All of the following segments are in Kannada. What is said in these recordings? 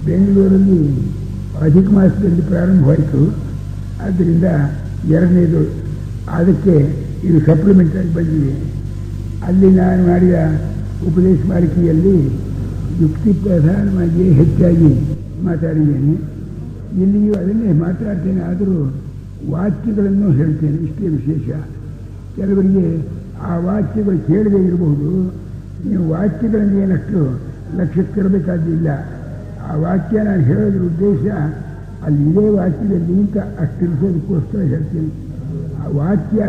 ಬೆಂಗಳೂರಲ್ಲಿ ಅಧಿಕ ಮಾಸದಲ್ಲಿ ಪ್ರಾರಂಭವಾಯಿತು. ಆದ್ದರಿಂದ ಎರಡನೇದು ಅದಕ್ಕೆ ಇದು ಸಪ್ಲಿಮೆಂಟ್ ಆಗಿ ಬಂದಿದೆ. ಅಲ್ಲಿ ನಾನು ಮಾಡಿದ ಉಪದೇಶ ಮಾಲಿಕೆಯಲ್ಲಿ ಯುಕ್ತಿ ಪ್ರಧಾನವಾಗಿ ಹೆಚ್ಚಾಗಿ ಮಾತಾಡಿದ್ದೇನೆ. ಇಲ್ಲಿಯೂ ಅದನ್ನೇ ಮಾತಾಡ್ತೇನೆ. ಆದರೂ ವಾಕ್ಯಗಳನ್ನು ಹೇಳ್ತೇನೆ, ಇಷ್ಟೇ ವಿಶೇಷ. ಕೆಲವರಿಗೆ ಆ ವಾಕ್ಯಗಳು ಕೇಳದೇ ಇರಬಹುದು. ನೀವು ವಾಕ್ಯಗಳನ್ನು ಏನಷ್ಟು ಲಕ್ಷ್ಯಕ್ಕಿರಬೇಕಾದಿಲ್ಲ. ಆ ವಾಕ್ಯ ನಾನು ಹೇಳೋದ್ರ ಉದ್ದೇಶ ಅಲ್ಲಿ ಇದೇ ವಾಕ್ಯದಲ್ಲಿ ಅಂತ ಅಷ್ಟು ತಿಳಿಸೋದಕ್ಕೋಸ್ಕರ ಹೇಳ್ತೀನಿ. ಆ ವಾಕ್ಯ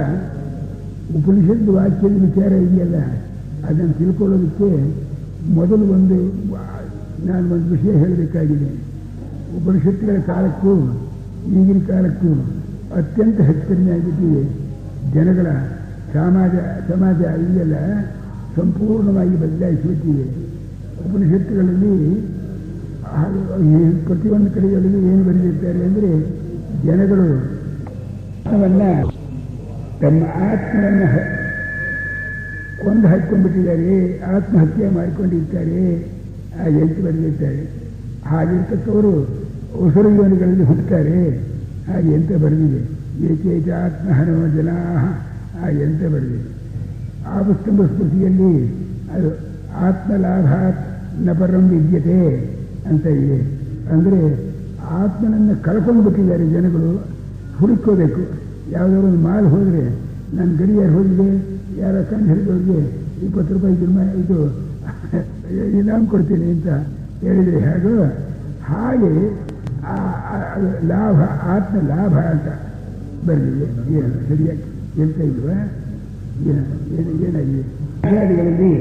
ಉಪನಿಷತ್ತು ವಾಕ್ಯದ ವಿಚಾರ ಇದೆಯಲ್ಲ, ಅದನ್ನು ತಿಳ್ಕೊಳ್ಳೋದಕ್ಕೆ ಮೊದಲು ನಾನು ಒಂದು ವಿಷಯ ಹೇಳಬೇಕಾಗಿದೆ. ಉಪನಿಷತ್ತುಗಳ ಕಾಲಕ್ಕೂ ಈಗಿನ ಕಾಲಕ್ಕೂ ಅತ್ಯಂತ ಹೆಚ್ಚು ಆಗಿಬಿಟ್ಟಿದೆ. ಜನಗಳ ಸಮಾಜ ಇದೆಯಲ್ಲ ಸಂಪೂರ್ಣವಾಗಿ ಬದಲಾಯಿಸಿಬಿಟ್ಟಿದೆ. ಉಪನಿಷತ್ತುಗಳಲ್ಲಿ ಪ್ರತಿಯೊಂದು ಕಡೆಗಳಲ್ಲಿ ಏನು ಬರೆದಿರ್ತಾರೆ ಅಂದರೆ, ಜನಗಳು ತಮ್ಮ ಆತ್ಮವನ್ನು ಕೊಂದು ಹಾಕಿಕೊಂಡ್ಬಿಟ್ಟಿದ್ದಾರೆ, ಆತ್ಮಹತ್ಯೆ ಮಾಡಿಕೊಂಡಿರ್ತಾರೆ ಎಂತ ಬರೆದಿರ್ತಾರೆ. ಹಾಗಿರ್ತಕ್ಕವರು ಉಸಿರು ಯೋನಿಗಳಲ್ಲಿ ಹುಟ್ಟುತ್ತಾರೆ ಹಾಗೆ ಎಂತ ಬರೆದಿದೆ. ಏಕೈಕ ಆತ್ಮಹನೋ ಜನಾ ಎಂತ ಬರೆದಿದೆ. ಆಪಸ್ತಂಭ ಸ್ಮೃತಿಯಲ್ಲಿ ಅದು ಆತ್ಮಲಾಭಾತ್ ನಪರಂ ವಿದ್ಯತೆ ಅಂತ ಇದೆ. ಅಂದರೆ ಆತ್ಮನನ್ನು ಕಳ್ಕೊಂಡು ಬಿಟ್ಟಿದ್ದಾರೆ ಜನಗಳು. ಹುಡುಕೋಬೇಕು. ಯಾವುದೋ ಒಂದು ಮಾಲ್ ಹೋದರೆ ನಾನು ಗಡಿಯಾರು ಹೋಗಿದೆ, ಯಾರೋ ಕಂಡು ಹಿಡಿದವ್ರಿಗೆ 20 ರೂಪಾಯಿ ಇದು ಇನಾಮ್ ಕೊಡ್ತೀನಿ ಅಂತ ಹೇಳಿದರೆ ಹೇಗೋ ಹಾಗೆ ಲಾಭ ಆತ್ಮ ಲಾಭ ಅಂತ ಬರಲಿದೆ. ಏನು ಸರಿಯಾಗಿ ಹೇಳ್ತಾ ಇಲ್ವಾ? ಏನಾಗಿದೆ? ವಿಚಾರಗಳಲ್ಲಿ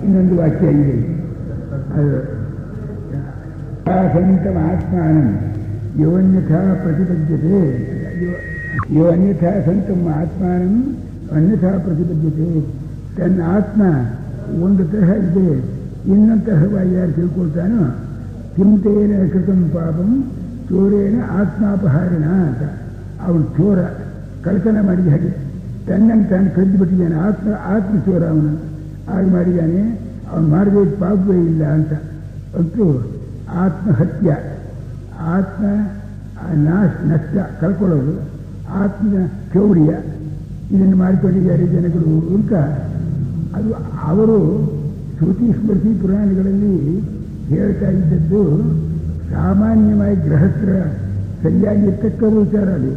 ಇನ್ನೊಂದು ವಾಕ್ಯ ಇದೆ. ಅದು ಸಂತಮ ಆತ್ಮಾನಂ ಯೋನ್ಯಥಾ ಪ್ರತಿಪದ್ಯತೆ, ಯೋ ಅನ್ಯಥಾ ಸಂತಮ ಆತ್ಮಾನಂ ಅನ್ಯಥಾ ಪ್ರತಿಪದ್ಯತೆ. ತನ್ನ ಆತ್ಮ ಒಂದು ತರಹ ಇದೆ, ಇನ್ನೊಂದು ತರಹವಾಗಿ ಯಾರು ತಿಳ್ಕೊಳ್ತಾನೋ ಚಿಂತೆಯೇನ ಕೃತಂ ಪಾಪಂ ಚೋರೇನ ಆತ್ಮಾಪಹಾರಿಣ ಅಂತ. ಅವನು ಚೋರ, ಕಳ್ತನ ಮಾಡಿದ ಹಾಗೆ ತನ್ನನ್ನು ತಾನು ಕದ್ದು ಬಿಟ್ಟಿದ್ದಾನೆ. ಆತ್ಮ ಚೋರ ಅವನು ಹಾಗೆ ಮಾಡಿದ್ದಾನೆ. ಅವನು ಮಾಡಬೇಕು ಪಾಪವೇ ಇಲ್ಲ ಅಂತ. ಅಂತೂ ಆತ್ಮಹತ್ಯ, ಆತ್ಮ ನಷ್ಟ ಕಳ್ಕೊಳ್ಳೋದು, ಆತ್ಮ ಚೌರ್ಯ ಇದನ್ನು ಮಾಡಿಕೊಂಡಿದ್ದಾರೆ ಜನಗಳು ಅಂತ. ಅದು ಅವರು ಶ್ರುತಿ ಸ್ಮೃತಿ ಪುರಾಣಗಳಲ್ಲಿ ಹೇಳ್ತಾ ಇದ್ದದ್ದು ಸಾಮಾನ್ಯವಾಗಿ ಗೃಹಸ್ಥರ ಸರಿಯಾಗಿ ಇರ್ತಕ್ಕವರು ವಿಚಾರ. ಅದು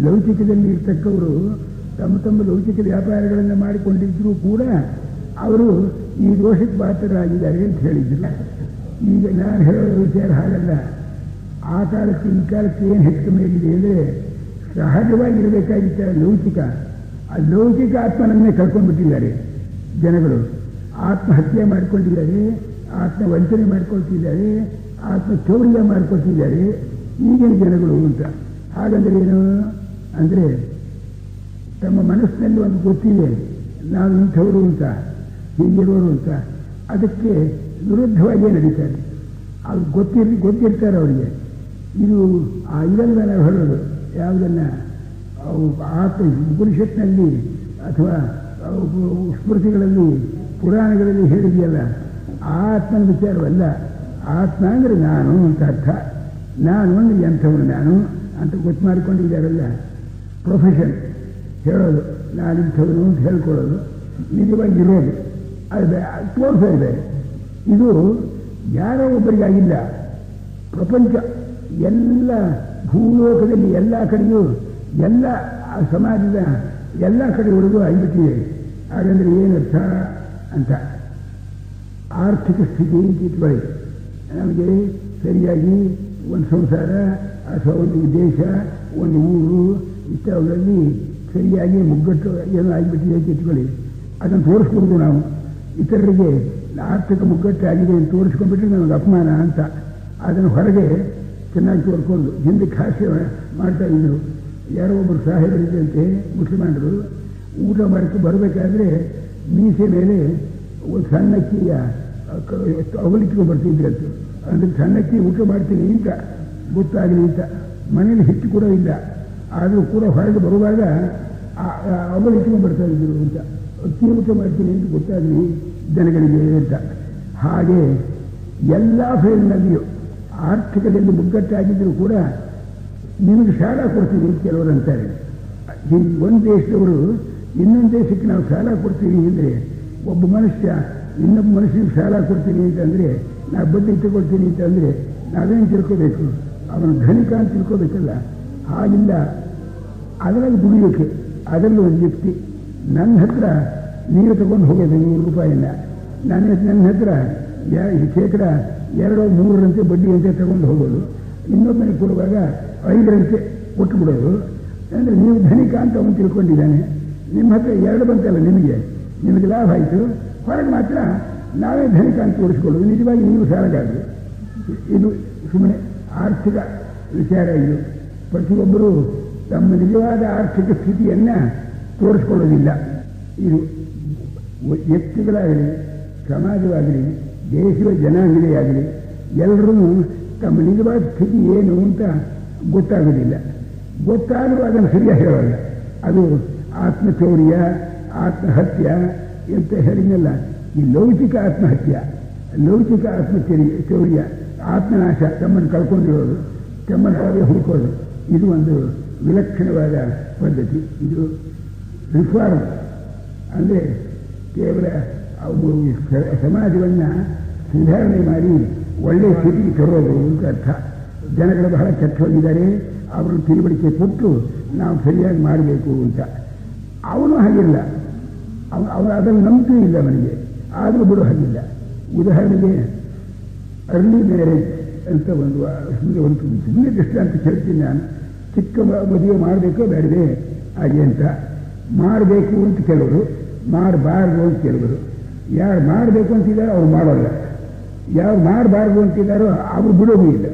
ಲೌಕಿಕದಲ್ಲಿ ಇರ್ತಕ್ಕವರು ತಮ್ಮ ಲೌಕಿಕ ವ್ಯಾಪಾರಗಳನ್ನು ಮಾಡಿಕೊಂಡಿದ್ದರೂ ಕೂಡ ಅವರು ಈ ದೋಷಕ್ಕೆ ಪಾತ್ರರಾಗಿದ್ದಾರೆ ಅಂತ ಹೇಳಿದ್ರು. ಈಗ ನಾನು ಹೇಳೋ ವಿಚಾರ ಹಾಗಲ್ಲ. ಆ ಕಾಲಕ್ಕೆ ಈ ಕಾಲಕ್ಕೆ ಏನು ಹೆಚ್ಚು ಮೇಲಿದೆ ಅಂದರೆ, ಸಹಜವಾಗಿರಬೇಕಾಗಿತ್ತ ಲೌಕಿಕ, ಆ ಲೌಕಿಕ ಆತ್ಮನನ್ನೇ ಕಳ್ಕೊಂಡ್ಬಿಟ್ಟಿದ್ದಾರೆ ಜನಗಳು. ಆತ್ಮಹತ್ಯೆ ಮಾಡಿಕೊಂಡಿದ್ದಾರೆ, ಆತ್ಮ ವಂಚನೆ ಮಾಡ್ಕೊಳ್ತಿದ್ದಾರೆ, ಆತ್ಮ ಚೌರ್ಯ ಮಾಡ್ಕೊಳ್ತಿದ್ದಾರೆ ಈಗಿನ ಜನಗಳು ಅಂತ. ಹಾಗಂದ್ರೆ ಏನು ಅಂದರೆ, ತಮ್ಮ ಮನಸ್ಸಿನಲ್ಲಿ ಒಂದು ಗೊತ್ತಿದೆ ನಾವು ಇಂಥವರು ಅಂತ, ಹೀಗಿರೋರು ಅಂತ. ಅದಕ್ಕೆ ವಿರುದ್ಧವಾಗಿಯೇ ನಡೀತಾರೆ. ಅದು ಗೊತ್ತಿರ್ತಾರೆ ಅವರಿಗೆ. ಇದೆಲ್ಲ ನಾವು ಹೇಳೋದು ಯಾವುದನ್ನು ಆತ್ಮ ಉಪನಿಷತ್ನಲ್ಲಿ ಅಥವಾ ಸ್ಮೃತಿಗಳಲ್ಲಿ ಪುರಾಣಗಳಲ್ಲಿ ಹೇಳಿದೆಯಲ್ಲ, ಆತ್ಮನ ವಿಚಾರವಲ್ಲ. ಆತ್ಮ ಅಂದರೆ ನಾನು ಅಂತ ಅರ್ಥ. ನಾನು ಅಂದರೆ ಎಂಥವನು ನಾನು ಅಂತ ಗೊತ್ತು ಮಾಡಿಕೊಂಡಿದ್ದಾರಲ್ಲ, ಪ್ರೊಫೆಷನ್ ಹೇಳೋದು, ನಾನಿಂಥವನು ಅಂತ ಹೇಳ್ಕೊಳ್ಳೋದು, ನಿಜವಾಗಿರೋದು ಅದು ತೋರಿಸ್ತಾ ಇದ್ದಾರೆ. ಇದು ಯಾರೋ ಒಬ್ಬರಿಗಾಗಿಲ್ಲ, ಪ್ರಪಂಚ ಎಲ್ಲ ಭೂಲೋಕದಲ್ಲಿ ಎಲ್ಲ ಕಡೆಯೂ ಎಲ್ಲ ಸಮಾಜದ ಎಲ್ಲ ಕಡೆವರೆಗೂ ಆಗಿಬಿಟ್ಟಿದೆ. ಹಾಗಂದ್ರೆ ಏನರ್ಥ ಅಂತ, ಆರ್ಥಿಕ ಸ್ಥಿತಿ ಅಂತ ಇಟ್ಕೊಳ್ಳಿ. ನಮಗೆ ಸರಿಯಾಗಿ ಒಂದು ಸಂಸಾರ ಅಥವಾ ಒಂದು ದೇಶ, ಒಂದು ಊರು ಇಷ್ಟಗಳಲ್ಲಿ ಸರಿಯಾಗಿ ಮುಗ್ಗಟ್ಟು ಏನೋ ಆಗಿಬಿಟ್ಟಿದೆ ಅಂತ ಇಟ್ಕೊಳ್ಳಿ. ಅದನ್ನು ತೋರಿಸ್ಕೊಡ್ದು ನಾವು ಇತರರಿಗೆ. ಆರ್ಥಿಕ ಮುಗ್ಗಟ್ಟು ಆಗಿದೆ ಅಂತ ತೋರಿಸ್ಕೊಂಡ್ಬಿಟ್ರೆ ನಮಗೆ ಅಪಮಾನ ಅಂತ. ಅದನ್ನು ಹೊರಗೆ ಚೆನ್ನಾಗಿ ತೋರ್ಕೊಂಡು ಹಿಂದಕ್ಕೆ ಹಾಸ್ಯ ಮಾಡ್ತಾ ಇದ್ರು. ಯಾರೋ ಒಬ್ಬರು ಸಾಹೇಬರಿದ್ದಂತೆ ಮುಸಲ್ಮಾನರು ಊಟ ಮಾಡಕ್ಕೆ ಬರಬೇಕಾದ್ರೆ ಮೀಸೆ ಮೇಲೆ ಒಂದು ಸಣ್ಣಕ್ಕಿಯ ಅವಲಿಟ್ಕೊಂಡು ಬರ್ತಿದ್ರಂತೆ. ಅಂದರೆ ಸಣ್ಣಕ್ಕಿ ಊಟ ಮಾಡ್ತೀನಿ ಅಂತ ಗೊತ್ತಾಗಲಿ ಅಂತ. ಮನೇಲಿ ಹಿಟ್ಟು ಕೂಡ ಇಲ್ಲ, ಆದರೂ ಕೂಡ ಹೊರಗೆ ಬರುವಾಗ ಅವಲಿಟ್ಕೊಂಡು ಬರ್ತಾ ಇದ್ರು ಅಂತ. ಅಕ್ಕಿ ಊಟ ಮಾಡ್ತೀನಿ ಅಂತ ಗೊತ್ತಾಗಲಿ ಜನಗಳಿಗೆ ಅಂತ. ಹಾಗೆ ಎಲ್ಲ ಫೈಲ್ನಲ್ಲಿಯೂ ಆರ್ಥಿಕದಲ್ಲಿ ಮುಗ್ಗಟ್ಟಾಗಿದ್ದರೂ ಕೂಡ ನಿಮಗೆ ಸಾಲ ಕೊಡ್ತೀವಿ ಅಂತ ಕೆಲವರು ಅಂತಾರೆ. ಒಂದು ದೇಶದವರು ಇನ್ನೊಂದು ದೇಶಕ್ಕೆ ನಾವು ಸಾಲ ಕೊಡ್ತೀವಿ ಅಂದರೆ, ಒಬ್ಬ ಮನುಷ್ಯ ಇನ್ನೊಬ್ಬ ಮನುಷ್ಯನಿಗೆ ಸಾಲ ಕೊಡ್ತೀನಿ ಅಂತಂದರೆ, ನಾವು ಬಡ್ಡಿ ತಗೊಳ್ತೀನಿ ಅಂತಂದರೆ ನಾವೇನು ತಿಳ್ಕೋಬೇಕು? ಅವನು ಧನಿಕ ಅಂತ ತಿಳ್ಕೋಬೇಕಲ್ಲ. ಹಾಗಿಲ್ಲ, ಅದರಲ್ಲಿ ದುಡಿಯೋಕೆ ಅದರಲ್ಲಿ ಒಂದು ವ್ಯಕ್ತಿ ನನ್ನ ಹತ್ರ ನೀವು ತಗೊಂಡು ಹೋಗೋದು ₹100 ನನ್ನ ಹತ್ರ ಶೇಕಡ 2-3 ಬಡ್ಡಿಯಂತೆ ತಗೊಂಡು ಹೋಗೋದು, ಇನ್ನೊಬ್ಬನಿಗೆ ಕೊಡುವಾಗ 5 ಕೊಟ್ಟು ಬಿಡೋದು. ಅಂದರೆ ನೀವು ಧನಿಕ ಅಂತ ಅವನು ತಿಳ್ಕೊಂಡಿದ್ದಾನೆ. ನಿಮ್ಮ ಹತ್ರ 2 ಬಂತಲ್ಲ, ನಿಮಗೆ ಲಾಭ ಆಯಿತು. ಹೊರಗೆ ಮಾತ್ರ ನಾವೇ ಧನಿಕ ಅಂತ ತೋರಿಸ್ಕೊಳ್ಳೋದು. ನಿಜವಾಗಿ ನೀವು ಸಾಲಗಾರರು. ಇದು ಸುಮ್ಮನೆ ಆರ್ಥಿಕ ವಿಚಾರ. ಇದು ಪ್ರತಿಯೊಬ್ಬರೂ ತಮ್ಮ ನಿಜವಾದ ಆರ್ಥಿಕ ಸ್ಥಿತಿಯನ್ನು ತೋರಿಸ್ಕೊಳ್ಳೋದಿಲ್ಲ. ಇದು ವ್ಯಕ್ತಿಗಳಾಗಲಿ, ಸಮಾಜವಾಗಲಿ, ದೇಶದ ಜನಾಂಗವೇ ಆಗಲಿ, ಎಲ್ಲರೂ ತಮ್ಮ ನಿಜವಾದ ಸ್ಥಿತಿ ಏನು ಅಂತ ಗೊತ್ತಾಗೋದಿಲ್ಲ. ಗೊತ್ತಾದರೂ ಅದನ್ನು ಸರಿಯಾಗಿ ಹೇಳೋಲ್ಲ. ಅದು ಆತ್ಮಚೌರ್ಯ, ಆತ್ಮಹತ್ಯೆ ಅಂತ ಹೇಳಿದ್ನಲ್ಲ. ಈ ಲೌಕಿಕ ಆತ್ಮಹತ್ಯೆ, ಲೌಕಿಕ ಆತ್ಮಚೌರ್ಯ, ಆತ್ಮನಾಶ, ತಮ್ಮನ್ನು ಕಳ್ಕೊಂಡಿರೋದು, ತಮ್ಮನ್ನು ತಾವೇ ಹುಡುಕೋದು, ಇದು ಒಂದು ವಿಲಕ್ಷಣವಾದ ಪದ್ಧತಿ. ಇದು ರಿಫಾರ್ಮ್ ಅಂದರೆ ಕೇವಲ ಸಮಾಜವನ್ನು ಸುಧಾರಣೆ ಮಾಡಿ ಒಳ್ಳೆಯ ಸ್ಥಿತಿಗೆ ತರೋದು ಅಂತ ಅರ್ಥ. ಜನಗಳು ಬಹಳ ಕೆಟ್ಟ ಹೋಗಿದ್ದಾರೆ, ಅವರನ್ನು ತಿಳುವಳಿಕೆ ಕೊಟ್ಟು ನಾವು ಸರಿಯಾಗಿ ಮಾಡಬೇಕು ಅಂತ. ಅವನು ಹಾಗಿಲ್ಲ, ಅವನು ಅದನ್ನು ನಂಬಿಕೆ ಇಲ್ಲ ಅವನಿಗೆ, ಆದರೂ ಬಿಡೋ ಹಾಗಿಲ್ಲ. ಉದಾಹರಣೆಗೆ ಅರ್ಲಿ ಮ್ಯಾರೇಜ್ ಅಂತ ಒಂದು ಸುಮ್ಮನೆ ದೃಷ್ಟಾಂತ ಹೇಳ್ತೀನಿ ನಾನು. ಚಿಕ್ಕ ಮದುವೆ ಮಾಡಬೇಕೋ ಬೇಡವೇ ಹಾಗೆ ಅಂತ. ಮಾಡಬೇಕು ಅಂತ ಕೆಲವರು, ಮಾಡಬಾರ್ದು ಅಂತ ಕೆಲವರು. ಯಾರು ಮಾಡಬೇಕು ಅಂತಿದ್ದಾರೋ ಅವ್ರು ಮಾಡೋಲ್ಲ, ಯಾರು ಮಾಡಬಾರ್ದು ಅಂತಿದ್ದಾರೋ ಅವರು ಬಿಡೋದು ಇಲ್ಲ.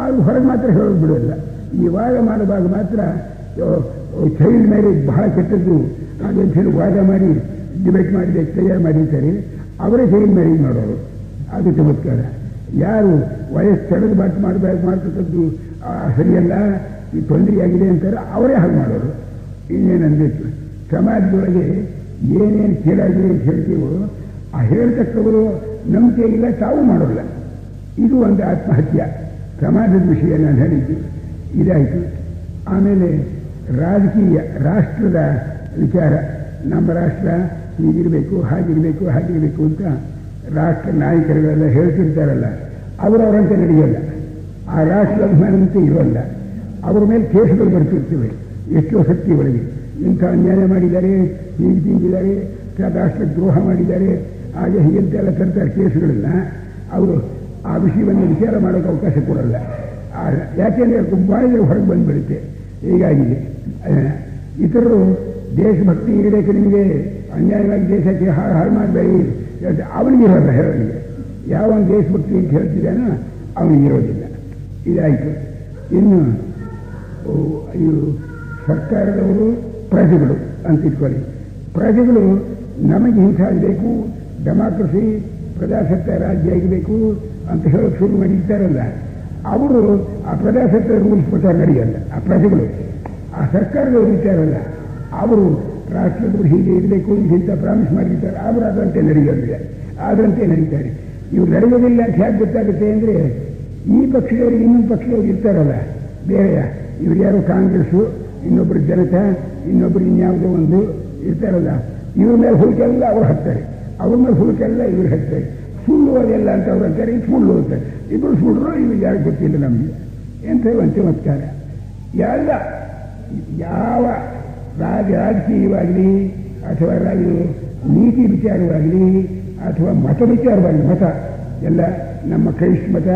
ಅವರು ಹೊರಗೆ ಮಾತ್ರ ಹೇಳೋದು ಬಿಡೋಲ್ಲ. ಈ ವಾದ ಮಾಡುವಾಗ ಮಾತ್ರ ಚೈಲ್ಡ್ ಮ್ಯಾರೇಜ್ ಬಹಳ ಕೆಟ್ಟದ್ದು ಹಾಗೆ ಅಂತ ಹೇಳಿ ವಾದ ಮಾಡಿ ಡಿಬೇಟ್ ಮಾಡಿ ತಯಾರು ಮಾಡಿರ್ತಾರೆ. ಅವರೇ ಚೈಲ್ಡ್ ಮ್ಯಾರೇಜ್ ಮಾಡೋರು. ಅದು ಚಮತ್ಕಾರ. ಯಾರು ವಯಸ್ಸು ತಡೆದು ಮಾಡ್ತಕ್ಕದ್ದು ಸರಿಯಲ್ಲ, ಈ ತೊಂದರೆಯಾಗಿದೆ ಅಂತಾರೆ, ಅವರೇ ಹಾಗೆ ಮಾಡೋರು. ಇನ್ನೇನಂದಬೇಕು, ಸಮಾಜದೊಳಗೆ ಏನೇನು ಕೇಳಾಗಿದೆ ಅಂತ ಹೇಳ್ತೀವೋ ಆ ಹೇಳ್ತಕ್ಕವರು ನಂಬಿಕೆ ಇಲ್ಲ, ತಾವು ಮಾಡೋಲ್ಲ. ಇದು ಒಂದು ಆತ್ಮಹತ್ಯೆ. ಸಮಾಜದ ವಿಷಯ ನಾನು ಹೇಳಿದ್ದು ಇದಾಯಿತು. ಆಮೇಲೆ ರಾಜಕೀಯ, ರಾಷ್ಟ್ರದ ವಿಚಾರ. ನಮ್ಮ ರಾಷ್ಟ್ರ ಹೀಗಿರಬೇಕು, ಹಾಗಿರಬೇಕು ಅಂತ ರಾಷ್ಟ್ರ ನಾಯಕರುಗಳೆಲ್ಲ ಹೇಳ್ತಿರ್ತಾರಲ್ಲ, ಅವರವರಂತೆ ನಡೆಯಲ್ಲ. ಆ ರಾಷ್ಟ್ರ ಅಭಿಮಾನಂತೆ ಇರೋಲ್ಲ. ಅವರ ಮೇಲೆ ಕೇಸುಗಳು ಬರ್ತಿರ್ತವೆ ಎಷ್ಟೋ ಶಕ್ತಿ ಒಳಗೆ. ಇಂಥ ಅನ್ಯಾಯ ಮಾಡಿದ್ದಾರೆ, ಹೀಗೆ ತಿಂದಿದ್ದಾರೆ, ರಾಷ್ಟ್ರ ದ್ರೋಹ ಮಾಡಿದ್ದಾರೆ, ಹಾಗೆ ಹೀಗಂತೆಲ್ಲ ತರ್ತಾರೆ ಕೇಸುಗಳನ್ನ. ಅವರು ಆ ವಿಷಯವನ್ನು ವಿಚಾರ ಮಾಡೋಕ್ಕೆ ಅವಕಾಶ ಕೊಡಲ್ಲ. ಯಾಕೆಂದರೆ ಬಾಯಿಗೆ ಹೊರಗೆ ಬಂದುಬಿಡುತ್ತೆ. ಹೀಗಾಗಿದೆ. ಇತರರು ದೇಶಭಕ್ತಿ ಇರಬೇಕು, ನಿಮಗೆ ಅನ್ಯಾಯವಾಗಿ ದೇಶಕ್ಕೆ ಹಾಳು ಮಾಡಬೇಡಿ, ಅವನಿಗಿರೋಲ್ಲ. ಹೇಳೋನಿಗೆ ಯಾವನು ದೇಶಭಕ್ತಿ ಅಂತ ಹೇಳ್ತಿದ್ದಾನೋ ಅವನಿಗಿರೋದಿಲ್ಲ. ಇದಾಯಿತು. ಇನ್ನು ಇವರು ಸರ್ಕಾರದವರು ಪ್ರಜೆಗಳು ಅಂತ ಇಟ್ಕೊಳ್ಳಿ. ಪ್ರಜೆಗಳು ನಮಗೆ ಇಂಥದ್ದು ಬೇಕು, ಡೆಮಾಕ್ರಸಿ, ಪ್ರಜಾಸತ್ತ ರಾಜ್ಯ ಆಗಬೇಕು ಅಂತ ಹೇಳೋಕೆ ಶುರು ಮಾಡಿರ್ತಾರಲ್ಲ, ಅವರು ಆ ಪ್ರಜಾಸತ್ತ ರೂಲ್ಸ್ ಪ್ರಕಾರ ನಡೆಯಲ್ಲ. ಆ ಪ್ರಜೆಗಳು, ಆ ಸರ್ಕಾರದವರು ಇರ್ತಾರಲ್ಲ, ಅವರು ರಾಷ್ಟ್ರದವರು ಹೀಗೆ ಇರಬೇಕು ಇಂಥ ಪ್ರಾಮಿಸ್ ಮಾಡಿರ್ತಾರೆ, ಅವರು ಅದರಂತೆ ನಡೆಯೋದಿಲ್ಲ, ಅದರಂತೆ ನಡೀತಾರೆ. ಇವ್ರು ನಡೆಯೋದಿಲ್ಲ ಅಂತ ಹೇಗೆ ಗೊತ್ತಾಗುತ್ತೆ ಅಂದರೆ, ಈ ಪಕ್ಷದವರು ಇನ್ನೊಂದು ಪಕ್ಷದವ್ರು ಇರ್ತಾರಲ್ಲ, ಬೇರೆ ಇವ್ರು ಯಾರು ಕಾಂಗ್ರೆಸ್ಸು, ಇನ್ನೊಬ್ಬರು ಜನತಾ, ಇನ್ನೊಬ್ಬರು ಇನ್ಯಾವುದೋ ಒಂದು ಇರ್ತಾರಲ್ಲ, ಇವ್ರ ಮೇಲೆ ಹುಡುಕೆಲ್ಲ ಅವ್ರು ಹಾಕ್ತಾರೆ, ಅವ್ರ ಮೇಲೆ ಹುಡುಕೆಲ್ಲ ಇವ್ರು ಹಾಕ್ತಾರೆ. ಸುಳ್ಳು ಅದೆಲ್ಲ ಅಂತ ಅವ್ರು ಅಂತಾರೆ, ಸುಳ್ಳು ಅಂತಾರೆ. ಇಬ್ಬರು ಸುಳ್ಳರು, ಇವ್ರು ಯಾರು ಗೊತ್ತಿಲ್ಲ ನಮಗೆ. ಎಂಥ ಒಂದು ಚಮತ್ಕಾರ. ಎಲ್ಲ ಯಾವ ರಾಜಕೀಯವಾಗಲಿ ಅಥವಾ ನೀತಿ ವಿಚಾರವಾಗಲಿ ಅಥವಾ ಮತ ವಿಚಾರವಾಗಲಿ, ಮತ ಎಲ್ಲ ನಮ್ಮ ಕ್ರೈಸ್ತ ಮತ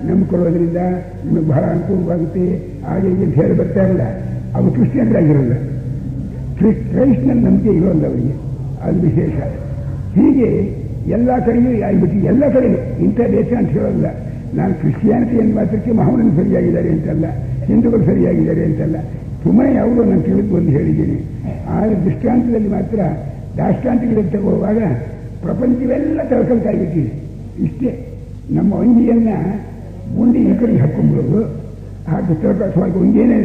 ನಂಬಿಕೊಳ್ಳೋದ್ರಿಂದ ನಿಮಗೆ ಬಹಳ ಅನುಕೂಲವಾಗುತ್ತೆ ಹಾಗೆ ಅಂತ ಹೇಳಿ ಬರ್ತಾರಲ್ಲ, ಅವು ಕ್ರಿಶ್ಚಿಯನ್ರಾಗಿರಲ್ಲ. ಕ್ರೈಸ್ತನ ನಂಬಿಕೆ ಇರೋಲ್ಲ ಅವರಿಗೆ, ಅದು ವಿಶೇಷ. ಹೀಗೆ ಎಲ್ಲ ಕಡೆಯೂ ಆಗಿಬಿಟ್ಟು, ಎಲ್ಲ ಕಡೆಯೂ ಇಂಥ ದೇಶ ಅಂತ ಹೇಳೋಲ್ಲ. ನಾನು ಕ್ರಿಶ್ಚಿಯಾನಿಟಿಯನ್ನು ಮಾತ್ರಕ್ಕೆ ಮಹಮ್ಮದನು ಸರಿಯಾಗಿದ್ದಾರೆ ಅಂತಲ್ಲ, ಹಿಂದೂಗಳು ಸರಿಯಾಗಿದ್ದಾರೆ ಅಂತಲ್ಲ, ಸುಮ್ಮನೆ ಯಾವುದೋ ನಾನು ತಿಳಿದು ಬಂದು ಹೇಳಿದ್ದೀನಿ. ಆದರೆ ದೃಷ್ಟಾಂತದಲ್ಲಿ ಮಾತ್ರ ದಾಷ್ಟಾಂತಿಗಳಲ್ಲಿ ತಗೊಳ್ಳುವಾಗ ಪ್ರಪಂಚವೆಲ್ಲ ತಳ್ಕೊಳ್ತಾಗಿಬಿಟ್ಟಿದೆ. ಇಷ್ಟೇ. ನಮ್ಮ ಅಂಗಿಯನ್ನು ಗುಂಡಿ ಈ ಕಡೆಗೆ ಹಾಕ್ಕೊಂಡ್ಬಿಡೋದು, ಹಾಗೆ ಅಥವಾ ಒಂದೇನೇ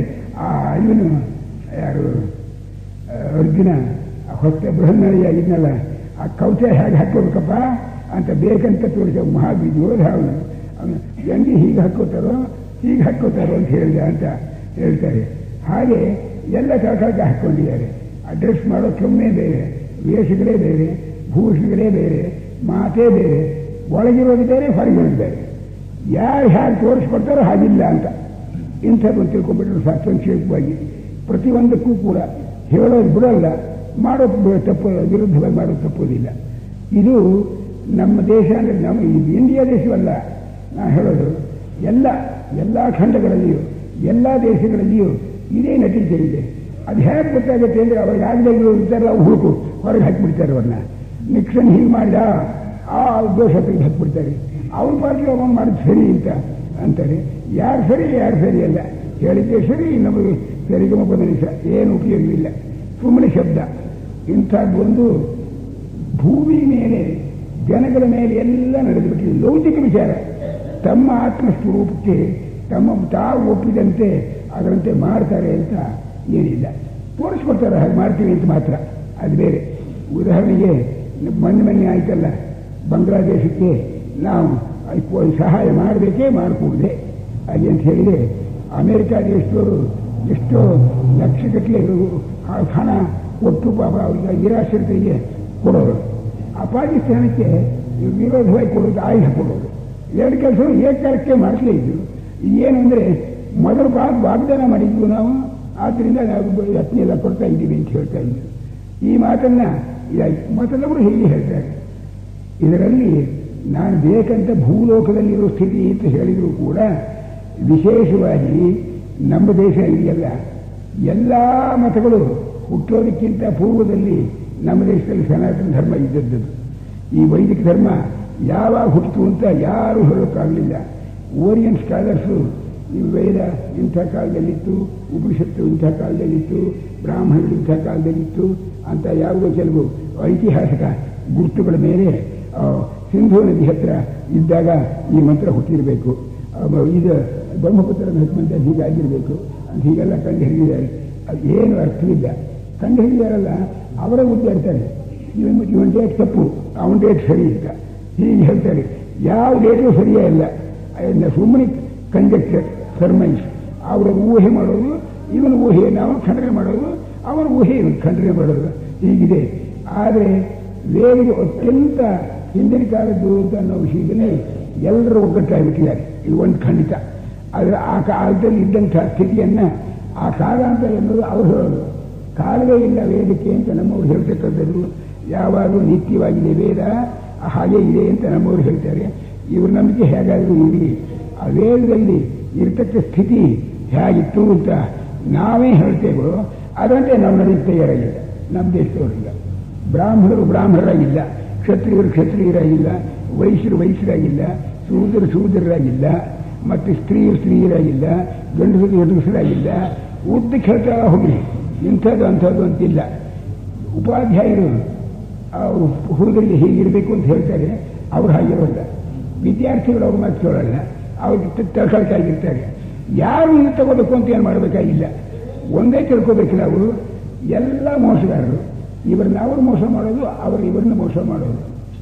ಇವನು ಯಾರು ಅರ್ಜುನ ಹೊಸ ಬೃಹನ್ನಳಿಯಾಗಿದ್ನಲ್ಲ, ಆ ಕವಚ ಹೇಗೆ ಹಾಕೋಬೇಕಪ್ಪ ಅಂತ ಬೇಕಂತ ತೋರಿಸ ಮಹಾಬೀಜೋಧ ಅವನು ಗಂಜಿ ಹೀಗೆ ಹಾಕ್ಕೋತಾರೋ ಹೀಗೆ ಹಾಕ್ಕೋತಾರೋ ಅಂತ ಹೇಳಿದ ಅಂತ ಹೇಳ್ತಾರೆ. ಹಾಗೆ ಎಲ್ಲ ಕಳಕಳಕ್ಕೆ ಹಾಕ್ಕೊಂಡಿದ್ದಾರೆ. ಆ ಡ್ರೆಸ್ ಮಾಡೋ ಕೆಮ್ಮೆ ಬೇರೆ, ವೇಷಗಳೇ ಬೇರೆ, ಭೂಷಗಳೇ ಬೇರೆ, ಮಾತೇ ಬೇರೆ, ಒಳಗಿರೋದು ಬೇರೆ, ಹೊರಗಿರೋದು ಬೇರೆ. ಯಾರು ಹೇಗೆ ತೋರಿಸ್ಕೊಡ್ತಾರೋ ಹಾಗಿಲ್ಲ ಅಂತ ಇಂಥದ್ದು ತಿಳ್ಕೊಂಡ್ಬಿಟ್ರೆ ಸಾಕು. ಸಂಕ್ಷೇಪವಾಗಿ ಪ್ರತಿಯೊಂದಕ್ಕೂ ಕೂಡ ಹೇಳೋದು ಬಿಡೋಲ್ಲ, ಮಾಡೋದು ತಪ್ಪು, ವಿರುದ್ಧವಾಗಿ ಮಾಡೋದು ತಪ್ಪೋದಿಲ್ಲ. ಇದು ನಮ್ಮ ದೇಶ ಅಂದರೆ ನಮ್ಮ ಇಂಡಿಯಾ ದೇಶವಲ್ಲ ನಾ ಹೇಳೋದು, ಎಲ್ಲ ಖಂಡಗಳಲ್ಲಿಯೂ ಎಲ್ಲ ದೇಶಗಳಲ್ಲಿಯೂ ಇದೇ ನಟೀತೆ ಇದೆ. ಅದು ಹೇಗೆ ಗೊತ್ತಾಗುತ್ತೆ ಅಂದರೆ ಅವ್ರಿಗೆ ಆಗದೆ ಇರ್ತಾರಲ್ಲ, ಅವ್ರು ಹುಡುಕು ಹೊರಗೆ ಹಾಕಿಬಿಡ್ತಾರೆ. ಅವ್ರನ್ನ ನಿಕ್ಸನ್ ಹೀಗೆ ಮಾಡಿದ ಆ ದೋಷ ತೆಗೆದು ಹಾಕಿಬಿಡ್ತಾರೆ. ಅವ್ರ ಪಾರ್ಟಿ ಅವನು ಮಾಡಿದ ಸರಿ ಅಂತಾರೆ. ಯಾರು ಸರಿ ಯಾರು ಸರಿ ಅಲ್ಲ, ಹೇಳಿದ್ದೆ ಸರಿ, ನಮಗೆ ಸರಿಗಮ ಬದಲಿಸ ಏನು ಉಪಯೋಗವಿಲ್ಲ, ಸುಮ್ಮನೆ ಶಬ್ದ. ಇಂಥದ್ದೊಂದು ಭೂಮಿ ಮೇಲೆ ಜನಗಳ ಮೇಲೆ ಎಲ್ಲ ನಡೆದುಬಿಟ್ಟಿದೆ. ಲೌಕಿಕ ವಿಚಾರ ತಮ್ಮ ಆತ್ಮಸ್ವರೂಪಕ್ಕೆ ತಾವು ಒಪ್ಪಿದಂತೆ ಅದರಂತೆ ಮಾಡ್ತಾರೆ ಅಂತ ಏನಿಲ್ಲ. ತೋರಿಸ್ಕೊಡ್ತಾರೆ ಹಾಗೆ ಮಾಡ್ತೀವಿ ಅಂತ ಮಾತ್ರ, ಅದು ಬೇರೆ. ಉದಾಹರಣೆಗೆ ಮೊನ್ನೆ ಆಯ್ತಲ್ಲ, ಬಾಂಗ್ಲಾದೇಶಕ್ಕೆ ನಾವು ಸಹಾಯ ಮಾಡಬೇಕೇ ಮಾಡಿಕೊಡದೆ ಹಾಗೆ ಅಂತ ಹೇಳಿದರೆ ಅಮೇರಿಕಾ ದೇಶದವರು ಎಷ್ಟೋ ಲಕ್ಷಗಟ್ಟಲೆ ಹಣ ಕೊಟ್ಟು ಪಾಪ ಅವ್ರಿಗೆ ನಿರಾಶ್ರಿತರಿಗೆ ಕೊಡೋರು. ಆ ಪಾಕಿಸ್ತಾನಕ್ಕೆ ವಿರೋಧವಾಗಿ ಕೊಡೋದು, ಆಯುಧ ಕೊಡೋದು, ಎರಡು ಕೆಲಸ ಏಕಾಲಕ್ಕೆ ಮಾಡ್ತಲೇ ಇದ್ರು. ಏನು ಅಂದರೆ ಮೊದಲು ವಾಗ್ದಾನ ಮಾಡಿದ್ವು ನಾವು, ಆದ್ದರಿಂದ ನಾವು ಯತ್ನೆಲ್ಲ ಕೊಡ್ತಾ ಇದ್ದೀವಿ ಅಂತ ಹೇಳ್ತಾ ಇದ್ದರು. ಈ ಮಾತನ್ನು ಮತ್ತೊಬ್ಬರು ಹೀಗೆ ಹೇಳ್ತಾರೆ. ಇದರಲ್ಲಿ ನಾನು ಬೇಕಂತ ಭೂಲೋಕದಲ್ಲಿರೋ ಸ್ಥಿತಿ ಅಂತ ಹೇಳಿದರೂ ಕೂಡ ವಿಶೇಷವಾಗಿ ನಮ್ಮ ದೇಶ ಇದೆಯಲ್ಲ, ಎಲ್ಲ ಮತಗಳು ಹುಟ್ಟೋದಕ್ಕಿಂತ ಪೂರ್ವದಲ್ಲಿ ನಮ್ಮ ದೇಶದಲ್ಲಿ ಸನಾತನ ಧರ್ಮ ಇದ್ದದ್ದು. ಈ ವೈದಿಕ ಧರ್ಮ ಯಾವಾಗ ಹುಟ್ಟಿತು ಅಂತ ಯಾರೂ ಹೇಳೋಕ್ಕಾಗಲಿಲ್ಲ. ಓರಿಯನ್ ಸ್ಕಾಲರ್ಸು ಈ ವೇದ ಇಂಥ ಕಾಲದಲ್ಲಿತ್ತು, ಉಪನಿಷತ್ತು ಇಂಥ ಕಾಲದಲ್ಲಿತ್ತು, ಬ್ರಾಹ್ಮಣರು ಇಂಥ ಕಾಲದಲ್ಲಿತ್ತು ಅಂತ ಯಾವುದೋ ಕೆಲವು ಐತಿಹಾಸಿಕ ಗುರುತುಗಳ ಮೇಲೆ ಸಿಂಧೂ ನದಿ ಹತ್ರ ಇದ್ದಾಗ ಈ ಮಂತ್ರ ಹುಟ್ಟಿರಬೇಕು, ಇದು ಬ್ರಹ್ಮಪುತ್ರ ಮಂತ್ರ ಹೀಗಾಗಿರಬೇಕು ಅಂತ ಹೀಗೆಲ್ಲ ಕಂಡು ಹಿಡಿದಿದ್ದಾರೆ. ಅದು ಏನು ಅರ್ಥವಿಲ್ಲ. ಕಂಡು ಹಿಡಿದಾರಲ್ಲ ಅವರ ಉದ್ದಾಡ್ತಾರೆ, ಇವನ್ ಡೇಟ್ ತಪ್ಪು, ಅವನ ಡೇಟ್ ಸರಿ ಅಂತ ಹೀಗೆ ಹೇಳ್ತಾರೆ. ಯಾವ ಡೇಟು ಸರಿಯೇ ಇಲ್ಲ. ಸುಮ್ಮನೆ ಕಂಜಕ್ಟರ್ ಸರ್ಮೈಸ್, ಅವರ ಊಹೆ ಮಾಡೋದು, ಇವನ ಊಹೆ ನಾವು ಖಂಡನೆ ಮಾಡೋದು, ಅವನ ಊಹೆ ಇವನು ಖಂಡನೆ ಮಾಡೋದು, ಹೀಗಿದೆ. ಆದರೆ ವೇದಿಗೆ ಅತ್ಯಂತ ಹಿಂದಿನ ಕಾಲದ್ದು ಅಂತ ಅನ್ನೋ ವಿಷಯದಲ್ಲಿ ಎಲ್ಲರೂ ಒಗ್ಗಟ್ಟಾಗಿಬಿಟ್ಟಿದ್ದಾರೆ. ಇದು ಒಂದು ಖಂಡಿತ. ಆದರೆ ಆ ಕಾಲದಲ್ಲಿ ಇದ್ದಂಥ ಸ್ಥಿತಿಯನ್ನು ಆ ಕಾಲ ಅಂತ ಎನ್ನುವುದು ಅವರು ಹೇಳೋದು. ಕಾಲವೇ ಇಲ್ಲ ವೇದಕ್ಕೆ ಅಂತ ನಮ್ಮವ್ರು ಹೇಳ್ತಕ್ಕಂಥದ್ದು. ಯಾವಾಗಲೂ ನಿತ್ಯವಾಗಿದೆ ವೇದ, ಹಾಗೆ ಇದೆ ಅಂತ ನಮ್ಮವ್ರು ಹೇಳ್ತಾರೆ. ಇವ್ರ ನಂಬಿಕೆ ಹೇಗಾದರೂ ಇರಲಿ, ಆ ವೇದದಲ್ಲಿ ಇರ್ತಕ್ಕ ಸ್ಥಿತಿ ಹೇಗಿತ್ತು ಅಂತ ನಾವೇ ಹೇಳ್ತೇವೋ ಅದರಂತೆ ನಾವು ನಡೆಯುತ್ತೆ ತಯಾರಾಗಿಲ್ಲ. ನಮ್ಮ ದೇಶದವರಿಲ್ಲ. ಬ್ರಾಹ್ಮಣರು ಬ್ರಾಹ್ಮಣರಾಗಿಲ್ಲ, ಕ್ಷತ್ರಿಯರು ಕ್ಷತ್ರಿಯರಾಗಿಲ್ಲ, ವೈಶ್ಯರು ವೈಶ್ಯರಾಗಿಲ್ಲ, ಶೂದ್ರರಾಗಿಲ್ಲ, ಮತ್ತು ಸ್ತ್ರೀಯರಾಗಿಲ್ಲ, ಗಂಡಸರು ಗಂಡಸರಾಗಿಲ್ಲ. ಉದ್ದಕ್ಕೆ ಹೇಳ್ತಾ ಹೋಗಿ ಇಂಥದ್ದು ಅಂಥದ್ದು ಅಂತಿಲ್ಲ. ಉಪಾಧ್ಯಾಯರು ಅವರು ಹುಡುಗರಿಗೆ ಹೀಗಿರಬೇಕು ಅಂತ ಹೇಳ್ತಾರೆ, ಅವ್ರು ಹಾಗಿರೋಲ್ಲ. ವಿದ್ಯಾರ್ಥಿಗಳು ಅವ್ರ ಮಾತು ಕೇಳಲ್ಲ, ಅವ್ರಿಗೆ ತಳ್ಕಾಗಿರ್ತಾರೆ. ಯಾರು ಇನ್ನು ತಗೋಬೇಕು ಅಂತ ಏನು ಮಾಡಬೇಕಾಗಿಲ್ಲ, ಒಂದೇ ತಿಳ್ಕೋಬೇಕು ನಾವು. ಎಲ್ಲ ಮೋಸಗಾರರು, ಇವರನ್ನ ಅವರು ಮೋಸ ಮಾಡೋದು, ಅವರು ಇವರನ್ನ ಮೋಸ ಮಾಡೋದು.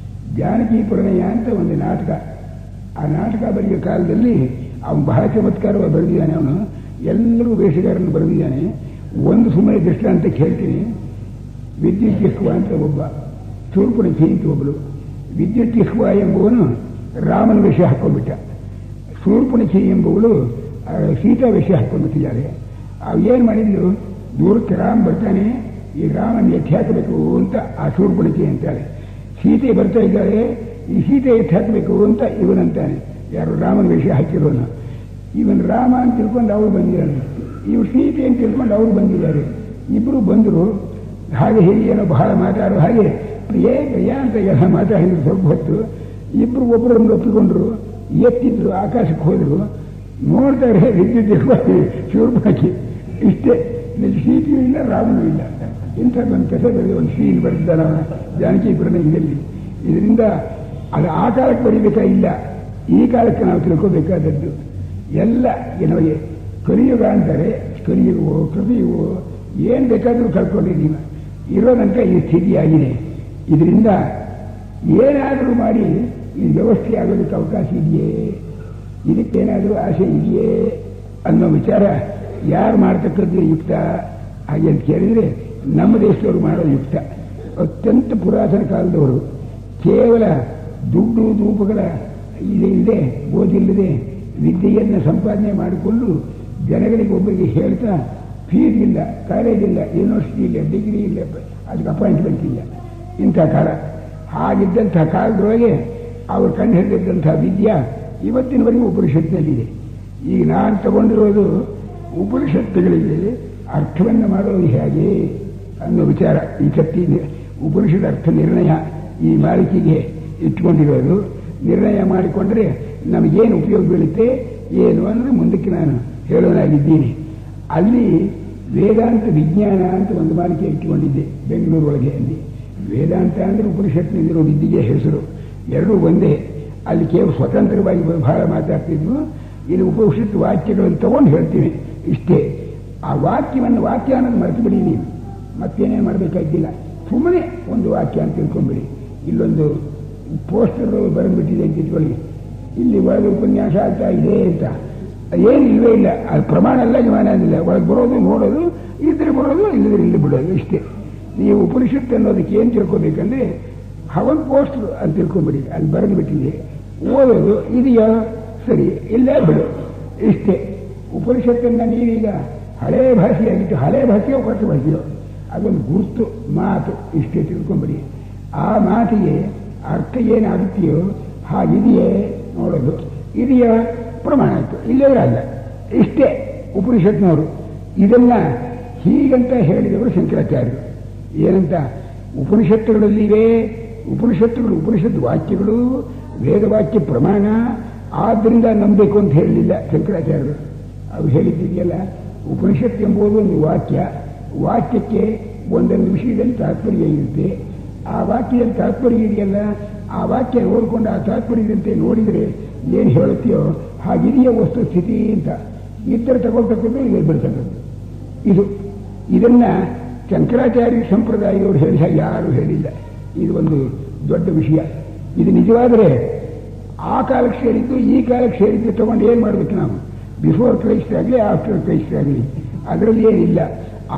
ಜಾನಕಿ ಪ್ರಣಯ ಅಂತ ಒಂದು ನಾಟಕ, ಆ ನಾಟಕ ಬರೆಯೋ ಕಾಲದಲ್ಲಿ ಅವನು ಬಹಳ ಚಮತ್ಕಾರವಾಗಿ ಬರೆದಿದ್ದಾನೆ. ಅವನು ಎಲ್ಲರೂ ವೇಷಗಾರನ್ನು ಬರೆದಿದ್ದಾನೆ. ಒಂದು ಸುಮ್ಮನೆ ದೃಷ್ಟಾಂತ ಹೇಳ್ತೀನಿ. ವಿದ್ಯುತ್ ಇಹ್ವ ಅಂತ ಒಬ್ಬ, ಶೂರ್ಪಣಖಿ ಅಂತ ಒಬ್ಬಳು. ವಿದ್ಯುತ್ ಇಹ್ವ ಎಂಬುವನು ರಾಮನ ವೇಷ ಹಾಕೊಂಡ್ಬಿಟ್ಟ, ಶೂರ್ಪಣಖಿ ಎಂಬುವಳು ಸೀತಾ ವೇಷ ಹಾಕೊಂಡ್ಬಿಟ್ಟಿದ್ದಾರೆ. ಅವು ಏನು ಮಾಡಿದ್ಲು, ದೂರಕ್ಕೆ ರಾಮ ಬರ್ತಾನೆ, ಈ ರಾಮನ ಎತ್ತಿ ಹಾಕಬೇಕು ಅಂತ ಆ ಶೂರ್ಪಣಖಿ ಅಂತಾಳೆ. ಸೀತೆ ಬರ್ತಾ ಇದ್ದಾಳೆ, ಈ ಸೀತೆ ಎತ್ತಿ ಹಾಕಬೇಕು ಅಂತ ಇವನಂತಾನೆ, ಯಾರು ರಾಮನ ವೇಷ ಹಾಕಿರೋನು. ಇವನು ರಾಮ ಅಂತ ತಿಳ್ಕೊಂಡು ಅವರು ಬಂದಿದ್ದಾನೆ, ಇವ್ರು ಸೀತೆ ಅಂತ ತಿಳ್ಕೊಂಡು ಅವರು ಬಂದಿದ್ದಾರೆ. ಇಬ್ಬರು ಬಂದರು. ಹಾಗೆ ಹೀಗೆ ಏನೋ ಬಹಳ ಮಾತಾಡೋ ಹಾಗೆ ಪ್ರಿಯ ಅಂತ ಎಲ್ಲ ಮಾತಾಡಿದ್ರು. ಸ್ವಲ್ಪ ಹೊತ್ತು ಇಬ್ಬರು ಒಬ್ಬರನ್ನು ಒಪ್ಪಿಕೊಂಡ್ರು, ಎತ್ತಿದ್ರು, ಆಕಾಶಕ್ಕೆ ಹೋದರು. ನೋಡ್ತಾರೆ ವಿದ್ಯುತ್ ಶೂರ್ಪಣಖಿ ಇಷ್ಟೇ, ಸೀತೆಯೂ ಇಲ್ಲ ರಾಮನೂ ಇಲ್ಲ. ಇಂಥದ್ದೊಂದು ಕಥೆ ಒಂದು ಸೀನ್ ಬರೆದಿದ್ದಾನ ಜಾನಕಿ ಪ್ರಣಯದಲ್ಲಿ. ಇದರಿಂದ ಅದು ಆ ಕಾಲಕ್ಕೆ ಬರೀಬೇಕಾಗಿಲ್ಲ, ಈ ಕಾಲಕ್ಕೆ ನಾವು ತಿಳ್ಕೋಬೇಕಾದದ್ದು. ಎಲ್ಲ ನಮಗೆ ಕಲಿಯುಗ ಅಂತಾರೆ, ಕಲಿಯುಗವೋ ಕೃತಿಯುಗವೋ ಏನು ಬೇಕಾದರೂ ಕಳ್ಕೊಂಡಿದ್ದೀವಿ. ಇರೋದಂತ ಈ ಸ್ಥಿತಿಯಾಗಿದೆ. ಇದರಿಂದ ಏನಾದರೂ ಮಾಡಿ ಈ ವ್ಯವಸ್ಥೆ ಆಗೋದಕ್ಕೆ ಅವಕಾಶ ಇದೆಯೇ? ಇದಕ್ಕೇನಾದರೂ ಆಸೆ ಇದೆಯೇ ಅನ್ನೋ ವಿಚಾರ ಯಾರು ಮಾಡ್ತಕ್ಕದ್ದು ಯುಕ್ತ ಹಾಗೆ ಅಂತ ಕೇಳಿದರೆ ನಮ್ಮ ದೇಶದವರು ಮಾಡೋದು ಯುಕ್ತ. ಅತ್ಯಂತ ಪುರಾತನ ಕಾಲದವರು ಕೇವಲ ದುಡ್ಡು ದೂಪಗಳ ಇಲ್ಲದೆ ಓದಿಲ್ಲದೆ ವಿದ್ಯೆಯನ್ನು ಸಂಪಾದನೆ ಮಾಡಿಕೊಂಡು ಜನಗಳಿಗೆ ಒಬ್ಬರಿಗೆ ಹೇಳ್ತಾ ಫೀಸ್ ಇಲ್ಲ, ಕಾಲೇಜ್ ಇಲ್ಲ, ಯೂನಿವರ್ಸಿಟಿ ಇಲ್ಲ, ಡಿಗ್ರಿ ಇಲ್ಲ, ಅದಕ್ಕೆ ಅಪಾಯಿಂಟ್ಮೆಂಟ್ ಇಲ್ಲ, ಇಂಥ ಕಾಲ. ಹಾಗಿದ್ದಂಥ ಕಾಲದೊಳಗೆ ಅವರು ಕಂಡು ಹಿಡಿದಿದ್ದಂಥ ವಿದ್ಯೆ ಇವತ್ತಿನವರೆಗೂ ಉಪನಿಷತ್ತಿನಲ್ಲಿದೆ. ಈಗ ನಾನು ತಗೊಂಡಿರೋದು ಉಪನಿಷತ್ತುಗಳಿಗೆ ಅರ್ಥವನ್ನು ಮಾಡೋದು ಹೇಗೆ ಅನ್ನೋ ವಿಚಾರ. ಈ ಸತ್ತಿ ಉಪನಿಷತ್ ಅರ್ಥ ನಿರ್ಣಯ ಈ ಮಾಲಿಕೆಗೆ ಇಟ್ಕೊಂಡಿರೋದು. ನಿರ್ಣಯ ಮಾಡಿಕೊಂಡ್ರೆ ನಮಗೇನು ಉಪಯೋಗ ಬೀಳುತ್ತೆ ಏನು ಅಂದರೆ ಮುಂದಕ್ಕೆ ನಾನು ಹೇಳೋನಾಗಿದ್ದೀನಿ. ಅಲ್ಲಿ ವೇದಾಂತ ವಿಜ್ಞಾನ ಅಂತ ಒಂದು ಮಾಲಿಕೆ ಇಟ್ಟುಕೊಂಡಿದ್ದೆ ಬೆಂಗಳೂರು ಒಳಗೆ. ಅಲ್ಲಿ ವೇದಾಂತ ಅಂದರೆ ಉಪನಿಷತ್ನಲ್ಲಿರೋ ವಿದ್ಯೆಗೆ ಹೆಸರು, ಎರಡೂ ಒಂದೇ. ಅಲ್ಲಿ ಕೇವಲ ಸ್ವತಂತ್ರವಾಗಿ ಬಹಳ ಮಾತಾಡ್ತಿದ್ವು. ಇಲ್ಲಿ ಉಪನಿಷತ್ತು ವಾಕ್ಯಗಳನ್ನು ತಗೊಂಡು ಹೇಳ್ತೀನಿ ಇಷ್ಟೇ. ಆ ವಾಕ್ಯವನ್ನು ವಾಕ್ಯ ಅನ್ನೋದು ಮರೆತು ಬಿಡಿ, ನೀವು ಮತ್ತೇನೇ ಮಾಡಬೇಕಾಗಿಲ್ಲ. ಸುಮ್ಮನೆ ಒಂದು ವಾಕ್ಯ ಅಂತ ತಿಳ್ಕೊಂಬಿಡಿ. ಇಲ್ಲೊಂದು ಪೋಸ್ಟರ್ ಬರೆದ್ಬಿಟ್ಟಿದೆ ಅಂತ ಇಟ್ಕೊಳ್ಳಿ, ಇಲ್ಲಿ ಒಳಗೆ ಉಪನ್ಯಾಸ ಆಗ್ತಾ ಇದೆ ಅಂತ. ಏನು ಇಲ್ಲವೇ ಇಲ್ಲ, ಅದು ಪ್ರಮಾಣ ಎಲ್ಲ ಜ್ಞಾನ ಅಂದಿಲ್ಲ. ಒಳಗೆ ಬರೋದು ನೋಡೋದು, ಇದ್ರೆ ಬರೋದು, ಇಲ್ಲದ್ರೆ ಇಲ್ಲಿ ಬಿಡೋದು ಇಷ್ಟೇ. ನೀವು ಉಪನಿಷತ್ತು ಅನ್ನೋದಕ್ಕೆ ಏನು ತಿಳ್ಕೊಬೇಕಂದ್ರೆ ಹವನ್ ಪೋಸ್ಟರ್ ಅಂತ ತಿಳ್ಕೊಂಬಿಡಿ, ಅಲ್ಲಿ ಬರೆದು ಬಿಟ್ಟಿದೆ. ಓದೋದು ಇದೆಯಾ ಸರಿ, ಇಲ್ಲ ಬಿಡು ಇಷ್ಟೇ. ಉಪನಿಷತ್ತನ್ನು ನೀವೀಗ ಹಳೇ ಭಾಷೆಯಾಗಿತ್ತು, ಹಳೇ ಭಾಷೆಯೋ ಹೊಸ ಭಾಷೆಯೋ ಅದೊಂದು ಗುರುತು ಮಾತು ಇಷ್ಟೇ ತಿಳ್ಕೊಂಬಿಡಿ. ಆ ಮಾತಿಗೆ ಅರ್ಥ ಏನಾಗುತ್ತೆಯೋ ಹಾಗಿದೆಯೇ ನೋಡೋದು, ಇದೆಯಾ ಪ್ರಮಾಣ ಆಯಿತು, ಇಲ್ಲವೇ ಅಲ್ಲ ಇಷ್ಟೇ ಉಪನಿಷತ್ನವರು. ಇದನ್ನ ಹೀಗಂತ ಹೇಳಿದವರು ಶಂಕರಾಚಾರ್ಯರು. ಏನಂತ ಉಪನಿಷತ್ತುಗಳಲ್ಲಿವೆ, ಉಪನಿಷತ್ತುಗಳು ಉಪನಿಷತ್ತು ವಾಕ್ಯಗಳು ವೇದವಾಕ್ಯ ಪ್ರಮಾಣ, ಆದ್ದರಿಂದ ನಂಬಬೇಕು ಅಂತ ಹೇಳಲಿಲ್ಲ ಶಂಕರಾಚಾರ್ಯರು. ಅವ್ರು ಹೇಳಿದ್ದಿದೆಯಲ್ಲ, ಉಪನಿಷತ್ತು ಎಂಬುದು ಒಂದು ವಾಕ್ಯ, ವಾಕ್ಯಕ್ಕೆ ಒಂದೊಂದು ವಿಷಯದಲ್ಲಿ ತಾತ್ಪರ್ಯ ಇರುತ್ತೆ. ಆ ವಾಕ್ಯದಲ್ಲಿ ತಾತ್ಪರ್ಯ ಇದೆಯಲ್ಲ, ಆ ವಾಕ್ಯ ನೋಡಿಕೊಂಡು ಆ ತಾತ್ಪರ್ಯದಂತೆ ನೋಡಿದರೆ ಏನು ಹೇಳುತ್ತೆಯೋ ಹಾಗಿದೆಯೋ ವಸ್ತು ಸ್ಥಿತಿ ಅಂತ ಇತರ ತಗೊಳ್ತಕ್ಕದ್ದು ಇದು ಬಿಡ್ತಕ್ಕದ್ದು. ಇದನ್ನ ಶಂಕರಾಚಾರ್ಯ ಸಂಪ್ರದಾಯದವರು ಹೇಳಿದ ಯಾರು ಹೇಳಿಲ್ಲ. ಇದು ಒಂದು ದೊಡ್ಡ ವಿಷಯ. ಇದು ನಿಜವಾದರೆ ಆ ಕಾಲಕ್ಕೆ ಸೇರಿದ್ದು ಈ ಕಾಲಕ್ಕೆ ಸೇರಿದ್ದು ತಗೊಂಡು ಏನು ಮಾಡಬೇಕು ನಾವು? ಬಿಫೋರ್ ಕ್ರೈಸ್ಟ್ ಆಗಲಿ ಆಫ್ಟರ್ ಕ್ರೈಸ್ಟ್ ಆಗಲಿ ಅದರಲ್ಲಿ ಏನಿಲ್ಲ.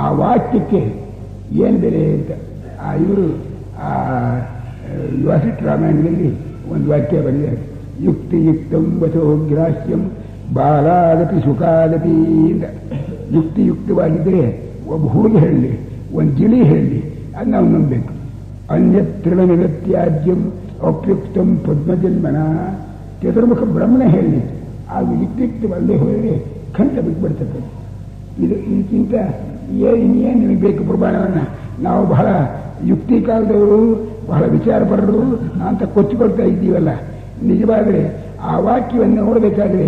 ಆ ವಾಕ್ಯಕ್ಕೆ ಏನು ಬೆಲೆ ಅಂತ ಇವರು ವಾಸಿಷ್ಠ ರಾಮಾಯಣದಲ್ಲಿ ಒಂದು ವಾಕ್ಯ ಬರೆದಿದ್ದಾರೆ. ಯುಕ್ತಿಯುಕ್ತಂ ವಚೋ ಗ್ರಾಹ್ಯಂ ಬಾಲಾದಪಿ ಸುಖಾದಪಿ ಅಂತ. ಯುಕ್ತಿಯುಕ್ತವಾಗಿದ್ದರೆ ಒಬ್ಬ ಹುಡುಗ ಹೇಳಲಿ, ಒಂದು ಗಿಳಿ ಹೇಳಲಿ, ಅದು ನಾವು ನಂಬಬೇಕು. ಅನ್ಯತ್ರಿಣಮಿರತ್ಯಾಜ್ಯಂ ಅಪ್ಯುಕ್ತಂ ಪದ್ಮಜನ್ಮನ. ಚತುರ್ಮುಖ ಬ್ರಹ್ಮಣ ಹೇಳಲಿ, ಅದು ಯುಕ್ತಿಯುಕ್ತವಲ್ಲದೆ ಹೋದರೆ ಖಂಡ ಬಿಟ್ಬಿಡ್ತಕ್ಕದ್ದು. ಇದಕ್ಕಿಂತ ಇನ್ನೇನು ನಿಮಗೆ ಬೇಕು ಪ್ರಮಾಣವನ್ನು? ನಾವು ಬಹಳ ಯುಕ್ತಿ ಕಾಲದವರು, ಬಹಳ ವಿಚಾರಪರರು ಅಂತ ಕೊಚ್ಚಿಕೊಳ್ತಾ ಇದ್ದೀವಲ್ಲ. ನಿಜವಾದರೆ ಆ ವಾಕ್ಯವನ್ನು ನೋಡಬೇಕಾದ್ರೆ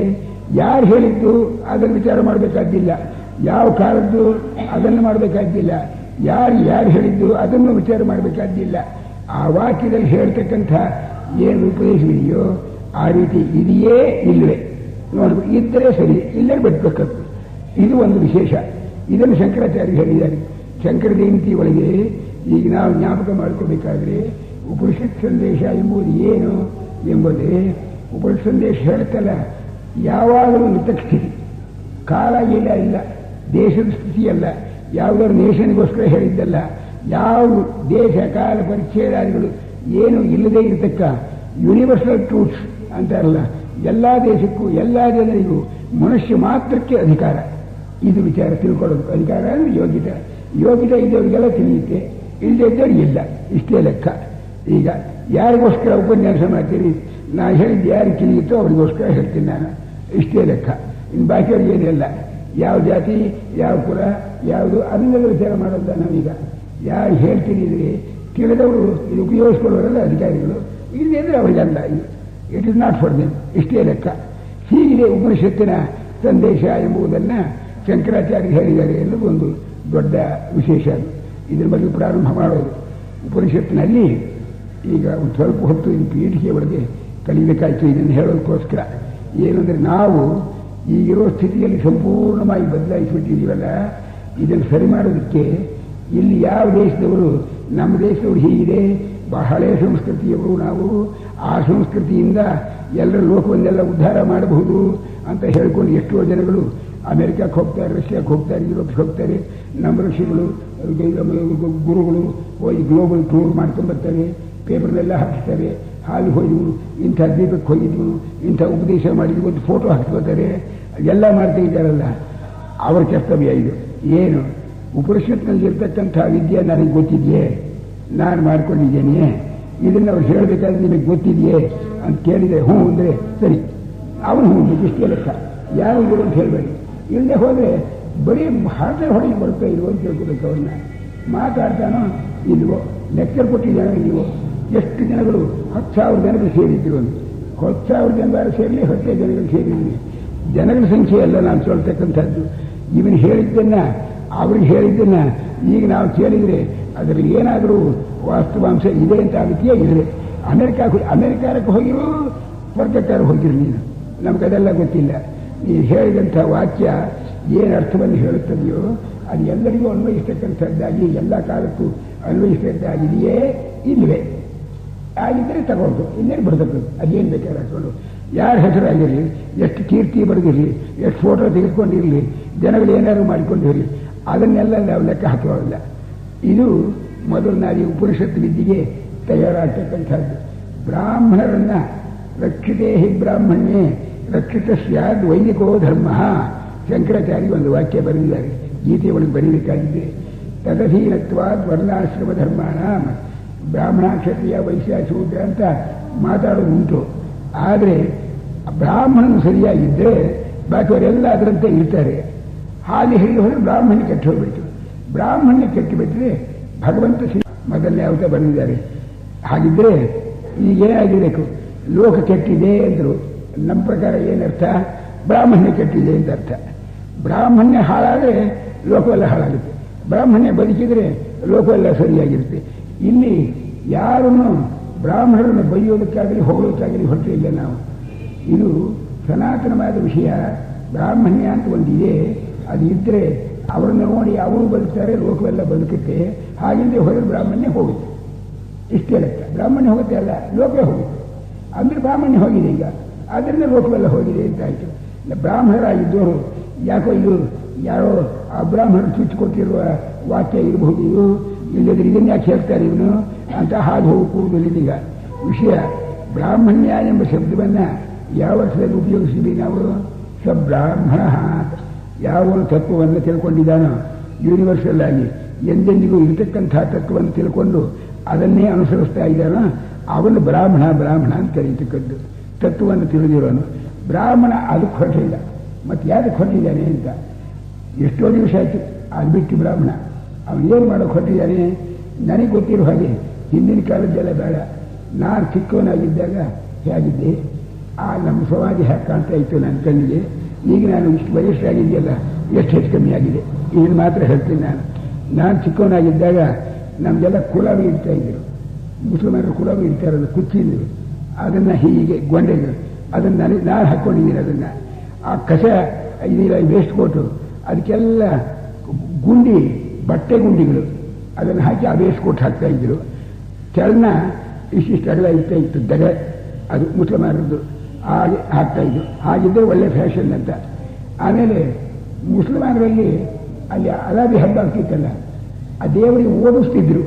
ಯಾರು ಹೇಳಿದ್ದು ಅದನ್ನು ವಿಚಾರ ಮಾಡಬೇಕಾದ್ದಿಲ್ಲ, ಯಾವ ಕಾಲದ್ದು ಅದನ್ನು ಮಾಡಬೇಕಾದ್ದಿಲ್ಲ, ಯಾರು ಹೇಳಿದ್ದು ಅದನ್ನು ವಿಚಾರ ಮಾಡಬೇಕಾದ್ದಿಲ್ಲ. ಆ ವಾಕ್ಯದಲ್ಲಿ ಹೇಳ್ತಕ್ಕಂಥ ಏನು ಉಪದೇಶವಿದೆಯೋ ಆ ರೀತಿ ಇದೆಯೇ ಇಲ್ಲವೇ ನೋಡ್ಬೇಕು. ಇದ್ದರೆ ಸರಿ, ಇಲ್ಲೇ ಬಿಟ್ಬೇಕದ್ದು. ಇದು ಒಂದು ವಿಶೇಷ. ಇದನ್ನು ಶಂಕರಾಚಾರ್ಯ ಹೇಳಿದ್ದಾರೆ. ಶಂಕರ ಜಯಂತಿ ಒಳಗೆ ಈಗ ನಾವು ಜ್ಞಾಪಕ ಮಾಡ್ಕೋಬೇಕಾದ್ರೆ ಉಪನಿಷತ್ ಸಂದೇಶ ಎಂಬುದು ಏನು ಎಂಬುದೇ ಉಪನಿಷತ್ ಸಂದೇಶ ಹೇಳ್ತಲ್ಲ, ಯಾವಾಗಲೂ ನಿತಸ್ಥಿತಿ, ಕಾಲ ಇಲ್ಲ, ದೇಶದ ಸ್ಥಿತಿಯಲ್ಲ, ಯಾವುದಾದ್ರು ನೇಷನ್ಗೋಸ್ಕರ ಹೇಳಿದ್ದಲ್ಲ, ಯಾವ ದೇಶ ಕಾಲ ಪರಿಚ್ಛೇದಾದಿಗಳು ಏನು ಇಲ್ಲದೇ ಇರತಕ್ಕ ಯೂನಿವರ್ಸಲ್ ಟ್ರೂಟ್ಸ್ ಅಂತಾರಲ್ಲ, ಎಲ್ಲ ದೇಶಕ್ಕೂ ಎಲ್ಲ ಜನರಿಗೂ ಮನುಷ್ಯ ಮಾತ್ರಕ್ಕೆ ಅಧಿಕಾರ. ಇದು ವಿಚಾರ ತಿಳ್ಕೊಳ್ಳೋದು. ಅಧಿಕಾರ ಅಂದರೆ ಯೋಗ್ಯತೆ ಇದ್ದವರಿಗೆಲ್ಲ ತಿಳಿಯುತ್ತೆ, ಇಲ್ಲದೆ ಇದ್ದವ್ರಿಗೆ ಇಲ್ಲ, ಇಷ್ಟೇ ಲೆಕ್ಕ. ಈಗ ಯಾರಿಗೋಸ್ಕರ ಉಪನ್ಯಾಸ ಮಾಡ್ತೀರಿ? ನಾ ಹೇಳಿದ್ದು ಯಾರಿಗೆ ತಿಳಿಯುತ್ತೋ ಅವರಿಗೋಸ್ಕರ ಹೇಳ್ತೀನಿ ನಾನು, ಇಷ್ಟೇ ಲೆಕ್ಕ. ಇನ್ನು ಬಾಕಿಯವ್ರಿಗೆ ಏನಿಲ್ಲ. ಯಾವ ಜಾತಿ, ಯಾವ ಕುಲ, ಯಾವುದು ಅದನ್ನೆಲ್ಲ ವಿಚಾರ ಮಾಡೋದ ನಾವೀಗ. ಯಾರು ಹೇಳ್ತಿದ್ರೆ ತಿಳಿದವರು ಇದು ಉಪಯೋಗಿಸ್ಕೊಳ್ಳೋರಲ್ಲ ಅಧಿಕಾರಿಗಳು, ಇಲ್ಲದೆ ಅಂದರೆ ಅವರಿಗಲ್ಲ. It is not for them, ಇಷ್ಟೇ ಲೆಕ್ಕ. ಹೀಗಿದೆ ಉಪನಿಷತ್ತಿನ ಸಂದೇಶ ಎಂಬುದನ್ನು ಶಂಕರಾಚಾರ್ಯ ಹೇಳಿದ್ದಾರೆ ಎನ್ನುವುದು ಒಂದು ದೊಡ್ಡ ವಿಶೇಷ. ಇದರ ಬಗ್ಗೆ ಪ್ರಾರಂಭ ಮಾಡೋದು ಉಪನಿಷತ್ತಿನಲ್ಲಿ. ಈಗ ಒಂದು ಸ್ವಲ್ಪ ಹೊತ್ತು ಈ ಪೀಠಿಕೆ ಒಳಗೆ ಕಲಿಬೇಕಾಯ್ತು ಇದನ್ನು ಹೇಳೋದಕ್ಕೋಸ್ಕರ. ಏನಂದರೆ ನಾವು ಈಗಿರೋ ಸ್ಥಿತಿಯಲ್ಲಿ ಸಂಪೂರ್ಣವಾಗಿ ಬದಲಾಯಿಸಿಬಿಟ್ಟಿದ್ದೀವಲ್ಲ, ಇದನ್ನು ಸರಿ ಮಾಡೋದಕ್ಕೆ ಇಲ್ಲಿ ಯಾವ ದೇಶದವರು, ನಮ್ಮ ದೇಶದವರು ಹೀಗಿದೆ, ಬಹಳ ಸಂಸ್ಕೃತಿಯವರು ನಾವು, ಆ ಸಂಸ್ಕೃತಿಯಿಂದ ಎಲ್ಲರ ಲೋಕವನ್ನೆಲ್ಲ ಉದ್ಧಾರ ಮಾಡಬಹುದು ಅಂತ ಹೇಳ್ಕೊಂಡು ಎಷ್ಟೋ ಜನಗಳು ಅಮೆರಿಕಕ್ಕೆ ಹೋಗ್ತಾರೆ, ರಷ್ಯಾಕ್ಕೆ ಹೋಗ್ತಾರೆ, ಯುರೋಪ್ಗೆ ಹೋಗ್ತಾರೆ. ನಮ್ಮ ಋಷಿಗಳು ಗುರುಗಳು ಹೋಗಿ ಗ್ಲೋಬಲ್ ಟೂರ್ ಮಾಡ್ಕೊಂಡ್ಬರ್ತಾರೆ, ಪೇಪರ್ನೆಲ್ಲ ಹಾಕಿಸ್ತಾರೆ. ಹಾಲು ಹೋಗಿದ್ವು, ಇಂಥ ದ್ವೀಪಕ್ಕೆ ಹೋಗಿದ್ವು, ಇಂಥ ಉಪದೇಶ ಮಾಡಿದ್ವು, ಒಂದು ಫೋಟೋ ಹಾಕ್ಸ್ಕೋತಾರೆ. ಎಲ್ಲ ಮಾಡ್ತಾ ಇದ್ದಾರಲ್ಲ, ಅವರ ಕರ್ತವ್ಯ ಇದು. ಏನು ಉಪನಿಷತ್ನಲ್ಲಿರ್ತಕ್ಕಂಥ ವಿದ್ಯೆ ನನಗೆ ಗೊತ್ತಿದೆಯೇ, ನಾನು ಮಾಡ್ಕೊಂಡಿದ್ದೇನೆ, ಇದನ್ನು ಅವ್ರು ಹೇಳಬೇಕಾದ್ರೆ ನಿಮಗೆ ಗೊತ್ತಿದೆಯೇ ಅಂತ ಕೇಳಿದರೆ ಹ್ಞೂ ಅಂದರೆ ಸರಿ, ಅವನು ಹ್ಞೂ ಇಷ್ಟೇ ಲೆಕ್ಕ, ಯಾರು ಇವರು ಅಂತ ಹೇಳಬೇಡಿ. ಇಲ್ಲದೆ ಹೋದರೆ ಬರೀ ಹಾಟೆ ಹೊಡೆಗೆ ಬರ್ತಾ ಇಲ್ವೋ ಅಂತ ಕೇಳ್ಕೋಬೇಕು. ಅವ್ರನ್ನ ಮಾತಾಡ್ತಾನೋ ಇಲ್ವೋ, ಲೆಕ್ಚರ್ ಕೊಟ್ಟಿದ್ದಾನೋ ಇಲ್ವೋ. ಎಷ್ಟು ಜನಗಳು 10,000 ಜನಗಳು ಸೇರಿದ್ರು ಅಂತ, 10,000 ಜನರು ಸೇರಲಿ, 10 ಜನಗಳು ಸೇರಿದ್ವಿ. ಜನಗಳ ಸಂಖ್ಯೆ ಎಲ್ಲ ನಾನು சொல்ತಕ್ಕಂಥದ್ದು. ಇವನು ಹೇಳಿದ್ದನ್ನ ಅವ್ರಿಗೆ ಹೇಳಿದ್ದನ್ನ ಈಗ ನಾವು ಕೇಳಿದರೆ ಅದರಲ್ಲಿ ಏನಾದರೂ ವಾಸ್ತವಾಂಶ ಇದೆ ಅಂತ ಆಗುತ್ತೆಯೇ ಇದ್ರೆ ಅಮೆರಿಕಕ್ಕೆ ಹೋಗಿರೋ ಸ್ವರ್ಗಕ್ಕಾರ ಹೋಗಿರು ನೀನು, ನಮಗದೆಲ್ಲ ಗೊತ್ತಿಲ್ಲ. ನೀನು ಹೇಳಿದಂಥ ವಾಕ್ಯ ಏನು ಅರ್ಥವನ್ನು ಹೇಳುತ್ತದೆಯೋ ಅದು ಎಲ್ಲರಿಗೂ ಅನ್ವಯಿಸ್ತಕ್ಕಂಥದ್ದಾಗಿ ಎಲ್ಲ ಕಾಲಕ್ಕೂ ಅನ್ವಯಿಸ್ತದ್ದಾಗಿದೆಯೇ ಇಲ್ಲವೇ? ಆಗಿದ್ದರೆ ತಗೊಂಡು ಇನ್ನೇನು ಬರ್ತಕ್ಕಂಥ ಅದೇನು ಬೇಕಾದ್ರೆ ಹಾಕೊಂಡು ಯಾರ ಹೆಸರಾಗಿರಲಿ, ಎಷ್ಟು ಕೀರ್ತಿ ಬರೆದಿರಲಿ, ಎಷ್ಟು ಫೋಟೋ ತೆಗೆದುಕೊಂಡಿರಲಿ, ಜನಗಳು ಏನಾದ್ರು ಮಾಡಿಕೊಂಡಿರಲಿ, ಅದನ್ನೆಲ್ಲ ನಾವು ಲೆಕ್ಕ ಹಾಕುವಲ್ಲ. ಇದು ಮೊದಲು ನಾವು ಈ ಉಪನಿಷತ್ತು ವಿದ್ಯೆಗೆ ತಯಾರಾಗ್ತಕ್ಕಂಥದ್ದು. ಬ್ರಾಹ್ಮಣರನ್ನ ರಕ್ಷಿತೇ ಹಿ ಬ್ರಾಹ್ಮಣ್ಯೇ ರಕ್ಷಿತ ಸ್ಯಾದ್ ವೈದಿಕೋ ಧರ್ಮ. ಶಂಕರಾಚಾರ್ಯ ಒಂದು ವಾಕ್ಯ ಬರೆದಿದ್ದಾರೆ, ಗೀತೆ ಒಳಗೆ ಬರೀಬೇಕಾಗಿದೆ. ತದಧೀನತ್ವಾದ್ ವರ್ಣಾಶ್ರಮ ಧರ್ಮಾಣ, ಬ್ರಾಹ್ಮಣ ಕ್ಷತ್ರಿಯ ವೈಶ್ಯ ಶೂದ್ರ ಅಂತ ಮಾತಾಡೋದುಂಟು. ಆದರೆ ಬ್ರಾಹ್ಮಣನು ಸರಿಯಾಗಿದ್ದರೆ ಬಾಕಿಯವರೆಲ್ಲ ಅದರಂತೆ ಇರ್ತಾರೆ. ಹಾಗೆ ಹೇಳಿ ಹೋದರೆ ಬ್ರಾಹ್ಮಣ್ಯ ಕೆಟ್ಟು ಹೋಗ್ಬಿಟ್ಟು, ಬ್ರಾಹ್ಮಣ್ಯ ಕೆಟ್ಟುಬಿಟ್ರೆ ಭಗವಂತ ಮೊದಲನೇ ಅವತ ಬಂದಿದ್ದಾರೆ. ಹಾಗಿದ್ರೆ ಈಗ ಏನಾಗಿರಬೇಕು? ಲೋಕ ಕೆಟ್ಟಿದೆ ಅಂದರು. ನಮ್ಮ ಪ್ರಕಾರ ಏನರ್ಥ? ಬ್ರಾಹ್ಮಣ್ಯ ಕೆಟ್ಟಿದೆ ಅಂತ ಅರ್ಥ. ಬ್ರಾಹ್ಮಣ್ಯ ಹಾಳಾದರೆ ಲೋಕವೆಲ್ಲ ಹಾಳಾಗುತ್ತೆ, ಬ್ರಾಹ್ಮಣ್ಯ ಬದುಕಿದರೆ ಲೋಕವೆಲ್ಲ ಸರಿಯಾಗಿರುತ್ತೆ. ಇಲ್ಲಿ ಯಾರನ್ನು ಬ್ರಾಹ್ಮಣರನ್ನು ಬೈಯೋದಕ್ಕಾಗಲಿ ಹೊಗಳೋದಕ್ಕಾಗಲಿ ಹೊರಟಿಲ್ಲ ನಾವು. ಇದು ಸನಾತನವಾದ ವಿಷಯ. ಬ್ರಾಹ್ಮಣ್ಯ ಅಂತ ಒಂದಿದೆ, ಅದು ಇದ್ದರೆ ಅವರನ್ನು ನೋಡಿ ಅವರು ಬದುಕ್ತಾರೆ, ಲೋಕವೆಲ್ಲ ಬದುಕುತ್ತೆ. ಹಾಗಿಂದ ಹೋದರೆ ಬ್ರಾಹ್ಮಣ್ಯ ಹೋಗುತ್ತೆ, ಇಷ್ಟೇ ಲೆಕ್ಕ. ಬ್ರಾಹ್ಮಣ್ಯ ಹೋಗುತ್ತೆ ಅಲ್ಲ, ಲೋಕವೇ ಹೋಗುತ್ತೆ. ಅಂದರೆ ಬ್ರಾಹ್ಮಣ್ಯ ಹೋಗಿದೆ ಈಗ, ಆದ್ದರಿಂದ ಲೋಕವೆಲ್ಲ ಹೋಗಿದೆ ಅಂತ ಆಯಿತು. ಬ್ರಾಹ್ಮಣರಾಗಿದ್ದವರು ಯಾಕೋ ಇದು ಯಾರೋ ಆ ಬ್ರಾಹ್ಮಣರು ಚುಚ್ಚಿಕೊಟ್ಟಿರುವ ವಾಕ್ಯ ಇರಬಹುದು, ಇದು ಇಲ್ಲದ್ರೆ ಇದನ್ನು ಯಾಕೆ ಹೇಳ್ತಾರೆ ಇವನು ಅಂತ ಹಾಗೆ ಹೋಗುವುದಿಲ್ಲ. ವಿಷಯ ಬ್ರಾಹ್ಮಣ್ಯ ಎಂಬ ಶಬ್ದವನ್ನು ಯಾವ ಅರ್ಥದಲ್ಲಿ ಉಪಯೋಗಿಸಿದ್ವಿ ನಾವು? ಸಬ್ರಾಹ್ಮಣ. ಯಾವ ತತ್ವವನ್ನು ತಿಳ್ಕೊಂಡಿದ್ದಾನೋ ಯೂನಿವರ್ಸಲ್ ಆಗಿ ಎಂದೆಂದಿಗೂ ಇರತಕ್ಕಂಥ ತತ್ವವನ್ನು ತಿಳ್ಕೊಂಡು ಅದನ್ನೇ ಅನುಸರಿಸ್ತಾ ಇದ್ದಾನೋ ಅವನು ಬ್ರಾಹ್ಮಣ ಅಂತ ಕರೀತಕ್ಕದ್ದು. ತತ್ವವನ್ನು ತಿಳಿದಿರೋನು ಬ್ರಾಹ್ಮಣ. ಅದಕ್ಕೆ ಹೊರಟಿಲ್ಲ, ಮತ್ತೆ ಯಾವ್ದಕ್ಕೆ ಹೊರಟಿದ್ದಾನೆ ಅಂತ ಎಷ್ಟೋ ದಿವಸ ಆಯಿತು ಅದು ಬಿಟ್ಟು ಬ್ರಾಹ್ಮಣ. ಅವನು ಏನು ಮಾಡೋಕೆ ಹೊರಟಿದ್ದಾನೆ? ನನಗೆ ಗೊತ್ತಿರೋ ಹಾಗೆ ಹಿಂದಿನ ಕಾಲದ್ದೆಲ್ಲ ಬೇಡ. ನಾನು ಚಿಕ್ಕವನಾಗಿದ್ದಾಗ ಹೇಗಿದ್ದೆ, ಆ ನಮ್ಮ ಸಮಾಜ ಹೇಗೆ ಕಾಣ್ತಾ ಇತ್ತು ನನ್ನ ಕಣ್ಣಿಗೆ. ಈಗ ನಾನು ಇಷ್ಟು ವಯಸ್ಸಾಗಿದೆಯಲ್ಲ, ಎಷ್ಟು ಹೆಚ್ಚು ಕಮ್ಮಿ ಆಗಿದೆ. ಇದನ್ನು ಮಾತ್ರ ಹೇಳ್ತೀನಿ. ನಾನು ಚಿಕ್ಕವನಾಗಿದ್ದಾಗ ನಮಗೆಲ್ಲ ಕುಲಾವಿ ಇಡ್ತಾ ಇದ್ದರು. ಮುಸಲ್ಮಾನರು ಕುಲಾವಿ ಇಡ್ತಾರಲ್ಲ, ಕುಚ್ಚಿದ್ರು, ಅದನ್ನು ಹೀಗೆ ಗೊಂಡೆಗಳು, ಅದನ್ನು ನಾನು ಹಾಕ್ಕೊಂಡಿದ್ದೀನಿ. ಅದನ್ನು ಆ ಕಸ ಇದೆಲ್ಲ ವೇಸ್ಟ್ ಕೋಟು, ಅದಕ್ಕೆಲ್ಲ ಗುಂಡಿ, ಬಟ್ಟೆ ಗುಂಡಿಗಳು, ಅದನ್ನು ಹಾಕಿ ಆ ವೇಸ್ಟ್ ಕೋಟ್ ಹಾಕ್ತಾ ಇದ್ರು. ಚಲನ ಇಷ್ಟಿಷ್ಟು ಅಗಲ ಇರ್ತಾ ಇತ್ತು, ದಗ, ಅದು ಮುಸಲ್ಮಾನರದ್ದು. ಹಾಗೆ ಹಾಕ್ತಾ ಇದ್ರು. ಹಾಗಿದ್ದರೆ ಒಳ್ಳೆ ಫ್ಯಾಷನ್ ಅಂತ. ಆಮೇಲೆ ಮುಸಲ್ಮಾನರಲ್ಲಿ ಅಲ್ಲಿ ಅಲಾದಿ ಹಬ್ಬ ಆಗ್ತಿತ್ತಲ್ಲ, ಆ ದೇವರಿಗೆ ಓದಿಸ್ತಿದ್ರು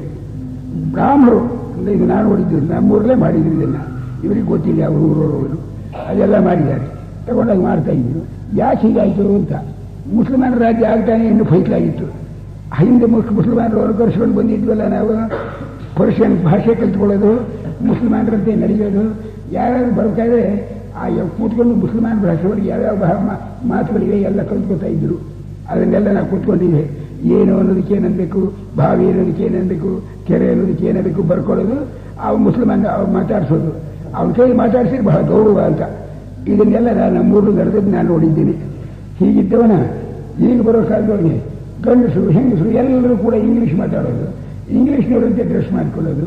ಬ್ರಾಹ್ಮಣರು. ಅಂದರೆ ಇದು ನಾನು ನೋಡಿದ್ದು, ನಮ್ಮೂರಲ್ಲೇ ಮಾಡಿದ್ರು ಇದನ್ನು. ಇವರಿಗೆ ಗೊತ್ತಿಲ್ಲ, ಅವರು ಊರವರು ಅದೆಲ್ಲ ಮಾಡಿದ್ದಾರೆ, ತಗೊಂಡಾಗ ಮಾಡ್ತಾ ಇದ್ರು. ಯಾಕೆ ಹೀಗಾಯಿತು ಅಂತ. ಮುಸಲ್ಮಾನ ರಾಜ್ಯ ಆಗ್ತಾನೆ ಇನ್ನೂ ಫೈಟ್ಲಾಗಿತ್ತು. ಹಿಂದೆ ಮುಸಲ್ಮಾನರು ಅನುಕರಿಸ್ಕೊಂಡು ಬಂದಿದ್ವಲ್ಲ ನಾವು. ಪರ್ಷಿಯನ್ ಭಾಷೆ ಕಲ್ತ್ಕೊಳ್ಳೋದು, ಮುಸಲ್ಮಾನರಂತೆ ನಡೆಯೋದು. ಯಾರ್ಯಾರು ಬರ್ಬೇಕಾದ್ರೆ ಆ ಕೂತ್ಕೊಂಡು ಮುಸಲ್ಮಾನ ಭಾಷೆಯವ್ರಿಗೆ ಯಾವ್ಯಾವ ಮಾತುಗಳಿವೆ ಎಲ್ಲ ಕಲ್ತ್ಕೊತಾ ಇದ್ರು. ಅದನ್ನೆಲ್ಲ ನಾವು ಕೂತ್ಕೊಂಡಿದ್ವಿ. ಏನು ಅನ್ನೋದಕ್ಕೆ ಏನನ್ಬೇಕು, ಬಾವಿ ಅನ್ನೋದಕ್ಕೆ ಏನನ್ಬೇಕು, ಕೆರೆ ಅನ್ನೋದಕ್ಕೆ ಏನಬೇಕು ಬರ್ಕೊಳ್ಳೋದು. ಆ ಮುಸಲ್ಮಾನ ಅವ್ರು ಮಾತಾಡಿಸೋದು, ಅವ್ನ ಕೈ ಮಾತಾಡಿಸಿದ್ರೆ ಬಹಳ ಗೌರವ ಅಂತ. ಇದನ್ನೆಲ್ಲ ನಾನು ನಮ್ಮೂರು ನಡೆದದ್ದು ನಾನು ನೋಡಿದ್ದೀನಿ. ಹೀಗಿದ್ದವನ ಈಗ ಬರೋ ಕಾಲದೊಳಗೆ ಗಂಡಸರು ಹೆಂಗಸರು ಎಲ್ಲರೂ ಕೂಡ ಇಂಗ್ಲೀಷ್ ಮಾತಾಡೋದು, ಇಂಗ್ಲೀಷ್ನವರಂತೆ ಡ್ರೆಸ್ ಮಾಡ್ಕೊಳ್ಳೋದು,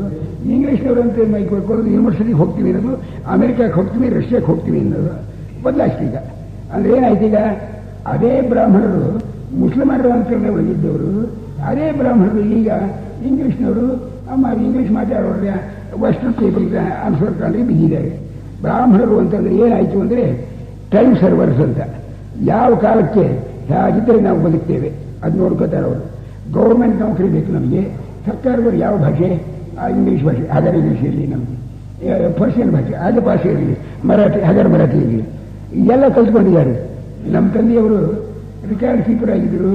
ಇಂಗ್ಲೀಷ್ನವರಂತೆ ಮೈಕ್ ಮಾಡ್ಕೊಳ್ಳೋದು. ಯೂನಿವರ್ಸಿಟಿಗೆ ಹೋಗ್ತೀವಿ ಅನ್ನೋದು, ಅಮೆರಿಕಕ್ಕೆ ಹೋಗ್ತೀವಿ, ರಷ್ಯಾಕ್ಕೆ ಹೋಗ್ತೀವಿ ಅನ್ನೋದು ಬದಲಾಯಿಸ್ತೀಗ. ಅಂದರೆ ಏನಾಯ್ತು ಈಗ? ಅದೇ ಬ್ರಾಹ್ಮಣರು ಮುಸಲ್ಮಾನರು ಅನುಕರಣೆ ಒಳಗಿದ್ದವರು, ಅದೇ ಬ್ರಾಹ್ಮಣರು ಈಗ ಇಂಗ್ಲೀಷ್ನವರು. ಅಮ್ಮ ಇಂಗ್ಲೀಷ್ ಮಾತಾಡೋದ್ರೆ ವೆಸ್ಟರ್ನ್ ಪೀಪಲ್ ಅನುಸರಿಸ್ಕೊಂಡ್ರೆ ಬಿದ್ದಿದ್ದಾರೆ. ಬ್ರಾಹ್ಮಣರು ಅಂತಂದ್ರೆ ಏನಾಯಿತು ಅಂದರೆ ಟೈಮ್ ಸರ್ವರ್ಸ್ ಅಂತ. ಯಾವ ಕಾಲಕ್ಕೆ ಹೇಗಿದ್ದರೆ ನಾವು ಬದುಕ್ತೇವೆ ಅದು ನೋಡ್ಕೋತಾರೆ ಅವರು. ಗೌರ್ಮೆಂಟ್ ನೌಕರಿ ಬೇಕು ನಮಗೆ. ಸರ್ಕಾರದವರು ಯಾವ ಭಾಷೆ? ಇಂಗ್ಲೀಷ್ ಭಾಷೆ, ಹಗರ ಇಂಗ್ಲೀಷಲ್ಲಿ ನಮಗೆ. ಪರ್ಷಿಯನ್ ಭಾಷೆ, ಆದ ಭಾಷೆಯಲ್ಲಿ ಮರಾಠಿ, ಹಗರ ಮರಾಠಿಯಲ್ಲಿ ಎಲ್ಲ ಕಲ್ತ್ಕೊಂಡಿದ್ದಾರೆ. ನಮ್ಮ ತಂದೆಯವರು ರಿಕಾರ್ಡ್ ಕೀಪರ್ ಆಗಿದ್ದರು.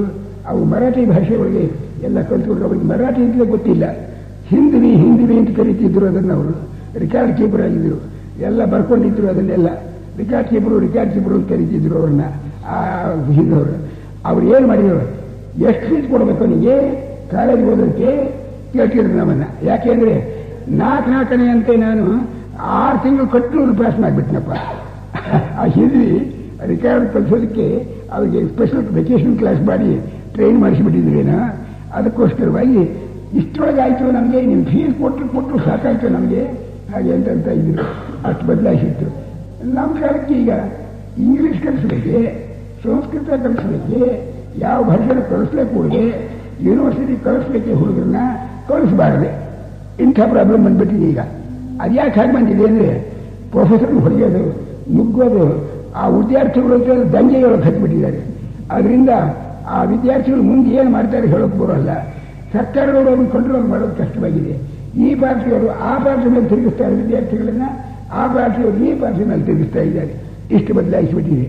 ಅವು ಮರಾಠಿ ಭಾಷೆ ಒಳಗೆ ಎಲ್ಲ ಕಲ್ತ್ಕೊಂಡ್ರು. ಅವ್ರಿಗೆ ಮರಾಠಿ ಅಂತಲೇ ಗೊತ್ತಿಲ್ಲ. ಹಿಂದಿವಿ ಅಂತ ಕರೀತಿದ್ರು ಅದನ್ನು. ಅವರು ರಿಕಾರ್ಡ್ ಕೀಪರ್ ಆಗಿದ್ದರು. ಎಲ್ಲ ಬರ್ಕೊಂಡಿದ್ರು ಅದನ್ನೆಲ್ಲ. ರಿಕಾರ್ಡ್ ಕೀಪರು ಅಂತ ಕರೀತಿದ್ರು ಅವ್ರನ್ನ, ಹಿಂದವರು. ಅವ್ರು ಏನು ಮಾಡಿದ್ರು, ಎಷ್ಟು ಫೀಸ್ ಕೊಡಬೇಕು ನನಗೆ ಕಾಲೇಜಿಗೆ ಓದೋದಕ್ಕೆ ಕೇಳ್ತಿದ್ರು ನಮ್ಮನ್ನ. ಯಾಕೆಂದ್ರೆ ನಾಲ್ಕನೇ ಅಂತೆ ನಾನು 6 ತಿಂಗಳು ಕಟ್ಟು ಪಾಸ್ ಮಾಡಿಬಿಟ್ನಪ್ಪ. ಆ ಹಿಂದಿ ರಿಕಾರ್ಡ್ ಕಲಿಸೋದಕ್ಕೆ ಅವರಿಗೆ ಸ್ಪೆಷಲ್ ವೆಕೇಶನ್ ಕ್ಲಾಸ್ ಮಾಡಿ ಟ್ರೈನ್ ಮಾಡಿಸಿಬಿಟ್ಟಿದ್ರೇನೋ. ಅದಕ್ಕೋಸ್ಕರವಾಗಿ ಇಷ್ಟೊಳಗೆ ಆಯಿತು ನಮಗೆ, ನಿಮ್ಮ ಫೀಸ್ ಕೊಟ್ಟರು ಸಾಕಾಯ್ತು ನಮಗೆ ಹಾಗೆ ಅಂತ ಇದ್ರು. ಅಷ್ಟು ಬದಲಾಯಿಸಿತ್ತು. ನಮ್ಮ ಕಾಲಕ್ಕೆ ಈಗ ಇಂಗ್ಲೀಷ್ ಕಲಿಸ್ಲಿಕ್ಕೆ, ಸಂಸ್ಕೃತ ಕಲಿಸ್ಲಿಕ್ಕೆ, ಯಾವ ಭಾಷೆನ ಕಳಿಸ್ಲಿಕ್ಕೆ ಕೂಡದೆ ಯೂನಿವರ್ಸಿಟಿ ಕಳಿಸ್ಲಿಕ್ಕೆ ಹುಡುಗರನ್ನ ಕಳಿಸಬಾರದೆ. ಇಂಥ ಪ್ರಾಬ್ಲಮ್ ಬಂದ್ಬಿಟ್ಟಿದೆ ಈಗ. ಅದ್ಯಾಕೆ ಹಾಗೆ ಬಂದಿದೆ ಅಂದರೆ ಪ್ರೊಫೆಸರ್ನ ಹೊಡೆಯೋದು, ನುಗ್ಗೋದು, ಆ ವಿದ್ಯಾರ್ಥಿಗಳು ದಂಗೆಯೊಳಗೆ ಹತ್ತಿಬಿಟ್ಟಿದ್ದಾರೆ. ಅದರಿಂದ ಆ ವಿದ್ಯಾರ್ಥಿಗಳು ಮುಂದೆ ಏನು ಮಾಡ್ತಾರೆ ಹೇಳೋಕೆ ಬರೋಲ್ಲ. ಸರ್ಕಾರದವರು ಅವ್ರನ್ನ ಕಂಟ್ರೋಲ್ ಮಾಡೋದು ಕಷ್ಟವಾಗಿದೆ. ಈ ಪಾರ್ಟಿಯವರು ಆ ಪಾರ್ಟಿ ಮೇಲೆ ತಿರುಗಿಸ್ತಾರೆ ವಿದ್ಯಾರ್ಥಿಗಳನ್ನ, ಆ ಪಾರ್ಟಿಯವರು ಈ ಪಾರ್ಟಿ ಮೇಲೆ ತಿರುಗಿಸ್ತಾ ಇದ್ದಾರೆ. ಇಷ್ಟು ಬದಲಾಯಿಸಿಬಿಟ್ಟಿದೆ.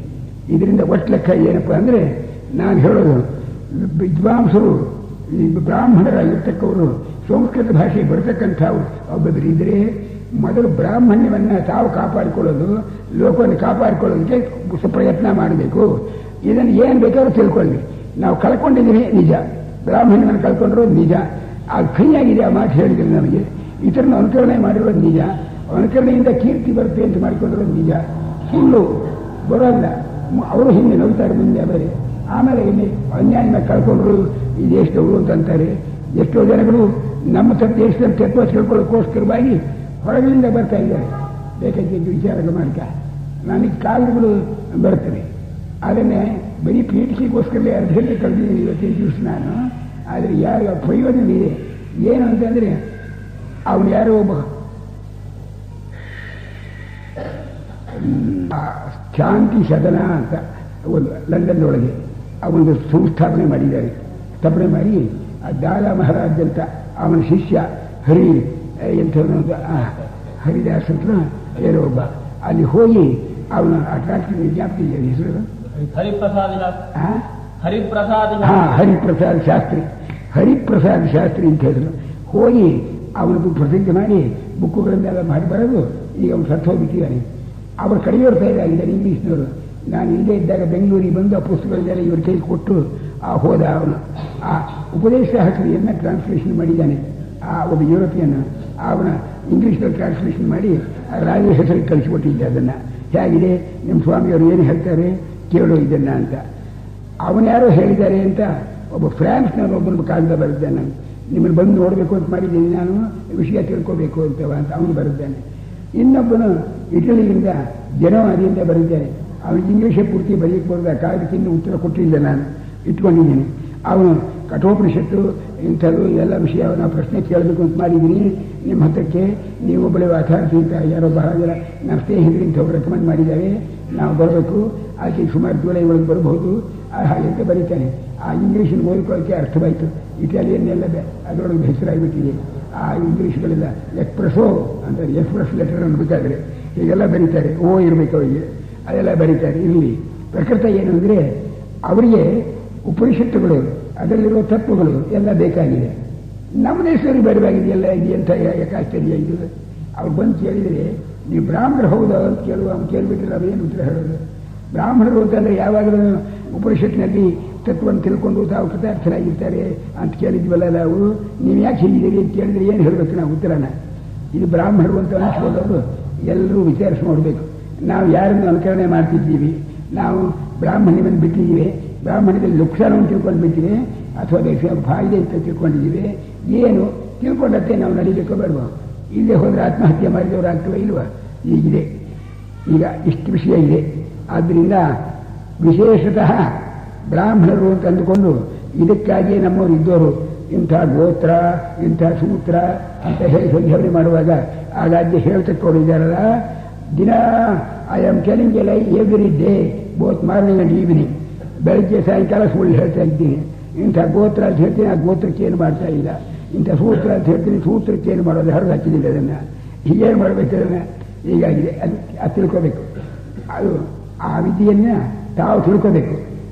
ಇದರಿಂದ ಒಟ್ಟು ಲೆಕ್ಕ ಏನಪ್ಪ ಅಂದರೆ, ನಾನು ಹೇಳೋದು, ವಿದ್ವಾಂಸರು, ಈ ಬ್ರಾಹ್ಮಣರಾಗಿರ್ತಕ್ಕವರು, ಸಂಸ್ಕೃತ ಭಾಷೆ ಬರ್ತಕ್ಕಂಥವ್ರು ಒಬ್ಬೊಬ್ಬರು ಇದ್ರೆ ಮೊದಲು ಬ್ರಾಹ್ಮಣ್ಯವನ್ನು ತಾವು ಕಾಪಾಡಿಕೊಳ್ಳೋದು, ಲೋಕವನ್ನು ಕಾಪಾಡಿಕೊಳ್ಳೋದಕ್ಕೆ ಪ್ರಯತ್ನ ಮಾಡಬೇಕು. ಇದನ್ನು ಏನು ಬೇಕಾದ್ರೂ ತಿಳ್ಕೊಳ್ಳಿ. ನಾವು ಕಳ್ಕೊಂಡಿದ್ದೀವಿ ನಿಜ, ಬ್ರಾಹ್ಮಣ್ಯವನ್ನು ಕಳ್ಕೊಂಡಿರೋದು ನಿಜ. ಅದು ಕೈಯಾಗಿದೆ ಆ ಮಾತು ಹೇಳಿದ್ರೆ ನಮಗೆ. ಇತರನ್ನು ಅನುಕರಣೆ ಮಾಡಿರೋದು ನಿಜ. ಅನುಕರಣೆಯಿಂದ ಕೀರ್ತಿ ಬರುತ್ತೆ ಅಂತ ಮಾಡಿಕೊಂಡಿರೋದು ನಿಜ. ಸುಳ್ಳು ಬರೋಲ್ಲ. ಅವರು ಹಿಂದೆ ನಗ್ತಾರೆ ಮುಂದೆ ಬೇರೆ. ಆಮೇಲೆ ಇಲ್ಲಿ ಅನ್ಯಾಯನ ಕಳ್ಕೊಂಡ್ರು ಈ ದೇಶದವರು ಅಂತಂತಾರೆ. ಎಷ್ಟೋ ಜನಗಳು ನಮ್ಮ ದೇಶದಲ್ಲಿ ತತ್ವ ತಿಳ್ಕೊಳ್ಳೋಕ್ಕೋಸ್ಕರವಾಗಿ ಹೊರಗಿನಿಂದ ಬರ್ತಾ ಇದ್ದಾರೆ. ಬೇಕಾಗಿದ್ದು ವಿಚಾರಗಳು ಮಾಡ್ಕ ನನಗೆ ಕಾಲಗಳು ಬರ್ತವೆ. ಅದನ್ನೇ ಬರೀ ಪೀಠಿಗೋಸ್ಕರಲೇ ಅರ್ಧ ಗಂಟೆ ಕಳೆದಿದ್ದೀನಿ ಇವತ್ತಿನ ದಿವಸ ನಾನು. ಆದರೆ ಯಾರು ಪ್ರಯೋಜನ ಇದೆ ಏನು ಅಂತಂದರೆ, ಅವನು ಯಾರೋ ಒಬ್ಬ ಶಾಂತಿ ಸದನ ಅಂತ ಒಂದು ಲಂಡನ್ನೊಳಗೆ ಅವನದು ಸಂಸ್ಥಾಪನೆ ಮಾಡಿದ್ದಾರೆ. ಸ್ಥಾಪನೆ ಮಾಡಿ ಆ ದಾದಾ ಮಹಾರಾಜ್ ಅಂತ ಅವನ ಶಿಷ್ಯ ಹರಿದಾಸ್ ಅಂತ ಏನೋ ಒಬ್ಬ ಅಲ್ಲಿ ಹೋಗಿ ಅವನ ಅಟ್ರಾಕ್ಟಿವ್ ಜ್ಞಾಪಕ ಇದೆ ಹೆಸರು ಹರಿಪ್ರಸಾದ್ ಶಾಸ್ತ್ರಿ ಅಂತ ಹೇಳಿದ್ರು. ಹೋಗಿ ಅವನದು ಪ್ರಸಿದ್ಧ ಮಾಡಿ ಬುಕ್ಕುಗಳನ್ನೆಲ್ಲ ಮಾಡಿ ಬರೋದು. ಈಗ ಅವನು ಸತ್ತು ಹೋಗ್ಬಿಟ್ಟಿದ್ದಾನೆ. ಅವರು ಕಡಿಮೆಯವ್ರ ತಯಾರಾಗಿದ್ದಾರೆ ಇಂಗ್ಲೀಷ್ನವರು. ನಾನು ಇಲ್ಲೇ ಇದ್ದಾಗ ಬೆಂಗಳೂರಿಗೆ ಬಂದು ಆ ಪುಸ್ತಕಗಳನ್ನೆಲ್ಲ ಇವ್ರ ಕೈ ಕೊಟ್ಟು ಹೋದ. ಅವನು ಆ ಉಪದೇಶ ಹಕ್ರಿಯನ್ನು ಟ್ರಾನ್ಸ್ಲೇಷನ್ ಮಾಡಿದ್ದಾನೆ. ಆ ಒಬ್ಬ ಯುರೋಪಿಯನ್ ಅವನ ಇಂಗ್ಲೀಷ್ನಲ್ಲಿ ಟ್ರಾನ್ಸ್ಲೇಷನ್ ಮಾಡಿ ರಾಜರ ಹೆಸರಿಗೆ ಕಳಿಸಿಕೊಟ್ಟಿದ್ದೆ. ಅದನ್ನು ಹೇಗಿದೆ ನಿಮ್ಮ ಸ್ವಾಮಿಯವರು ಏನು ಹೇಳ್ತಾರೆ ಕೇಳೋ ಇದನ್ನು ಅಂತ. ಅವನ್ಯಾರೋ ಹೇಳಿದ್ದಾರೆ ಅಂತ ಒಬ್ಬ ಫ್ರಾನ್ಸ್ನವರು ಒಬ್ಬನ ಕಾಗದ ಬರೆದಿದ್ದಾನೆ. ನಿಮ್ಮನ್ನು ಬಂದು ನೋಡಬೇಕು ಅಂತ ಮಾಡಿದ್ದೀನಿ ನಾನು, ವಿಷಯ ತಿಳ್ಕೋಬೇಕು ಅಂತವ ಅಂತ ಅವನು ಬರೆದಿದ್ದಾನೆ. ಇನ್ನೊಬ್ಬನು ಇಟಲಿಯಿಂದ ಜನವಾದಿಯಿಂದ ಬರೆದಿದ್ದಾನೆ. ಅವನಿಗೆ ಇಂಗ್ಲೀಷೇ ಪೂರ್ತಿ ಬರೆಯಕ್ಕೆ ಬರೋದು. ಆ ಕಾಗದಕ್ಕೆ ಇನ್ನೂ ಉತ್ತರ ಕೊಟ್ಟಿಲ್ಲ, ನಾನು ಇಟ್ಕೊಂಡಿದ್ದೀನಿ. ಅವನು ಕಠೋಪನಿಷತ್ತು ಇಂಥದ್ದು ಎಲ್ಲ ವಿಷಯ ನಾವು ಪ್ರಶ್ನೆ ಕೇಳಬೇಕು ಅಂತ ಮಾಡಿದ್ದೀನಿ ನಿಮ್ಮ ಹತ್ತಕ್ಕೆ. ನೀವು ಒಬ್ಬಳೆ ಅಥಾರಿಟಿ ಅಂತ ಯಾರೋ ಬಹಳ ಜನ ನಮ್ಮ ಸ್ನೇಹಿತರು ಇಂಥವ್ರು ರೆಕಮೆಂಡ್ ಮಾಡಿದ್ದಾರೆ, ನಾವು ಬರಬೇಕು, ಆಕೆ ಸುಮಾರು ಜುಲೈ ಒಳಗೆ ಬರಬಹುದು ಹಾಗೆ ಅಂತ ಬರೀತಾನೆ. ಆ ಇಂಗ್ಲೀಷನ್ನು ಓದ್ಕೊಳ್ಳೋಕ್ಕೆ ಅರ್ಥವಾಯಿತು. ಇಟಾಲಿಯನ್ನೆಲ್ಲ ಅದರೊಳಗೆ ಹೆಸರಾಗಿಬಿಟ್ಟಿದೆ. ಆ ಇಂಗ್ಲೀಷ್ಗಳೆಲ್ಲ ಎಕ್ಸ್ಪ್ರೆಸೋ ಅಂತಾರೆ, ಎಕ್ಸ್ಪ್ರೆಸ್ ಲೆಟರ್ ಅನ್ಬೇಕಾದ್ರೆ ಹೀಗೆಲ್ಲ ಬರೀತಾರೆ. ಓ ಇರಬೇಕು ಅವರಿಗೆ, ಅದೆಲ್ಲ ಬರೀತಾರೆ. ಇರಲಿ. ಪ್ರಕೃತ ಏನು ಅಂದರೆ ಅವರಿಗೆ ಉಪನಿಷತ್ತುಗಳು, ಅದರಲ್ಲಿರೋ ತತ್ವಗಳು ಎಲ್ಲ ಬೇಕಾಗಿದೆ. ನಮ್ಮ ದೇಶದಲ್ಲಿ ಬರವಾಗಿದೆಯಲ್ಲ, ಇದು ಎಂಥ ಯಾಕಾಶ್ಚರ್ಯ ಇದು. ಅವ್ರು ಬಂದು ಕೇಳಿದರೆ ನೀವು ಬ್ರಾಹ್ಮಣರು ಹೌದು ಅಂತ ಅವ್ನು ಕೇಳಿಬಿಟ್ರೆ ಅವೇನು ಉತ್ತರ ಹೇಳೋದು? ಬ್ರಾಹ್ಮಣರು ಅಂತಂದರೆ ಯಾವಾಗಲೂ ಉಪನಿಷತ್ತಿನಲ್ಲಿ ತತ್ವವನ್ನು ತಿಳ್ಕೊಂಡು ತಾವು ಕೃತಾರ್ಥರಾಗಿರ್ತಾರೆ ಅಂತ ಕೇಳಿದ್ವಲ್ಲ ನಾವು. ನೀವು ಯಾಕೆ ಹೀಗಿದ್ದೀರಿ ಅಂತ ಕೇಳಿದ್ರೆ ಏನು ಹೇಳಬೇಕು ನಾವು ಉತ್ತರನ? ಇದು ಬ್ರಾಹ್ಮಣರು ಅಂತ ಅನಿಸ್ಕೊಂಡವರು ಎಲ್ಲರೂ ವಿಚಾರಿಸಿ ನೋಡಬೇಕು. ನಾವು ಯಾರನ್ನು ಅನುಕರಣೆ ಮಾಡ್ತಿದ್ದೀವಿ? ನಾವು ಬ್ರಾಹ್ಮಣ್ಯವನ್ನು ಬಿಟ್ಟಿದ್ದೀವಿ, ಬ್ರಾಹ್ಮಣ್ಯದಲ್ಲಿ ಲಕ್ಷಣವನ್ನು ತಿಳ್ಕೊಂಡು ಬಿಟ್ಟಿವೆ, ಅಥವಾ ಫಾಯಿದೆ ಅಂತ ತಿಳ್ಕೊಂಡಿದ್ದೀವಿ. ಏನು ತಿಳ್ಕೊಂಡಂತೆ ನಾವು ನಡೀಬೇಕೋ ಬೇಡವೋ? ಇಲ್ಲೇ ಹೋದರೆ ಆತ್ಮಹತ್ಯೆ ಮಾಡಿದವರು ಆಗ್ತವೆ ಇಲ್ವಾ? ಈಗಿದೆ. ಈಗ ಇಷ್ಟು ವಿಷಯ ಇದೆ. ಆದ್ದರಿಂದ ವಿಶೇಷತಃ ಬ್ರಾಹ್ಮಣರು ಅಂತ ಅಂದುಕೊಂಡು ಇದಕ್ಕಾಗಿಯೇ ನಮ್ಮವರು ಇದ್ದವರು ಇಂಥ ಗೋತ್ರ ಇಂಥ ಸೂತ್ರ ಅಂತ ಹೇಳಿ ಸಂಧ್ಯಾವನೆ ಮಾಡುವಾಗ ಆಗಾಗ್ಗೆ ಹೇಳ್ತಕ್ಕೋರು ಇದ್ದಾರಲ್ಲ, ದಿನ ಐ ಆಮ್ ಟೆಲಿಂಗ್ ಎ ಲೈ every day both morning and evening. ಬೆಳಗ್ಗೆ ಸಾಯಂಕಾಲ ಸುಳ್ಳು ಹೇಳ್ತಾ ಇದ್ದೀನಿ. ಇಂಥ ಗೋತ್ರ ಅಂತ ಹೇಳ್ತೀನಿ, ಆ ಗೋತ್ರಕ್ಕೆ ಏನು ಮಾಡ್ತಾ ಇಲ್ಲ. ಇಂಥ ಸೂತ್ರ ಅಂತ ಹೇಳ್ತೀನಿ, ಸೂತ್ರಕ್ಕೆ ಏನು ಮಾಡೋದು, ಹರಿದು ಹಾಕಿದ್ದೀನಿ ಅದನ್ನು. ಹೀಗೇನು ಮಾಡಬೇಕು ಅದನ್ನು? ಹೀಗಾಗಿದೆ. ಅದು ತಿಳ್ಕೋಬೇಕು. ಅದು ಆ ವಿಧಿಯನ್ನು ತಾವು ತಿಳ್ಕೋಬೇಕು.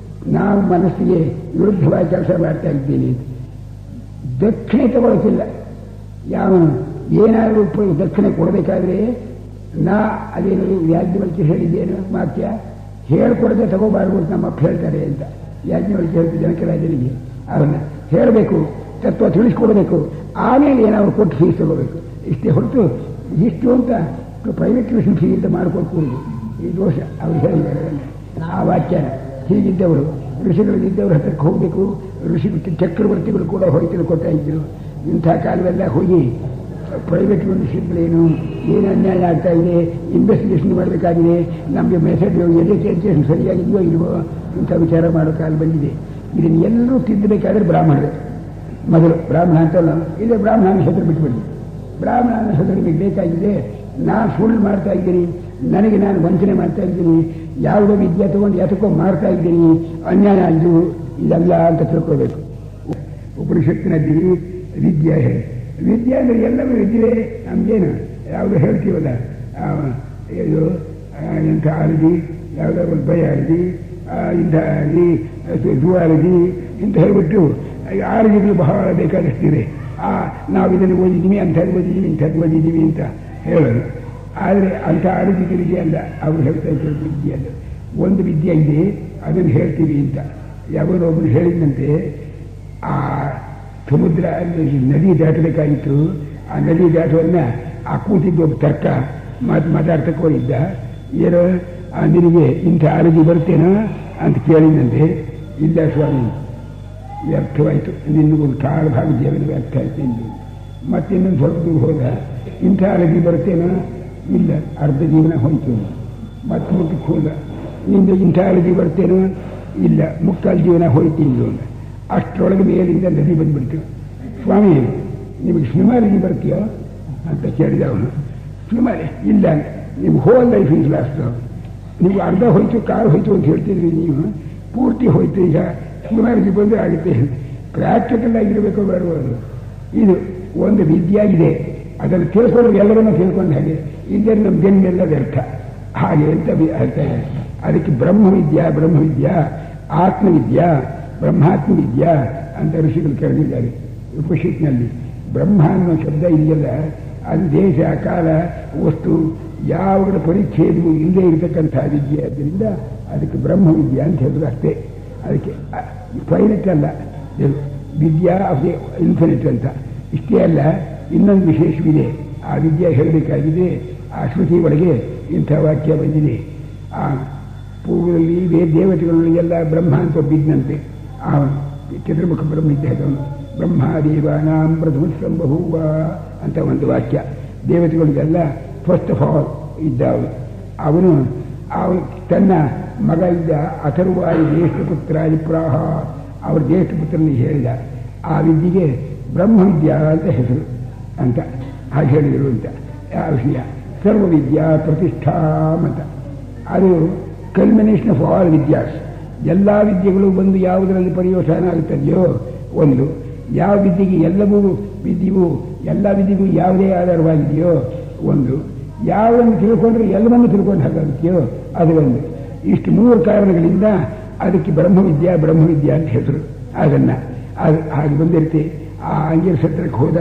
ನಾವು ಮನಸ್ಸಿಗೆ ವಿರುದ್ಧವಾಗಿ ಕೆಲಸ ಮಾಡ್ತಾ ಇದ್ದೀನಿ. ದಕ್ಷಿಣೆ ತಗೊಳ್ತಿಲ್ಲ. ಯಾವ ಏನಾದರೂ ದಕ್ಷಿಣೆ ಕೊಡಬೇಕಾದ್ರೆ ಅದೇನು ಯಾಜ್ಞವಲ್ಕ್ಯ ಹೇಳಿದ್ದೇನು ವಾಕ್ಯ, ಹೇಳ್ಕೊಡದೆ ತಗೋಬಾರ್ದು ಅಂತ ನಮ್ಮಪ್ಪ ಹೇಳ್ತಾರೆ ಅಂತ ಯಾಜ್ಞವಲ್ಕ್ಯ ಹೇಳ್ತಿದ್ದ ಜನಕರಾಜನಿಗೆ. ಅವನ್ನ ಹೇಳಬೇಕು, ತತ್ವ ತಿಳಿಸ್ಕೊಡ್ಬೇಕು, ಆಮೇಲೆ ಏನಾದ್ರು ಕೊಟ್ಟು ಫೀಸ್ ತಗೋಬೇಕು. ಇಷ್ಟೇ ಹೊರತು ಇಷ್ಟು ಅಂತ ಪ್ರೈವೇಟ್ ಟ್ಯೂಷನ್ ಫೀ ಅಂತ ಮಾಡಿಕೊಡ್ಕೂಡುದು. ಈ ದೋಷ ಅವ್ರು ಹೇಳಿದ್ದಾರೆ. ಆ ವಾಕ್ಯ ಹೀಗಿದ್ದವರು ಋಷಿಗಳಿದ್ದವ್ರ ಹತ್ರಕ್ಕೆ ಹೋಗಬೇಕು. ಋಷಿ ಚಕ್ರವರ್ತಿಗಳು ಕೂಡ ಹೋಗಿ ತಿಳ್ಕೊತಾ ಇದ್ದರು. ಇಂಥ ಕಾಲವೆಲ್ಲ ಹೋಗಿ ಪ್ರೈವೇಟ್ ಯೂನಿವರ್ಸಿಟಿಗಳೇನು ಏನು ಅನ್ಯಾಯ ಆಗ್ತಾ ಇದೆ, ಇನ್ವೆಸ್ಟಿಗೇಷನ್ ಮಾಡಬೇಕಾಗಿದೆ, ನಮಗೆ ಮೆಥಡ್ ಎಜುಕೇಷನ್ ಸರಿಯಾಗಿದೆಯೋ ಇಲ್ವೋ ಇಂಥ ವಿಚಾರ ಮಾಡೋ ಕಾಲ ಬಂದಿದೆ. ಇದನ್ನು ಎಲ್ಲರೂ ತಿದ್ದಬೇಕಾದ್ರೆ ಬ್ರಾಹ್ಮಣರೇ ಮೊದಲು. ಬ್ರಾಹ್ಮಣ ಅಂತಲ್ಲ, ಇದೇ ಬ್ರಾಹ್ಮಣ ಹೆಸರು ಬಿಟ್ಬಿಡಿ. ಬ್ರಾಹ್ಮಣ ಹೆಸರು ನಿಮಗೆ ಬೇಕಾಗಿದೆ. ನಾನು ಸುಳ್ಳು ಮಾಡ್ತಾ ಇದ್ದೀನಿ, ನನಗೆ ನಾನು ವಂಚನೆ ಮಾಡ್ತಾ ಇದ್ದೀನಿ, ಯಾವುದೋ ವಿದ್ಯೆ ತಗೊಂಡು ಯಾತಕ್ಕೋ ಮಾಡ್ತಾ ಇದ್ದೀನಿ, ಅನ್ಯಾಯ ಇದು ಇದಲ್ಲ ಅಂತ ತಿಳ್ಕೋಬೇಕು. ಉಪನಿಷತ್ತಿನಲ್ಲಿ ವಿದ್ಯೆ ವಿದ್ಯೆ ಅಂದರೆ ಎಲ್ಲವೂ ವಿದ್ಯೆ. ನಮಗೇನು ಯಾವುದೋ ಹೇಳ್ತೀವಲ್ಲ, ಇದು ಇಂಥ ಅರದಿ, ಯಾವುದೋ ಒಂದು ಭಯ ಅರದಿ, ಇಂಥ ಅರದಿ, ಜುವಾರದಿ ಇಂಥ ಹೇಳ್ಬಿಟ್ಟು ಆರದಿಗಳು ಬಹಳ ಬೇಕಾದಷ್ಟಿದೆ. ನಾವು ಇದನ್ನು ಓದಿದ್ದೀವಿ, ಅಂಥದ್ದು ಓದಿದ್ದೀವಿ, ಇಂಥದ್ದು ಓದಿದ್ದೀವಿ ಅಂತ ಹೇಳೋದು. ಆದರೆ ಅಂಥ ಅರದಿಗಳಿಗೆ ಅಲ್ಲ ಅವರು ಹೇಳ್ತಾ ಇದ್ರು ವಿದ್ಯೆ ಅಲ್ಲ. ಒಂದು ವಿದ್ಯೆ ಇದೆ, ಅದನ್ನು ಹೇಳ್ತೀವಿ ಅಂತ. ಯಾವನೊಬ್ಬರು ಹೇಳಿದಂತೆ, ಆ ಸಮುದ್ರ ನದಿ ದಾಟಬೇಕಾಗಿತ್ತು. ಆ ನದಿ ದಾಟುವನ್ನ ಆ ಕೂತಿದ್ದು ಒಬ್ಬ ತರ್ಕ ಮಾತಾಡ್ತಕ್ಕ ಹೋಗಿದ್ದ. ಏನೋ ನಿನಗೆ ಇಂಥ ಅರದಿ ಬರ್ತೇನೋ ಅಂತ ಕೇಳಿದಂತೆ. ಇಲ್ಲ ಸ್ವಾಮಿ, ವ್ಯರ್ಥವಾಯಿತು, ನಿನ್ನ ಒಂದು ಕಾಳು ಭಾಗ ಜೀವನ ವ್ಯರ್ಥ ಆಯ್ತು ಎಂದು. ಮತ್ತಿನ್ನೊಂದು ಸ್ವಲ್ಪ ದೂರ ಹೋದ. ಇಂಥ ಅರದಿ ಬರ್ತೇನೋ? ಇಲ್ಲ, ಅರ್ಧ ಜೀವನ ಹೋಯ್ತು. ಮತ್ತೆ ಮುಖಕ್ಕೆ ಹೋದ. ನಿಂದ ಇಂಥ ಅರದಿ ಬರ್ತೇನೋ? ಇಲ್ಲ, ಮುಕ್ಕಾಲು ಜೀವನ ಹೋಯ್ತು ಇಲ್ಲ. ಅಷ್ಟರೊಳಗೆ ಮೇಲಿಂದ ನದಿ ಬಂದ್ಬಿಡ್ತು. ಸ್ವಾಮಿ, ನಿಮಗೆ ಸ್ವಿಮಾರಿಗೆ ಬರ್ತೀಯೋ ಅಂತ ಕೇಳಿದ ಅವನು. ಸ್ವಿಮಾರಿ ಇಲ್ಲ, ನಿಮ್ಗೆ ಹೋಲ್ ಲೈಫ್ ಇಸ್ ಲಾಸ್ಟ್. ನೀವು ಅರ್ಧ ಹೋಯ್ತು, ಕಾರು ಹೋಯ್ತು ಅಂತ ಹೇಳ್ತಿದ್ರಿ, ನೀವು ಪೂರ್ತಿ ಹೋಯ್ತು. ಈಗ ಸ್ವಿಮಾರಿಗೆ ಬಂದರೆ ಆಗುತ್ತೆ. ಪ್ರಾಕ್ಟಿಕಲ್ ಆಗಿರಬೇಕು ಬರುವುದು. ಇದು ಒಂದು ವಿದ್ಯಾಗಿದೆ. ಅದನ್ನು ತಿಳ್ಕೊಳ್ಳೋದು ಎಲ್ಲರನ್ನೂ ತಿಳ್ಕೊಂಡು ಹಾಗೆ ಇದ್ದರೆ ನಮ್ಮ ಜನ್ಮೆಲ್ಲ ವ್ಯರ್ಥ ಹಾಗೆ ಅಂತ ಹೇಳ್ತಾರೆ. ಅದಕ್ಕೆ ಬ್ರಹ್ಮವಿದ್ಯಾ, ಆತ್ಮವಿದ್ಯಾ, ಬ್ರಹ್ಮಾತ್ಮವಿದ್ಯಾ ಅಂತ ಋಷಿಗಳು ಕರೆದಿದ್ದಾರೆ. ಉಪನಿಷತ್ನಲ್ಲಿ ಬ್ರಹ್ಮ ಅನ್ನೋ ಶಬ್ದ ಇದೆಯಲ್ಲ, ಅದು ದೇಶ, ಕಾಲ, ವಸ್ತು ಯಾವುದರ ಪರಿಚ್ಛೇದವು ಇಲ್ಲದೆ ಇರತಕ್ಕಂಥ ವಿದ್ಯೆ. ಆದ್ದರಿಂದ ಅದಕ್ಕೆ ಬ್ರಹ್ಮವಿದ್ಯಾ ಅಂತ ಹೇಳಿದ್ರು ಅಷ್ಟೇ. ಅದಕ್ಕೆ ಫೈನಟ್ ಅಲ್ಲ, ವಿದ್ಯಾ ಆಫ್ ದಿ ಇನ್ಫಿನಿಟ್ ಅಂತ. ಇಷ್ಟೇ ಅಲ್ಲ, ಇನ್ನೊಂದು ವಿಶೇಷವಿದೆ. ಆ ವಿದ್ಯೆ ಹೇಳಬೇಕಾಗಿದೆ. ಆ ಶ್ರುತಿ ಒಳಗೆ ಇಂಥ ವಾಕ್ಯ ಬಂದಿದೆ. ಆ ಪೂರ್ವದಲ್ಲಿ ದೇವತೆಗಳಿಗೆಲ್ಲ ಬ್ರಹ್ಮ ಅಂತ ಬಿದ್ದಂತೆ. ಆ ಚತುರ್ಮುಖ ಬ್ರಹ್ಮ ಇದ್ದವನು ಬ್ರಹ್ಮಾದೇವಾನಾಂ ಪ್ರಥಮ ಸಂಭೂವ ಅಂತ ಒಂದು ವಾಕ್ಯ. ದೇವತೆಗಳಿಗೆಲ್ಲ ಫಸ್ಟ್ ಆಫ್ ಆಲ್ ಇದ್ದ ಅವನು ತನ್ನ ಮಗ ಇದ್ದ ಅಥರ್ವಾಯಿ ಜ್ಯೇಷ್ಠಪುತ್ರಾಯ ಪ್ರಾಹ, ಅವರ ಜ್ಯೇಷ್ಠಪುತ್ರನಿಗೆ ಹೇಳಿದ. ಆ ವಿದ್ಯೆಗೆ ಬ್ರಹ್ಮವಿದ್ಯಾ ಅಂತ ಹೆಸರು ಅಂತ ಹಾಗೆ ಹೇಳಿದರು ಅಂತ. ಆ ವಿಷಯ ಸರ್ವವಿದ್ಯಾ ಪ್ರತಿಷ್ಠಾಂ ಅಂತ. ಅದು ಕಲ್ಮಿನೇಷನ್ ಆಫ್ ಆಲ್ ವಿದ್ಯಾಸ್. ಎಲ್ಲ ವಿದ್ಯೆಗಳು ಬಂದು ಯಾವುದರಲ್ಲಿ ಪರ್ಯವಸಾನ ಆಗುತ್ತದೆಯೋ ಒಂದು, ಯಾವ ವಿದ್ಯೆಗೆ ಎಲ್ಲವೂ ವಿದ್ಯೆಗೂ ಎಲ್ಲ ವಿದ್ಯೆಗೂ ಯಾವುದೇ ಆಧಾರವಾಗಿದೆಯೋ ಒಂದು, ಯಾವುದನ್ನು ತಿಳ್ಕೊಂಡ್ರೆ ಎಲ್ಲವನ್ನು ತಿಳ್ಕೊಂಡು ಹಾಗಾಗುತ್ತೆಯೋ ಅದು ಒಂದು. ಇಷ್ಟು ಮೂರು ಕಾರಣಗಳಿಂದ ಅದಕ್ಕೆ ಬ್ರಹ್ಮವಿದ್ಯಾ ಅಂತ ಹೆಸರು. ಅದನ್ನು ಅದು ಹಾಗೆ ಬಂದಿರುತ್ತೆ. ಆ ಅಂಗಿರ ಸತ್ರಕ್ಕೆ ಹೋದ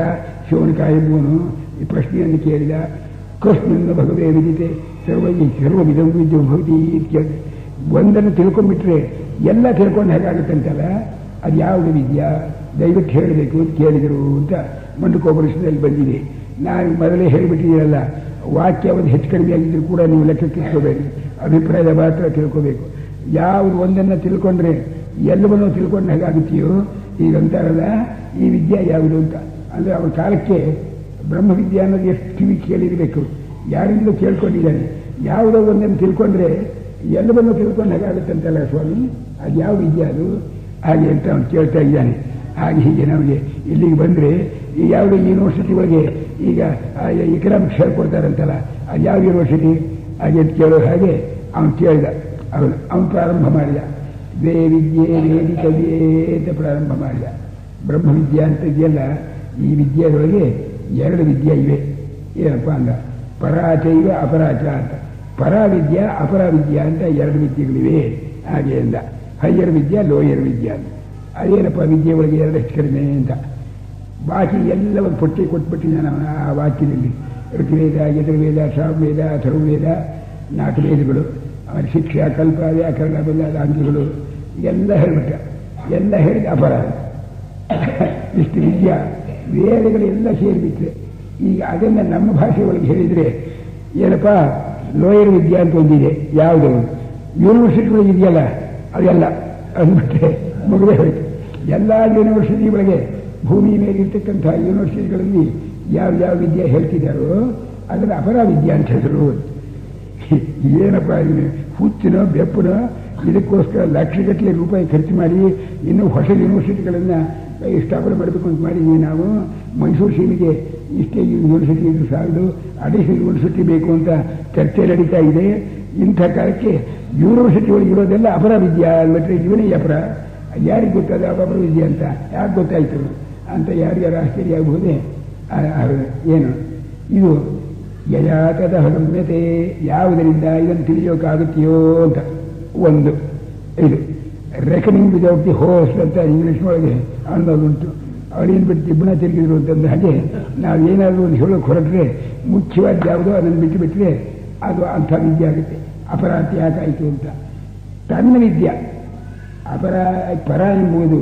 ಶಿವನಕಾಯಂಬುವನು ಈ ಪ್ರಶ್ನೆಯನ್ನು ಕೇಳಿದ. ಕೃಷ್ಣನ ಭಗವೇ ವಿದಿತೆ ಸರ್ವವಿಧಂ ವಿದ್ಯೆ ಭವತಿ ಇತ್ಯಾದಿ. ಒಂದನ್ನು ತಿಳ್ಕೊಂಡ್ಬಿಟ್ರೆ ಎಲ್ಲ ತಿಳ್ಕೊಂಡು ಹೇಗಾಗುತ್ತಂತಲ್ಲ, ಅದು ಯಾವುದು ವಿದ್ಯಾ ದಯವಿಟ್ಟು ಹೇಳಬೇಕು ಅಂತ ಕೇಳಿದರು ಅಂತ ಮಂಡಕೋಪನಿಷತ್ನಲ್ಲಿ ಬಂದಿದೆ. ನಾನು ಮೊದಲೇ ಹೇಳಿಬಿಟ್ಟಿದ್ದೀರಲ್ಲ, ವಾಕ್ಯ ಒಂದು ಹೆಚ್ಚು ಕಡಿಮೆ ಆಗಿದ್ದರೂ ಕೂಡ ನೀವು ಲೆಕ್ಕಕ್ಕೆ ಇಟ್ಕೋಬೇಡಿ, ಅಭಿಪ್ರಾಯದ ಮಾತ್ರ ತಿಳ್ಕೋಬೇಕು. ಯಾವುದು ಒಂದನ್ನು ತಿಳ್ಕೊಂಡ್ರೆ ಎಲ್ಲವನ್ನೂ ತಿಳ್ಕೊಂಡು ಹೇಗಾಗುತ್ತೆಯೋ ಈಗಂತಾರಲ್ಲ, ಈ ವಿದ್ಯೆ ಯಾವುದು ಅಂತ. ಅಂದರೆ ಅವನ ಕಾಲಕ್ಕೆ ಬ್ರಹ್ಮವಿದ್ಯೆ ಅನ್ನೋದು ಎಷ್ಟು ಕಿವಿ ಕೇಳಿರಬೇಕು, ಯಾರಿಂದಲೂ ಕೇಳ್ಕೊಂಡಿದ್ದಾನೆ. ಯಾವುದೋ ಒಂದನ್ನು ತಿಳ್ಕೊಂಡ್ರೆ ಎಲ್ಲವನ್ನೂ ತಿಳ್ಕೊಂಡು ಹೇಗಾಗುತ್ತಂತಲ್ಲ ಸ್ವಾಮಿ, ಅದು ಯಾವ ವಿದ್ಯೆ ಅದು ಹಾಗೆ ಅಂತ ಅವನು ಕೇಳ್ತಾ ಇದ್ದಾನೆ. ಹಾಗೆ ಹೀಗೆ ನಮಗೆ ಇಲ್ಲಿಗೆ ಬಂದರೆ ಈ ಯಾವುದೋ ಯೂನಿವರ್ಸಿಟಿ ಒಳಗೆ ಈಗ ಎಕನಾಮಿಕ್ಸ್ ಹೇಳ್ಕೊಡ್ತಾರಂತಲ್ಲ, ಅದು ಯಾವ ಯೂನಿವರ್ಸಿಟಿ ಹಾಗೆ ಅಂತ ಕೇಳೋ ಹಾಗೆ ಅವನು ಕೇಳಿದ. ಅವನು ಪ್ರಾರಂಭ ಮಾಡಿದ. ದ್ವೇ ವಿದ್ಯೆ ವೇದಿಕವ್ಯೇ ಅಂತ ಪ್ರಾರಂಭ ಮಾಡಿದ. ಬ್ರಹ್ಮವಿದ್ಯಾ ಅಂತ ಇದೆಯಲ್ಲ, ಈ ವಿದ್ಯೆಯೊಳಗೆ 2 ವಿದ್ಯೆ ಇವೆ. ಏನಪ್ಪ ಅಂದ, ಪರಾಚೈವ ಅಪರಾಚ ಅಂತ. ಪರಾವಿದ್ಯಾ ಅಪರಾವಿದ್ಯಾ ಅಂತ 2 ವಿದ್ಯೆಗಳಿವೆ ಹಾಗೆ ಅಂದ. ಹೈಯರ್ ವಿದ್ಯಾ ಲೋಯರ್ ವಿದ್ಯಾ ಅಂತ. ಅದೇನಪ್ಪ ವಿದ್ಯೆ ಒಳಗೆ 2 ಹೆಚ್ಚು ಕಡಿಮೆ ಅಂತ. ಬಾಕಿ ಎಲ್ಲ ಒಂದು ಪಟ್ಟಿ ಕೊಟ್ಬಿಟ್ಟಿದ್ದಾನೆ ಅವನ ಆ ವಾಕ್ಯದಲ್ಲಿ. ಋತುವೇದ, ಯಜುರ್ವೇದ, ಸಾಮವೇದ, ಅಥರ್ವವೇದ, 4 ವೇದಗಳು, ಅವನ ಶಿಕ್ಷಾ, ಕಲ್ಪ, ವ್ಯಾಕರಣ, ಬಲ್ಲಾದ ಅಂಕಿಗಳು ಎಲ್ಲ ಹೇಳಿಬಿಟ್ಟ. ಎಲ್ಲ ಹೇಳಿದ ಅಪರಾಧ. ಇಷ್ಟು ವಿದ್ಯಾ ವೇದಗಳೆಲ್ಲ ಸೇರಿಬಿಟ್ರೆ. ಈಗ ಅದನ್ನು ನಮ್ಮ ಭಾಷೆ ಒಳಗೆ ಹೇಳಿದರೆ ಏನಪ್ಪ, ಲೋಯರ್ ವಿದ್ಯಾ ಅಂತ ಒಂದಿದೆ. ಯಾವುದು ಯೂನಿವರ್ಸಿಟಿಗಳು ಇದೆಯಲ್ಲ ಅದೆಲ್ಲ ಅಂದ್ಬಿಟ್ರೆ ಮುಗಿದೇ ಹೋಯ್ತು. ಎಲ್ಲ ಯೂನಿವರ್ಸಿಟಿ ಒಳಗೆ ಭೂಮಿ ಮೇಲೆ ಇರ್ತಕ್ಕಂಥ ಯೂನಿವರ್ಸಿಟಿಗಳಲ್ಲಿ ಯಾವ ವಿದ್ಯೆ ಹೇಳ್ತಿದ್ದಾರೋ ಅದನ್ನು ಅಪರಾವಿದ್ಯಾ ಅಂತ ಹೇಳಿದ್ರು. ಏನಪ್ಪ ಹುಚ್ಚಿನೋ ಬೆಪ್ಪನೋ, ಇದಕ್ಕೋಸ್ಕರ ಲಕ್ಷಗಟ್ಟಲೆ ರೂಪಾಯಿ ಖರ್ಚು ಮಾಡಿ ಇನ್ನೂ ಹೊಸ ಯೂನಿವರ್ಸಿಟಿಗಳನ್ನು ಸ್ಥಾಪನೆ ಮಾಡಬೇಕು ಅಂತ ಮಾಡಿದ್ವಿ ನಾವು. ಮೈಸೂರು ಸೀಮೆಗೆ ಇಷ್ಟೇ ಯೂನಿವರ್ಸಿಟಿ ಇದ್ರು ಸಾಲದು, ಅಡಿಷನಲ್ ಯೂನಿವರ್ಸಿಟಿ ಬೇಕು ಅಂತ ಚರ್ಚೆ ನಡೀತಾ ಇದೆ. ಇಂಥ ಕಾಲಕ್ಕೆ ಯೂನಿವರ್ಸಿಟಿ ಒಳಗೆ ಇರೋದೆಲ್ಲ ಅಪರಾವಿದ್ಯಾ ಅಲ್ವಟ್ರೆ ಇವನೇ ಅಪರ. ಯಾರಿಗೆ ಗೊತ್ತಾದ ಅಪರಾವಿದ್ಯೆ ಅಂತ ಯಾಕೆ ಗೊತ್ತಾಯ್ತು ಅಂತ ಯಾರ್ಯಾರು ಆಶ್ಚರ್ಯ ಆಗಬಹುದೇ. ಏನು ಇದು ಯಜಾತದ ಹಗಮ್ಯತೆ, ಯಾವುದರಿಂದ ಇದನ್ನು ತಿಳಿಯೋಕ್ಕಾಗುತ್ತೆಯೋ ಅಂತ ಒಂದು. ಇದು ರೆಕನಿಂಗ್ ವಿದೌಟ್ ದಿ ಹೋಸ್ಟ್ ಅಂತ ಇಂಗ್ಲೀಷ್ನೊಳಗೆ ಅನ್ನೋದುಂಟು. ಅವಳೇನು ಬಿಟ್ಟು ತಿಬ್ಬಣ ತಿರುಗಿದ್ರು ಅಂತಂದ್ರೆ ಹಾಗೆ ನಾವೇನಾದರೂ ಒಂದು ಹೇಳೋಕೆ ಹೊರಟ್ರೆ ಮುಖ್ಯವಾದ ಯಾವುದೋ ಅದನ್ನು ಬಿಟ್ಟು ಬಿಟ್ಟರೆ ಅದು ಅಂಥ ವಿದ್ಯೆ ಆಗುತ್ತೆ. ಅಪರಾಧ ಯಾಕಾಯಿತು ಅಂತ ತನ್ನ ವಿದ್ಯೆ. ಪರ ಎಂಬುದು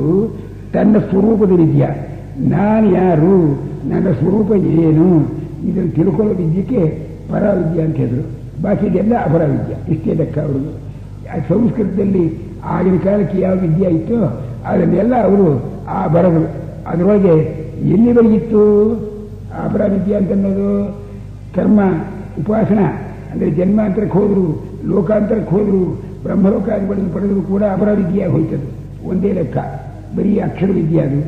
ತನ್ನ ಸ್ವರೂಪದ ವಿದ್ಯೆ. ನಾನು ಯಾರು, ನನ್ನ ಸ್ವರೂಪ ಏನು, ಇದನ್ನು ತಿಳ್ಕೊಳ್ಳೋ ವಿದ್ಯೆಗೆ ಪರವಿದ್ಯೆ ಅಂತ ಹೇಳಿದ್ರು. ಬಾಕಿ ಇದೆಲ್ಲ ಅಪರವಿದ್ಯೆ. ಇಷ್ಟೇ ಲೆಕ್ಕ ಅವ್ರದ್ದು. ಸಂಸ್ಕೃತದಲ್ಲಿ ಆಗಿನ ಕಾಲಕ್ಕೆ ಯಾವ ವಿದ್ಯೆ ಇತ್ತು ಅದನ್ನೆಲ್ಲ ಅವರು ಬರೆದರು. ಅದರೊಳಗೆ ಎಲ್ಲಿವರೆಗಿತ್ತು ಅಪರವಿದ್ಯೆ ಅಂತನ್ನೋದು? ಕರ್ಮ, ಉಪಾಸನ ಅಂದರೆ ಜನ್ಮಾಂತರಕ್ಕೆ ಹೋದರು, ಲೋಕಾಂತರಕ್ಕೆ ಹೋದರು, ಬ್ರಹ್ಮಲೋಕಾದಿಗಳನ್ನು ಪಡೆದರೂ ಕೂಡ ಅಪರವಿದ್ಯೆ ಹೋಯ್ತದು. ಒಂದೇ ಲೆಕ್ಕ. ಬರೀ ಅಕ್ಷರ ವಿದ್ಯೆ. ಅದು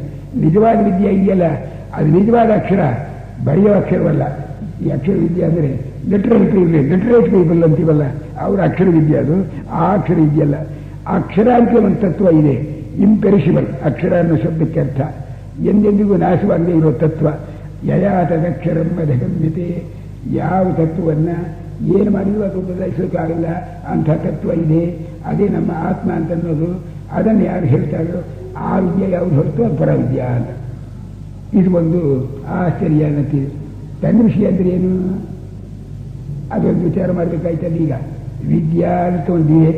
ನಿಜವಾದ ವಿದ್ಯೆ ಇದೆಯಲ್ಲ, ಅದು ನಿಜವಾದ ಅಕ್ಷರ, ಬರೆಯೋ ಅಕ್ಷರವಲ್ಲ. ಈ ಅಕ್ಷರ ವಿದ್ಯೆ ಅಂದರೆ ಲಿಟರೇಟ್ ಪೀಪಲ್ ಅಂತೀವಲ್ಲ, ಅವರ ಅಕ್ಷರ ವಿದ್ಯೆ. ಅದು ಆ ಅಕ್ಷರ ಇದೆಯಲ್ಲ. ಅಕ್ಷರ ಅಂತ ಒಂದು ತತ್ವ ಇದೆ, ಇಂಪೆರಿಷಬಲ್. ಅಕ್ಷರ ಅನ್ನೋ ಶಬ್ದಕ್ಕೆ ಅರ್ಥ ಎಂದೆಂದಿಗೂ ನಾಶವಾಗದೇ ಇರೋ ತತ್ವ. ಯಯಾತದಕ್ಷರಂ ಅಧಿಗಮ್ಯತೆ. ಯಾವ ತತ್ವವನ್ನು ಏನು ಮಾಡಿದ್ರು ಅದು ಬದಲಾಯಿಸೋಕ್ಕಾಗಲ್ಲ ಅಂಥ ತತ್ವ ಇದೆ. ಅದೇ ನಮ್ಮ ಆತ್ಮ ಅಂತನ್ನೋದು. ಅದನ್ನು ಯಾರು ಹೇಳ್ತಾರೋ ಆ ವಿದ್ಯೆ ಯಾವುದು ಹೊರತು ಅದು ಪರವಿದ್ಯಾ ಅಂತ. ಇದು ಒಂದು ಆಶ್ಚರ್ಯ ಅನ್ನತ್ತೀವಿ. ತನ್ನ ವಿಷಯ ಅಂದರೆ ಏನು ಅದೊಂದು ವಿಚಾರ ಮಾಡಬೇಕಾಯ್ತಲ್ಲ. ಈಗ ವಿದ್ಯಾ ಅಂತ ಒಂದಿದೆ,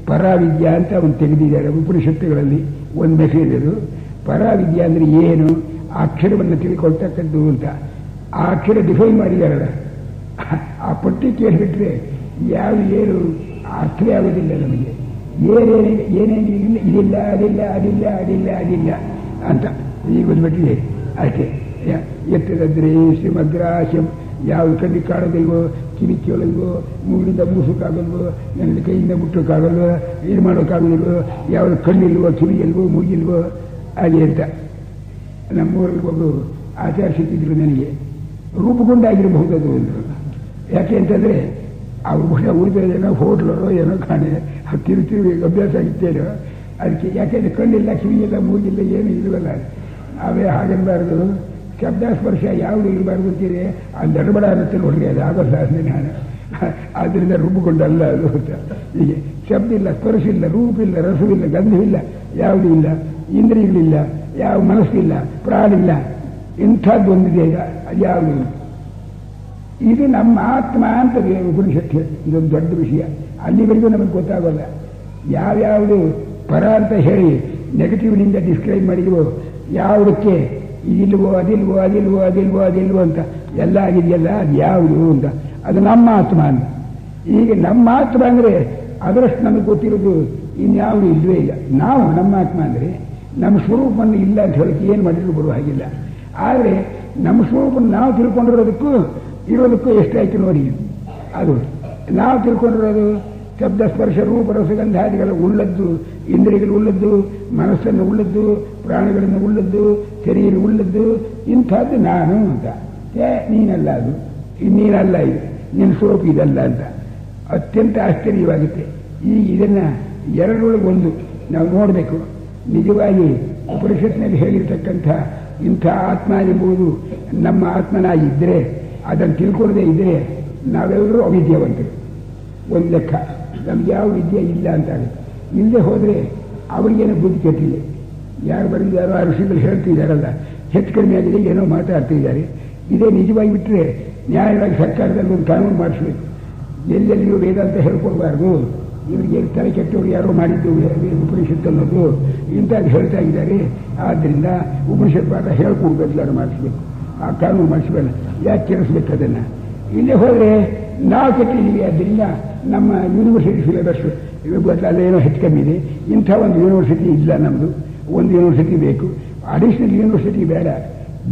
ಪರಾವಿದ್ಯಾ ಅಂತ ಒಂದು ತೆಗೆದಿದ್ದಾರೆ ಉಪನಿಷತ್ತುಗಳಲ್ಲಿ. ಒಂದು ಮೆಸೇಜ್ ಅದು. ಪರಾವಿದ್ಯಾ ಅಂದರೆ ಏನು, ಅಕ್ಷರವನ್ನು ತಿಳ್ಕೊಳ್ತಕ್ಕದ್ದು ಅಂತ. ಆ ಅಕ್ಷರ ಡಿಫೈನ್ ಮಾಡಿದಾರಲ್ಲ, ಆ ಪಟ್ಟಿ ಕೇಳಿಬಿಟ್ರೆ ಏನು ಅರ್ಥವೇ ಆಗೋದಿಲ್ಲ ನಮಗೆ. ಏನೇನಿಲ್ಲ, ಇದಿಲ್ಲ, ಅದಿಲ್ಲ ಅಂತ ಈಗ ಬಂದ್ಬಿಟ್ಟಿದೆ ಅಷ್ಟೇ. ಎತ್ತದಂದ್ರೆ ಶ್ರೀಮಗ್ರಾಶಂ. ಯಾವುದು ಕಣ್ಣಿಗೆ ಕಾಣೋದಿಲ್ವೋ, ಕಿವಿ ಕೇಳಲ್ವೋ, ಮೂಗಿನಿಂದ ಮೂಸೋಕ್ಕಾಗಲ್ವೋ, ನನ್ನ ಕೈಯಿಂದ ಮುಟ್ಟೋಕ್ಕಾಗಲ್ವೋ, ಏನು ಮಾಡೋಕ್ಕಾಗೋದಿಲ್ವೋ, ಯಾವುದು ಕಣ್ಣಿಲ್ವೋ, ಕಿವಿಯಲ್ವೋ, ಮೂಗಿಲ್ವೋ ಹಾಗೆ ಅಂತ. ನಮ್ಮೂರಲ್ಲಿ ಒಬ್ಬರು ಆಚಾರ ಸಿಕ್ಕಿದ್ರು ನನಗೆ. ರೂಪುಗೊಂಡಾಗಿರಬಹುದು ಅದು ಒಂದು. ಯಾಕೆ ಅಂತಂದರೆ ಅವ್ರು ಬಹುಶಃ ಉಳಿದಿರೋದೇನೋ ಹೋಟ್ಲರೋ ಏನೋ ಕಾಣೆ ತಿರುಗಿ ಅಭ್ಯಾಸ ಆಗಿತ್ತೇನೋ ಅದಕ್ಕೆ. ಯಾಕೆಂದರೆ ಕಣ್ಣಿಲ್ಲ, ಕಿವಿಯಿಲ್ಲ, ಮೂಗಿಲ್ಲ, ಏನು ಇಲ್ವಲ್ಲ. ಅವೇ ಹಾಗನ್ನಬಾರ್ದು. ಶಬ್ದ ಸ್ಪರ್ಶ ಯಾವುದು ಇರಬಾರ್ದು ಅಂತೀರಿ. ಅದು ನಡಬಡ ಅನ್ನತ್ತೆ ನೋಡ್ರಿ, ಅದು ಆಗೋಲ್ಲ ಅಂದರೆ ನಾನು. ಆದ್ದರಿಂದ ರೂಪುಗೊಂಡಲ್ಲ ಅದು ಅಂತ. ಹೀಗೆ ಶಬ್ದ ಇಲ್ಲ, ಸ್ಪರ್ಶ ಇಲ್ಲ, ರೂಪ ಇಲ್ಲ, ರಸವಿಲ್ಲ, ಗಂಧವಿಲ್ಲ, ಯಾವುದೂ ಇಲ್ಲ, ಇಂದ್ರಿಯಗಳಿಲ್ಲ, ಯಾವ ಮನಸ್ಸಿಲ್ಲ, ಪ್ರಾಣಿಲ್ಲ, ಇಂಥದ್ದು ಒಂದಿದೆ. ಅದು ಯಾವುದು? ಇದು ನಮ್ಮ ಆತ್ಮ ಅಂತ ಉಪನಿಷತ್ತು. ಇದೊಂದು ದೊಡ್ಡ ವಿಷಯ. ಅಲ್ಲಿವರೆಗೂ ನಮಗೆ ಗೊತ್ತಾಗೋಲ್ಲ. ಯಾವ್ಯಾವುದು ಪರ ಅಂತ ಹೇಳಿ ನೆಗೆಟಿವ್ನಿಂದ ಡಿಸ್ಕ್ರೈಬ್ ಮಾಡಿದ್ವೋ, ಯಾವುದಕ್ಕೆ ಇದಿಲ್ವೋ ಅದಿಲ್ವೋ ಅಂತ ಎಲ್ಲ ಆಗಿದೆಯಲ್ಲ, ಅದು ಯಾವುದು ಅಂತ. ಅದು ನಮ್ಮ ಆತ್ಮ ಅಂತ. ಈಗ ನಮ್ಮ ಆತ್ಮ ಅಂದರೆ ಅದರಷ್ಟು ನಮಗೆ ಗೊತ್ತಿರೋದು ಇನ್ಯಾವುದು ಇಲ್ಲವೇ ಇಲ್ಲ. ನಾವು ನಮ್ಮ ಆತ್ಮ ಅಂದರೆ ನಮ್ಮ ಸ್ವರೂಪವನ್ನು ಇಲ್ಲ ಅಂತ ಹೇಳಕ್ಕೆ ಏನು ಮಾಡಿದ್ರು ಬರುವ ಹಾಗಿಲ್ಲ. ಆದರೆ ನಮ್ಮ ಸ್ವರೂಪವನ್ನು ನಾವು ತಿಳ್ಕೊಂಡಿರೋದಕ್ಕೂ ಇರೋದಕ್ಕೂ ಎಷ್ಟಾಯ್ತು ನೋಡಿ. ಅದು ನಾವು ತಿಳ್ಕೊಂಡಿರೋದು ಶಬ್ದ ಸ್ಪರ್ಶ ರೂಪ ರಸಗಂಧಾದಿಗಳ ಉಳ್ಳದ್ದು, ಇಂದ್ರಿಯಗಳು ಉಳ್ಳದ್ದು, ಮನಸ್ಸನ್ನು ಉಳ್ಳದ್ದು, ಪ್ರಾಣಿಗಳನ್ನು ಉಳ್ಳದ್ದು, ಶರೀರ ಉಳ್ಳದ್ದು ಇಂಥದ್ದು ನಾನು ಅಂತ. ನೀನಲ್ಲ, ಅದು ನೀನಲ್ಲ, ಇದು ನಿನ್ನ ಸ್ವರೂಪ ಇದಲ್ಲ ಅಂತ ಅತ್ಯಂತ ಆಶ್ಚರ್ಯವಾಗುತ್ತೆ. ಈಗ ಇದನ್ನ ಎರಡರೊಳಗೆ ಒಂದು ನಾವು ನೋಡಬೇಕು. ನಿಜವಾಗಿ ಉಪನಿಷತ್ನಲ್ಲಿ ಹೇಳಿರ್ತಕ್ಕಂಥ ಇಂಥ ಆತ್ಮ ಎಂಬುದು ನಮ್ಮ ಆತ್ಮನಾಗಿದ್ದರೆ, ಅದನ್ನು ತಿಳ್ಕೊಳ್ಳದೆ ಇದ್ದರೆ ನಾವೆಲ್ಲರೂ ಅವಿದ್ಯಾವಂತರು. ಒಂದು ಲೆಕ್ಕ ನಮ್ಗೆ ಯಾವ ವಿದ್ಯೆ ಇಲ್ಲ ಅಂತಾಗುತ್ತೆ. ಇಲ್ಲದೆ ಹೋದರೆ ಅವರಿಗೇನೋ ಬುದ್ಧಿ ಕೆಟ್ಟಿದೆ. ಯಾರು ಬರೆದಿದ್ದಾರೋ ಆ ಋಷಿಗಳು ಹೇಳ್ತಿದ್ದಾರಲ್ಲ, ಹೆಚ್ಚು ಕಡಿಮೆ ಆಗಿದೆ, ಏನೋ ಮಾತಾಡ್ತಿದ್ದಾರೆ. ಇದೇ ನಿಜವಾಗಿ ಬಿಟ್ಟರೆ ನ್ಯಾಯವಾಗಿ ಸರ್ಕಾರದಲ್ಲಿ ಒಂದು ಕಾನೂನು ಮಾಡಿಸ್ಬೇಕು. ಎಲ್ಲೆಲ್ಲಿಯೂ ವೇದಾಂತ ಹೇಳ್ಕೊಡ್ಬಾರ್ದು, ಇವರಿಗೆ ತಲೆ ಕೆಟ್ಟವರು ಯಾರೋ ಮಾಡಿದ್ದು ಉಪನಿಷತ್ತು ಅನ್ನೋದು ಇಂಥದ್ದು ಹೇಳ್ತಾ ಇದ್ದಾರೆ. ಆದ್ದರಿಂದ ಉಪನಿಷತ್ ಪಾಠ ಹೇಳ್ಕೊಡ್ಬೇಕು, ಮಾಡಿಸ್ಬೇಕು, ಆ ಕಾನೂನು ಮಾಡಿಸ್ಬೇಡ. ಯಾಕೆ ಕೆಡಿಸ್ಬೇಕು ಅದನ್ನು? ಇಲ್ಲೇ ಹೋದರೆ ನಾವು ಕೆಟ್ಟಿದ್ದೀವಿ. ಆದ್ದರಿಂದ ನಮ್ಮ ಯೂನಿವರ್ಸಿಟಿ ಸಿಲೆಬಸ್ ಅಲ್ಲೇನೋ ಹೆಚ್ಚು ಕಮ್ಮಿ ಇದೆ. ಇಂಥ ಒಂದು ಯೂನಿವರ್ಸಿಟಿ ಇಲ್ಲ ನಮ್ಮದು. ಒಂದು ಯೂನಿವರ್ಸಿಟಿ ಬೇಕು, ಅಡಿಷನಲ್ ಯೂನಿವರ್ಸಿಟಿ ಬೇಡ.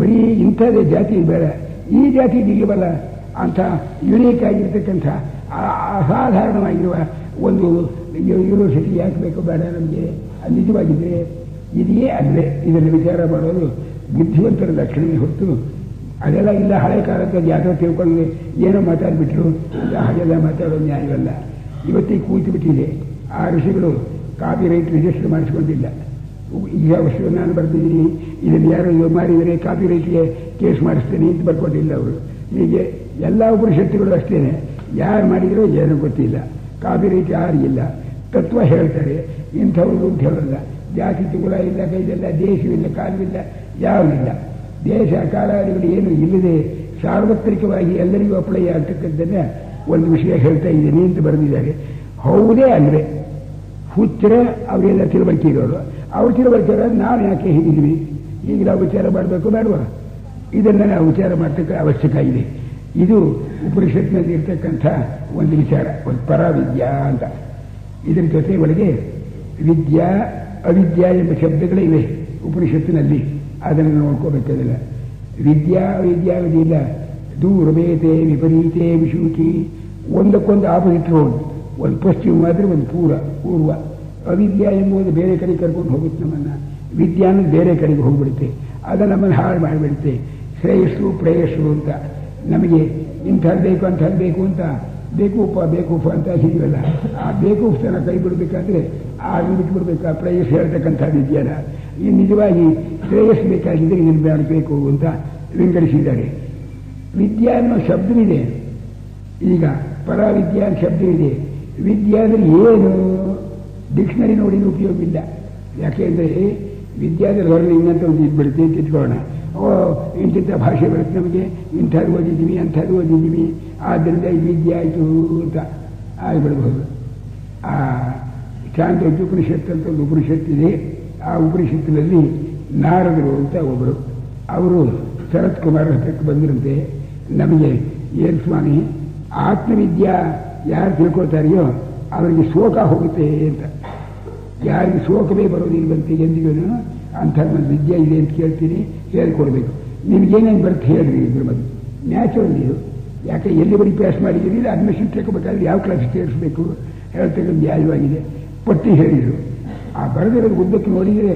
ಬರೀ ಇಂಥದ್ದೇ ಜಾತಿ ಬೇಡ, ಈ ಜಾತಿ ಇಲ್ಲವಲ್ಲ ಅಂಥ ಯುನೀಕ್ ಆಗಿರ್ತಕ್ಕಂಥ ಅಸಾಧಾರಣವಾಗಿರುವ ಒಂದು ಯೂನಿವರ್ಸಿಟಿ ಯಾಕೆ ಬೇಕು? ಬೇಡ ನಮಗೆ. ಅದು ನಿಜವಾಗಿದ್ದರೆ ಇದೆಯೇ ಅಲ್ಲೇ ಇದನ್ನು ವಿಚಾರ ಮಾಡೋದು ಬುದ್ಧಿವಂತರ ಲಕ್ಷಣವೇ ಹೊರತು ಅದೆಲ್ಲ ಇಲ್ಲ. ಹಳೆ ಕಾಲಕ್ಕೆ ಯಾಕೋ ತಿಳ್ಕೊಂಡು ಏನೋ ಮಾತಾಡ್ಬಿಟ್ರು, ಹಾಗೆಲ್ಲ ಮಾತಾಡೋದು ನ್ಯಾಯವಲ್ಲ. ಇವತ್ತಿಗೆ ಕೂತು ಬಿಟ್ಟಿದೆ. ಆ ಋಷಿಗಳು ಕಾಪಿ ರೈಟ್ ರಿಜಿಸ್ಟರ್ ಮಾಡಿಸ್ಕೊಂಡಿಲ್ಲ. ಈಗ ವರ್ಷ ನಾನು ಬರ್ತಿದ್ದೀನಿ, ಇದನ್ನು ಯಾರೋ ಮಾಡಿದರೆ ಕಾಪಿ ರೈಟ್ಗೆ ಕೇಸ್ ಮಾಡಿಸ್ತೇನೆ ಅಂತ ಬರ್ಕೊಂಡಿಲ್ಲ ಅವರು. ಹೀಗೆ ಎಲ್ಲ ಉಪನಿಷತ್ತುಗಳು ಅಷ್ಟೇ, ಯಾರು ಮಾಡಿದರೂ ಏನೂ ಗೊತ್ತಿಲ್ಲ, ಕಾಪಿ ರೈಟ್ ಯಾರಿಗಿಲ್ಲ. ತತ್ವ ಹೇಳ್ತಾರೆ, ಇಂಥವ್ರು ಅಂತ ಹೇಳಲ್ಲ. ಜಾತಿ ತುಗುಲ ಇಲ್ಲ, ಕೈದೆಲ್ಲ, ದೇಶವಿಲ್ಲ, ಕಾಲವಿಲ್ಲ, ಯಾವುದಿಲ್ಲ. ದೇಶ ಕಾಲಾದಿಗಳು ಏನು ಇಲ್ಲದೆ ಸಾರ್ವತ್ರಿಕವಾಗಿ ಎಲ್ಲರಿಗೂ ಅಪ್ಲೈ ಆಗ್ತಕ್ಕಂಥದ್ದನ್ನ ಒಂದು ವಿಷಯ ಹೇಳ್ತಾ ಇದ್ದೀನಿ ಅಂತ ಬರೆದಿದ್ದಾರೆ. ಹೌದೇ ಅಂದರೆ ಹುಚ್ಚರ ಅವರೆಲ್ಲ ತಿಳುವಳಿಕೆ ಇರೋರು. ಅವ್ರು ತಿಳುವಳಿಕೆ ಇರೋದು ನಾವು ಯಾಕೆ ಹೀಗಿದ್ವಿ, ಈಗ ನಾವು ವಿಚಾರ ಮಾಡಬೇಕು ಬೇಡವ? ಇದನ್ನು ನಾವು ವಿಚಾರ ಮಾಡತಕ್ಕ ಅವಶ್ಯಕ ಇದೆ. ಇದು ಉಪನಿಷತ್ನಲ್ಲಿ ಇರ್ತಕ್ಕಂಥ ಒಂದು ವಿಚಾರ, ಒಂದು ಪರವಿದ್ಯಾ ಅಂತ. ಇದರ ಜೊತೆ ಒಳಗೆ ವಿದ್ಯಾ ಅವಿದ್ಯಾ ಎಂಬ ಶಬ್ದಗಳೇ ಇವೆ ಉಪನಿಷತ್ತಿನಲ್ಲಿ. ಅದನ್ನು ನೋಡ್ಕೋಬೇಕಾದಿಲ್ಲ. ವಿದ್ಯಾ ಅವಿದ್ಯಾವಿದಿಲ್ಲ. ದೂರವೇತೆ ವಿಪರೀತೆ ವಿಶೂಚಿ, ಒಂದಕ್ಕೊಂದು ಆಪೋಸಿಟ್ ರೋಡ್. ಒಂದು ಪಶ್ಚಿಮವಾದರೆ ಒಂದು ಪೂರ್ವ. ಅವಿದ್ಯಾ ಎಂಬುದು ಬೇರೆ ಕಡೆಗೆ ಕರ್ಕೊಂಡು ಹೋಗುತ್ತೆ ನಮ್ಮನ್ನು. ವಿದ್ಯಾ ಅನ್ನೋದು ಬೇರೆ ಕಡೆಗೆ ಹೋಗ್ಬಿಡುತ್ತೆ. ಅದು ನಮ್ಮನ್ನು ಹಾಳು ಮಾಡಿಬಿಡುತ್ತೆ. ಶ್ರೇಯಸ್ಸು ಪ್ರೇಯಸ್ಸು ಅಂತ ನಮಗೆ ಇಂಥದ್ದು ಬೇಕು ಅಂಥದ್ದು ಬೇಕು ಅಂತ ಬೇಕೂಪ ಅಂತ ಹೀಗಲ್ಲ. ಆ ಬೇಕೂಫ್ತನ ಕೈ ಬಿಡಬೇಕಾದ್ರೆ ಆಗಿ ಬಿಟ್ಬಿಡ್ಬೇಕು. ಆ ಪ್ರೇಯಸ್ ಹೇಳ್ತಕ್ಕಂಥ ವಿದ್ಯಾನ ಈ ನಿಜವಾಗಿ ಶ್ರೇಯಸ್ ಬೇಕಾಗಿದ್ದರೆ ಇದನ್ನು ಮಾಡಬೇಕು ಅಂತ ವಿಂಗಡಿಸಿದ್ದಾರೆ. ವಿದ್ಯಾ ಅನ್ನೋ ಶಬ್ದವಿದೆ. ಈಗ ಪರವಿದ್ಯಾ ಅಂತ ಶಬ್ದವಿದೆ. ವಿದ್ಯಾ ಅಂದರೆ ಏನು? ಡಿಕ್ಷನರಿ ನೋಡಿದ ಉಪಯೋಗವಿಲ್ಲ. ಯಾಕೆಂದರೆ ವಿದ್ಯಾದಲ್ಲಿ ಹೊರಗೆ ಇನ್ನಂತ ಒಂದು ಇದು ಬಿಡುತ್ತೆ ಅಂತ ಇಟ್ಕೊಳ್ಳೋಣ. ಇಂಥ ಭಾಷೆ ಬರುತ್ತೆ ನಮಗೆ, ಇಂಥದ್ದು ಓದಿದ್ದೀವಿ ಅಂಥದ್ದು ಓದಿದ್ದೀವಿ, ಆದ್ದರಿಂದ ಈ ವಿದ್ಯೆ ಆಯಿತು ಅಂತ ಆಗಿಬಿಡ್ಬಹುದು. ಆ ಚಾಂದ್ರೋಗ್ಯ ಉಪನಿಷತ್ತು ಅಂತ ಒಂದು ಉಪನಿಷತ್ತಿದೆ. ಆ ಉಪನಿಷತ್ತಿನಲ್ಲಿ ನಾರದರು ಅಂತ ಒಬ್ಬರು, ಅವರು ಶರತ್ ಕುಮಾರ್ ಹತ್ರಕ್ಕೆ ಬಂದಿರಂತೆ. ನಮಗೆ ಏನು ಸ್ವಾಮಿ, ಆತ್ಮವಿದ್ಯಾ ಯಾರು ತಿಳ್ಕೊಳ್ತಾರೆಯೋ ಅವರಿಗೆ ಶೋಕ ಹೋಗುತ್ತೆ ಅಂತ. ಯಾರಿಗೆ ಶೋಕವೇ ಬರೋದಿಲ್ವಂತೆ ಎಂದಿಗೂ ಅಂಥ ಒಂದು ವಿದ್ಯೆ ಇದೆ ಅಂತ ಕೇಳ್ತೀನಿ, ಹೇಳಿಕೊಡ್ಬೇಕು. ನಿಮಗೇನೇನು ಬರುತ್ತೆ ಹೇಳಿರಿ. ಇದ್ರ ಮಧ್ಯೆ ನ್ಯಾಚುರಲ್ ಇದು. ಯಾಕೆ ಎಲ್ಲಿವರೆಗೆ ಪಾಸ್ ಮಾಡಿದ್ದೀರಿ, ಅಡ್ಮಿಷನ್ ತಗೋಬೇಕಾದ್ರೆ ಯಾವ ಕ್ಲಾಸ್ ಸೇರಿಸಬೇಕು ಹೇಳ್ತಕ್ಕಂಥ ನ್ಯಾಯವಾಗಿದೆ. ಪಟ್ಟಿ ಹೇಳಿದರು. ಆ ಬರೆದಿರೋದು ಉದ್ದಕ್ಕೆ ನೋಡಿದರೆ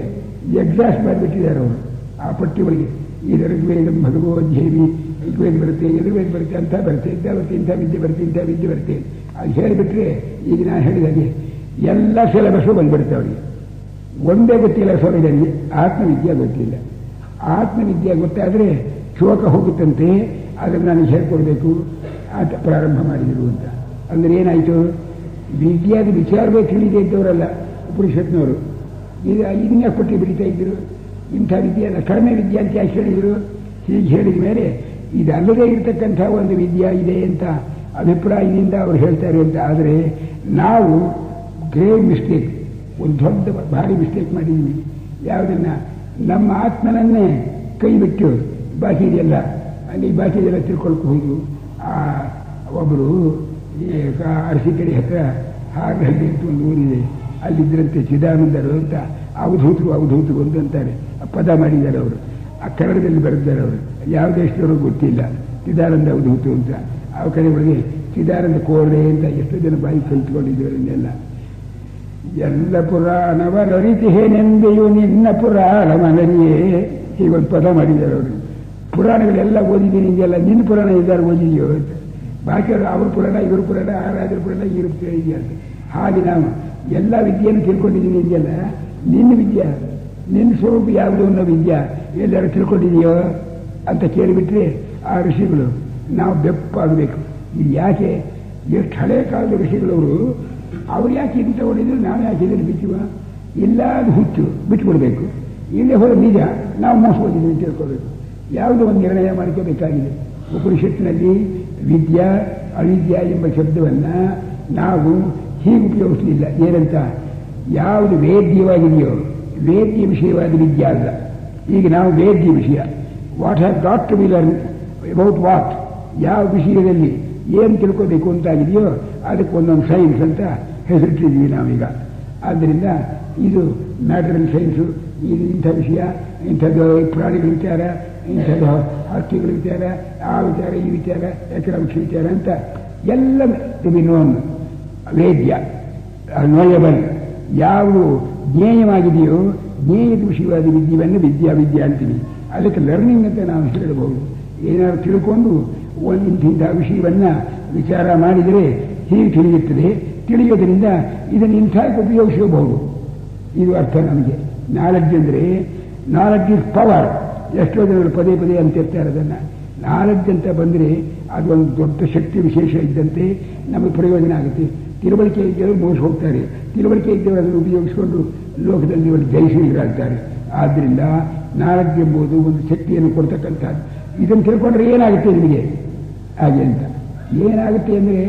ಎಕ್ಸಾಸ್ಟ್ ಮಾಡಿಬಿಟ್ಟಿದ್ದಾರೆ ಅವರು. ಆ ಪಟ್ಟಿ ಒಳಗೆ ಈ ಋಗ್ವೇದ ಭಗವದ್ಗೀತೆ ಋಗ್ವೇದ ಬರುತ್ತೆ, ಯಜುರ್ವೇದ ಬರುತ್ತೆ, ಅಂತ ಬರುತ್ತೆ, ಇಂಥ ಬರುತ್ತೆ, ಇಂಥ ವಿದ್ಯೆ ಬರುತ್ತೆ, ಇಂಥ ವಿದ್ಯೆ ಬರುತ್ತೆ. ಅದು ಹೇಳಿಬಿಟ್ರೆ ಈಗ ನಾನು ಹೇಳಿದಾಗೆ ಎಲ್ಲ ಸಿಲೆಬಸ್ಸು ಬಂದ್ಬಿಡುತ್ತೆ ಅವರಿಗೆ. ಒಂದೇ ಗೊತ್ತಿಲ್ಲ ಸ್ವಾಮಿಗಳಿಗೆ, ಆತ್ಮವಿದ್ಯೆ ಗೊತ್ತಿಲ್ಲ. ಆತ್ಮವಿದ್ಯೆ ಗೊತ್ತಾದರೆ ಶೋಕ ಹೋಗುತ್ತಂತೆ. ಅದನ್ನು ನನಗೆ ಹೇಳ್ಕೊಡ್ಬೇಕು ಅಂತ ಪ್ರಾರಂಭ ಮಾಡಿದರು ಅಂತ. ಅಂದರೆ ಏನಾಯಿತು? ವಿದ್ಯಾದ ವಿಚಾರವೇ ತಿಳಿದೇ ಇದ್ದವರಲ್ಲ ಉಪನಿಷತ್ನವರು. ಈಗ ಇದನ್ನ ಪಟ್ಟಿ ಬಿಡಿತಾ ಇದ್ದರು. ಇಂಥ ವಿದ್ಯೆ ಅಲ್ಲ, ಕಡಿಮೆ ವಿದ್ಯೆ ಅಂತ ಯಾಕೆ ಹೇಳಿದರು? ಹೀಗೆ ಹೇಳಿದ ಮೇಲೆ ಇದಲ್ಲದೇ ಇರತಕ್ಕಂಥ ಒಂದು ವಿದ್ಯೆ ಇದೆ ಅಂತ ಅಭಿಪ್ರಾಯದಿಂದ ಅವರು ಹೇಳ್ತಾರೆ ಅಂತ. ಆದರೆ ನಾವು ಗ್ರೇವ್ ಮಿಸ್ಟೇಕ್, ಒಂದು ದೊಡ್ಡ ಭಾರಿ ಮಿಸ್ಟೇಕ್ ಮಾಡಿದ್ದೀವಿ. ಯಾವುದನ್ನ? ನಮ್ಮ ಆತ್ಮನನ್ನೇ ಕೈ ಬಿಟ್ಟು ಬಾಕಿದೆಲ್ಲ ಅಲ್ಲಿ ಬಾಕಿದೆಲ್ಲ ತಿಳ್ಕೊಳ್ಕೊ ಹೋದ್ರು. ಒಬ್ಬರು ಅರಸೀಕೆರೆ ಹತ್ರ ಹಾಗಹಳ್ಳಿ ಅಂತ ಒಂದು ಊರಿದೆ, ಅಲ್ಲಿದ್ದರಂತೆ ಚಿದಾನಂದರು ಅಂತ. ಅವಧೂತರು ಒಂದು ಅಂತಾರೆ, ಪದ ಮಾಡಿದ್ದಾರೆ ಅವರು. ಆ ಕನ್ನಡದಲ್ಲಿ ಬರೆದಿದ್ದಾರೆ ಅವರು. ಯಾವ ದೇಶದವರು ಗೊತ್ತಿಲ್ಲ. ಚಿದಾನಂದ ಅವಧೂತು ಅಂತ. ಆ ಕಡೆ ಒಳಗೆ ಚಿದಾನಂದ ಕೋರ್ಡೆ ಅಂತ ಎಷ್ಟು ಜನ ಬಾಯಿ ಕಲ್ತ್ಕೊಂಡಿದ್ದವರನ್ನೆಲ್ಲ. ಎಲ್ಲ ಪುರಾಣವರರಿತಿಹೇನೆಂದೆಯು ನಿನ್ನ ಪುರಾಣ ಮನರಿಯೇ ಹೀಗೊಂದು ಪದ ಮಾಡಿದ್ದಾರೆ ಅವರು. ಪುರಾಣಗಳೆಲ್ಲ ಓದಿದ್ದೀನಿ, ಇದೆಲ್ಲ ನಿನ್ನ ಪುರಾಣ ಇದ್ದಾರೆ ಓದಿದೆಯೋ ಅಂತ. ಬಾಕಿಯವರು ಅವ್ರ ಪುರಾಣ ಇವ್ರ ಪುರಾಣ ಆ ರಾಜರ ಪುರಾಣ ಇರುತ್ತೆ ಇದೆಯಂತ. ಹಾಗೆ ನಾವು ಎಲ್ಲ ವಿದ್ಯೆಯನ್ನು ತಿಳ್ಕೊಂಡಿದ್ದೀನಿ ಇದೆಯಲ್ಲ, ನಿನ್ನ ವಿದ್ಯೆ, ನಿನ್ನ ಸ್ವರೂಪ ಯಾವುದು ಅನ್ನೋ ವಿದ್ಯೆ ಎಲ್ಲರೂ ತಿಳ್ಕೊಂಡಿದೆಯೋ ಅಂತ ಕೇಳಿಬಿಟ್ರೆ ಆ ಋಷಿಗಳು ನಾವು ಬೆಪ್ಪಾಗಬೇಕು. ಇದು ಯಾಕೆ? ಎಷ್ಟು ಹಳೆ ಕಾಲದ ಋಷಿಗಳವರು, ಅವ್ರು ಯಾಕೆ ಇಂಥ ಹೊಡಿದ್ರು ನಾವು ಯಾಕೆ ಇದನ್ನು ಬಿಚ್ಚುವ? ಇಲ್ಲ, ಅದು ಹುಚ್ಚು, ಬಿಟ್ಟುಕೊಡ್ಬೇಕು. ಇಲ್ಲೇ ಹೋದ ನಿಜ, ನಾವು ಮೋಸ ಹೋಗಿದ್ದೀವಿ ತಿಳ್ಕೋಬೇಕು. ಯಾವುದೋ ಒಂದು ನಿರ್ಣಯ ಮಾಡ್ಕೋಬೇಕಾಗಿದೆ. ಉಪನಿಷತ್ತಿನಲ್ಲಿ ವಿದ್ಯಾ ಅವಿದ್ಯಾ ಎಂಬ ಶಬ್ದವನ್ನು ನಾವು ಹೀಗೆ ಉಪಯೋಗಿಸಲಿಲ್ಲ. ಏನಂತ? ಯಾವುದು ವೇದ್ಯವಾಗಿದೆಯೋ ವೇದ್ಯ ವಿಷಯವಾದ ವಿದ್ಯೆ ಅಲ್ಲ. ಈಗ ನಾವು ವೇದ್ಯ ವಿಷಯ, what have got to be learn about what, ಯಾವ ವಿಷಯದಲ್ಲಿ ಏನು ತಿಳ್ಕೋಬೇಕು ಅಂತಾಗಿದೆಯೋ ಅದಕ್ಕೆ ಒಂದೊಂದು ಸೈನ್ಸ್ ಅಂತ ಹೆಸರಿಟ್ಟಿದ್ದೀವಿ ನಾವೀಗ. ಆದ್ದರಿಂದ ಇದು ಮ್ಯಾಟರಲ್ ಸೈನ್ಸು, ಇದು ಇಂಥ ವಿಷಯ, ಇಂಥದ್ದು ಪ್ರಾಣಿಗಳ ವಿಚಾರ, ಇಂಥದ್ದು ಹಕ್ಕಿಗಳ ವಿಚಾರ, ಆ ವಿಚಾರ, ಈ ವಿಚಾರ, ಎಕನಾಮಿಕ್ಸ್ ವಿಚಾರ ಅಂತ ಎಲ್ಲ ಟು ಬಿ ನೋನ್. ವೇದ್ಯ ನೋಯಬಲ್, ಯಾವುದು ಜ್ಞೇಯವಾಗಿದೆಯೋ ಜ್ಞೇಯದ ವಿಷಯವಾದ ವಿದ್ಯೆಯನ್ನು ವಿದ್ಯೆ ಅಂತೀವಿ. ಅದಕ್ಕೆ ಲರ್ನಿಂಗ್ ಅಂತ ನಾವು ಹೇಳಬಹುದು. ಏನಾದ್ರು ತಿಳ್ಕೊಂಡು ಇಂಥ ವಿಷಯವನ್ನು ವಿಚಾರ ಮಾಡಿದರೆ ಹೀಗೆ ತಿಳಿಯುತ್ತದೆ. ತಿಳಿಯೋದ್ರಿಂದ ಇದನ್ನು ಇಂಥಕ್ಕೆ ಉಪಯೋಗಿಸಬಹುದು. ಇದು ಅರ್ಥ ನಮಗೆ. ನಾಲೆಡ್ಜ್ ಅಂದರೆ, ನಾಲೆಡ್ಜ್ ಇಸ್ ಪವರ್. ಎಷ್ಟೋ ಜನಗಳು ಪದೇ ಪದೇ ಅಂತಿರ್ತಾರೆ ಅದನ್ನು. ನಾಲೆಡ್ಜ್ ಅಂತ ಬಂದರೆ ಅದೊಂದು ದೊಡ್ಡ ಶಕ್ತಿ ವಿಶೇಷ ಇದ್ದಂತೆ ನಮಗೆ ಪ್ರಯೋಜನ ಆಗುತ್ತೆ. ತಿಳುವಳಿಕೆ ಇದ್ದವರು ಮೋಸ ಹೋಗ್ತಾರೆ, ತಿಳುವಳಿಕೆ ಇದ್ದವರು ಅದನ್ನು ಉಪಯೋಗಿಸಿಕೊಂಡು ಲೋಕದಲ್ಲಿ ಒಂದು ಜಯಶೀಲರಾಗ್ತಾರೆ. ಆದ್ದರಿಂದ ನಾಲೆಡ್ಜ್ ಎಂಬುದು ಒಂದು ಶಕ್ತಿಯನ್ನು ಕೊಡ್ತಕ್ಕಂಥದ್ದು. ಇದನ್ನು ತಿಳ್ಕೊಂಡ್ರೆ ಏನಾಗುತ್ತೆ ನಿಮಗೆ? ಹಾಗೆ ಅಂತ ಏನಾಗುತ್ತೆ ಅಂದರೆ,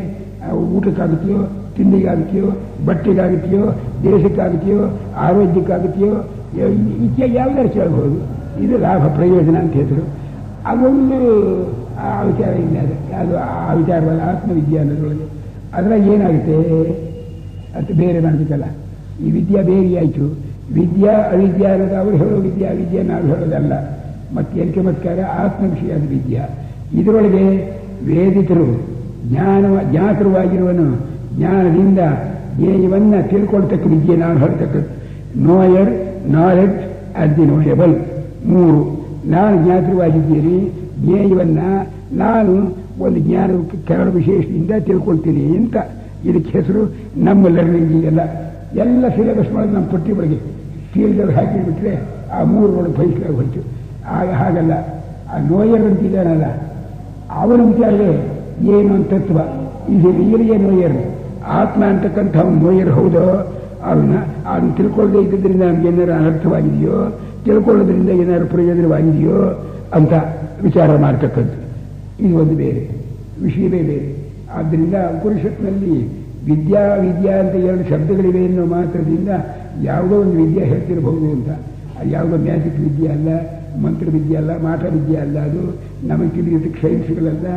ಊಟಕ್ಕಾಗುತ್ತೆಯೋ, ತಿಂಡಿಗಾಗುತ್ತೆಯೋ, ಬಟ್ಟೆಗಾಗುತ್ತೆಯೋ, ದೇಶಕ್ಕಾಗುತ್ತೆಯೋ, ಆರೋಗ್ಯಕ್ಕಾಗುತ್ತೆಯೋ, ಇತ್ಯಾದಿ ಯಾವುದಾರು ಕೇಳಬಹುದು. ಇದು ಲಾಭ ಪ್ರಯೋಜನ ಅಂತ ಹೆಸರು. ಅದೊಂದು ಆ ವಿಚಾರ ಇಲ್ಲ. ಅದು ಆ ವಿಚಾರವಲ್ಲ ಆತ್ಮವಿದ್ಯೆ ಅನ್ನೋದ್ರೊಳಗೆ. ಅದರಾಗ ಏನಾಗುತ್ತೆ ಅದು ಬೇರೆ ಮಾಡಬೇಕಲ್ಲ. ಈ ವಿದ್ಯೆ ಬೇರೆ ಆಯಿತು. ವಿದ್ಯಾ ಅವಿದ್ಯಾ ಅನ್ನೋದು ಅವರು ಹೇಳೋ ವಿದ್ಯಾ ಅವಿದ್ಯೆ ನಾವು ಹೇಳೋದಲ್ಲ. ಮತ್ತೇನು ಚಮತ್ಕಾರ? ಆತ್ಮ ವಿಷಯದ ವಿದ್ಯೆ. ಇದರೊಳಗೆ ವೇದಿಕರು ಜ್ಞಾತರುವಾಗಿರುವನು ಜ್ಞಾನದಿಂದ ಜ್ಞೇಯವನ್ನು ತಿಳ್ಕೊಳ್ತಕ್ಕ ವಿದ್ಯೆ ನಾವು ಹೇಳ್ತಕ್ಕದ್ದು. Know your, knowledge and the ನೋಯಬಲ್. ಮೂರು. ನಾನು ಜ್ಞಾತರುವಾಗಿದ್ದೀನಿ, ಜ್ಞೇಯವನ್ನು ನಾನು ಒಂದು ಜ್ಞಾನ ಕೆರಳ ವಿಶೇಷದಿಂದ ತಿಳ್ಕೊಳ್ತೀನಿ ಅಂತ. ಇದಕ್ಕೆ ಹೆಸರು ನಮ್ಮ ಲರ್ನಿಂಗಿಗೆಲ್ಲ ಎಲ್ಲ ಸಿಲೆಬಸ್ ಮಾಡಿ ನಮ್ಮ ಪಟ್ಟಿ ಒಳಗೆ ಫೀಲ್ಡಲ್ಲಿ ಹಾಕಿಬಿಟ್ರೆ ಆ ಮೂರೊಳಗೆ ಬಯಸ್ಲಾಗಿ ಹೋಯ್ತು. ಆಗ ಹಾಗಲ್ಲ. ಆ ನೋಯರ್ ಅಂತಿದ್ದಾನಲ್ಲ, ಅವನ ವಿಚಾರವೇ ಏನು ಅಂತ ತತ್ವ. ಇದು ರಿಯಲಿಗೆ ನೋಯರ್. ಆತ್ಮ ಅಂತಕ್ಕಂಥ ಅವನು ನೋಯರ್ ಹೌದೋ, ಅವನ್ನ ತಿಳ್ಕೊಳ್ಳದೆ ಇದ್ದಿದ್ದರಿಂದ ನಮ್ಗೆ ಏನಾರು ಅನರ್ಥವಾಗಿದೆಯೋ, ತಿಳ್ಕೊಳ್ಳೋದ್ರಿಂದ ಏನಾದ್ರು ಪ್ರಯೋಜನವಾಗಿದೆಯೋ ಅಂತ ವಿಚಾರ ಮಾಡ್ತಕ್ಕಂಥ ಇದು ಒಂದು ಬೇರೆ ವಿಷಯವೇ ಬೇರೆ. ಆದ್ದರಿಂದ ಉಪನಿಷತ್ನಲ್ಲಿ ವಿದ್ಯಾ ಅಂತ ಎರಡು ಶಬ್ದಗಳಿವೆ ಅನ್ನೋ ಮಾತ್ರದಿಂದ ಯಾವುದೋ ಒಂದು ವಿದ್ಯೆ ಹೇಳ್ತಿರಬಹುದು ಅಂತ. ಅದು ಯಾವುದೋ ಮ್ಯಾಜಿಕ್ ವಿದ್ಯೆ ಅಲ್ಲ, ಮಂತ್ರ ವಿದ್ಯೆ ಅಲ್ಲ, ಮಾಟ ವಿದ್ಯೆ ಅಲ್ಲ, ಅದು ನಮಗೆ ತಿಳಿಯೋದಕ್ಕೆ ಸೈನ್ಸ್ಗಳಲ್ಲ.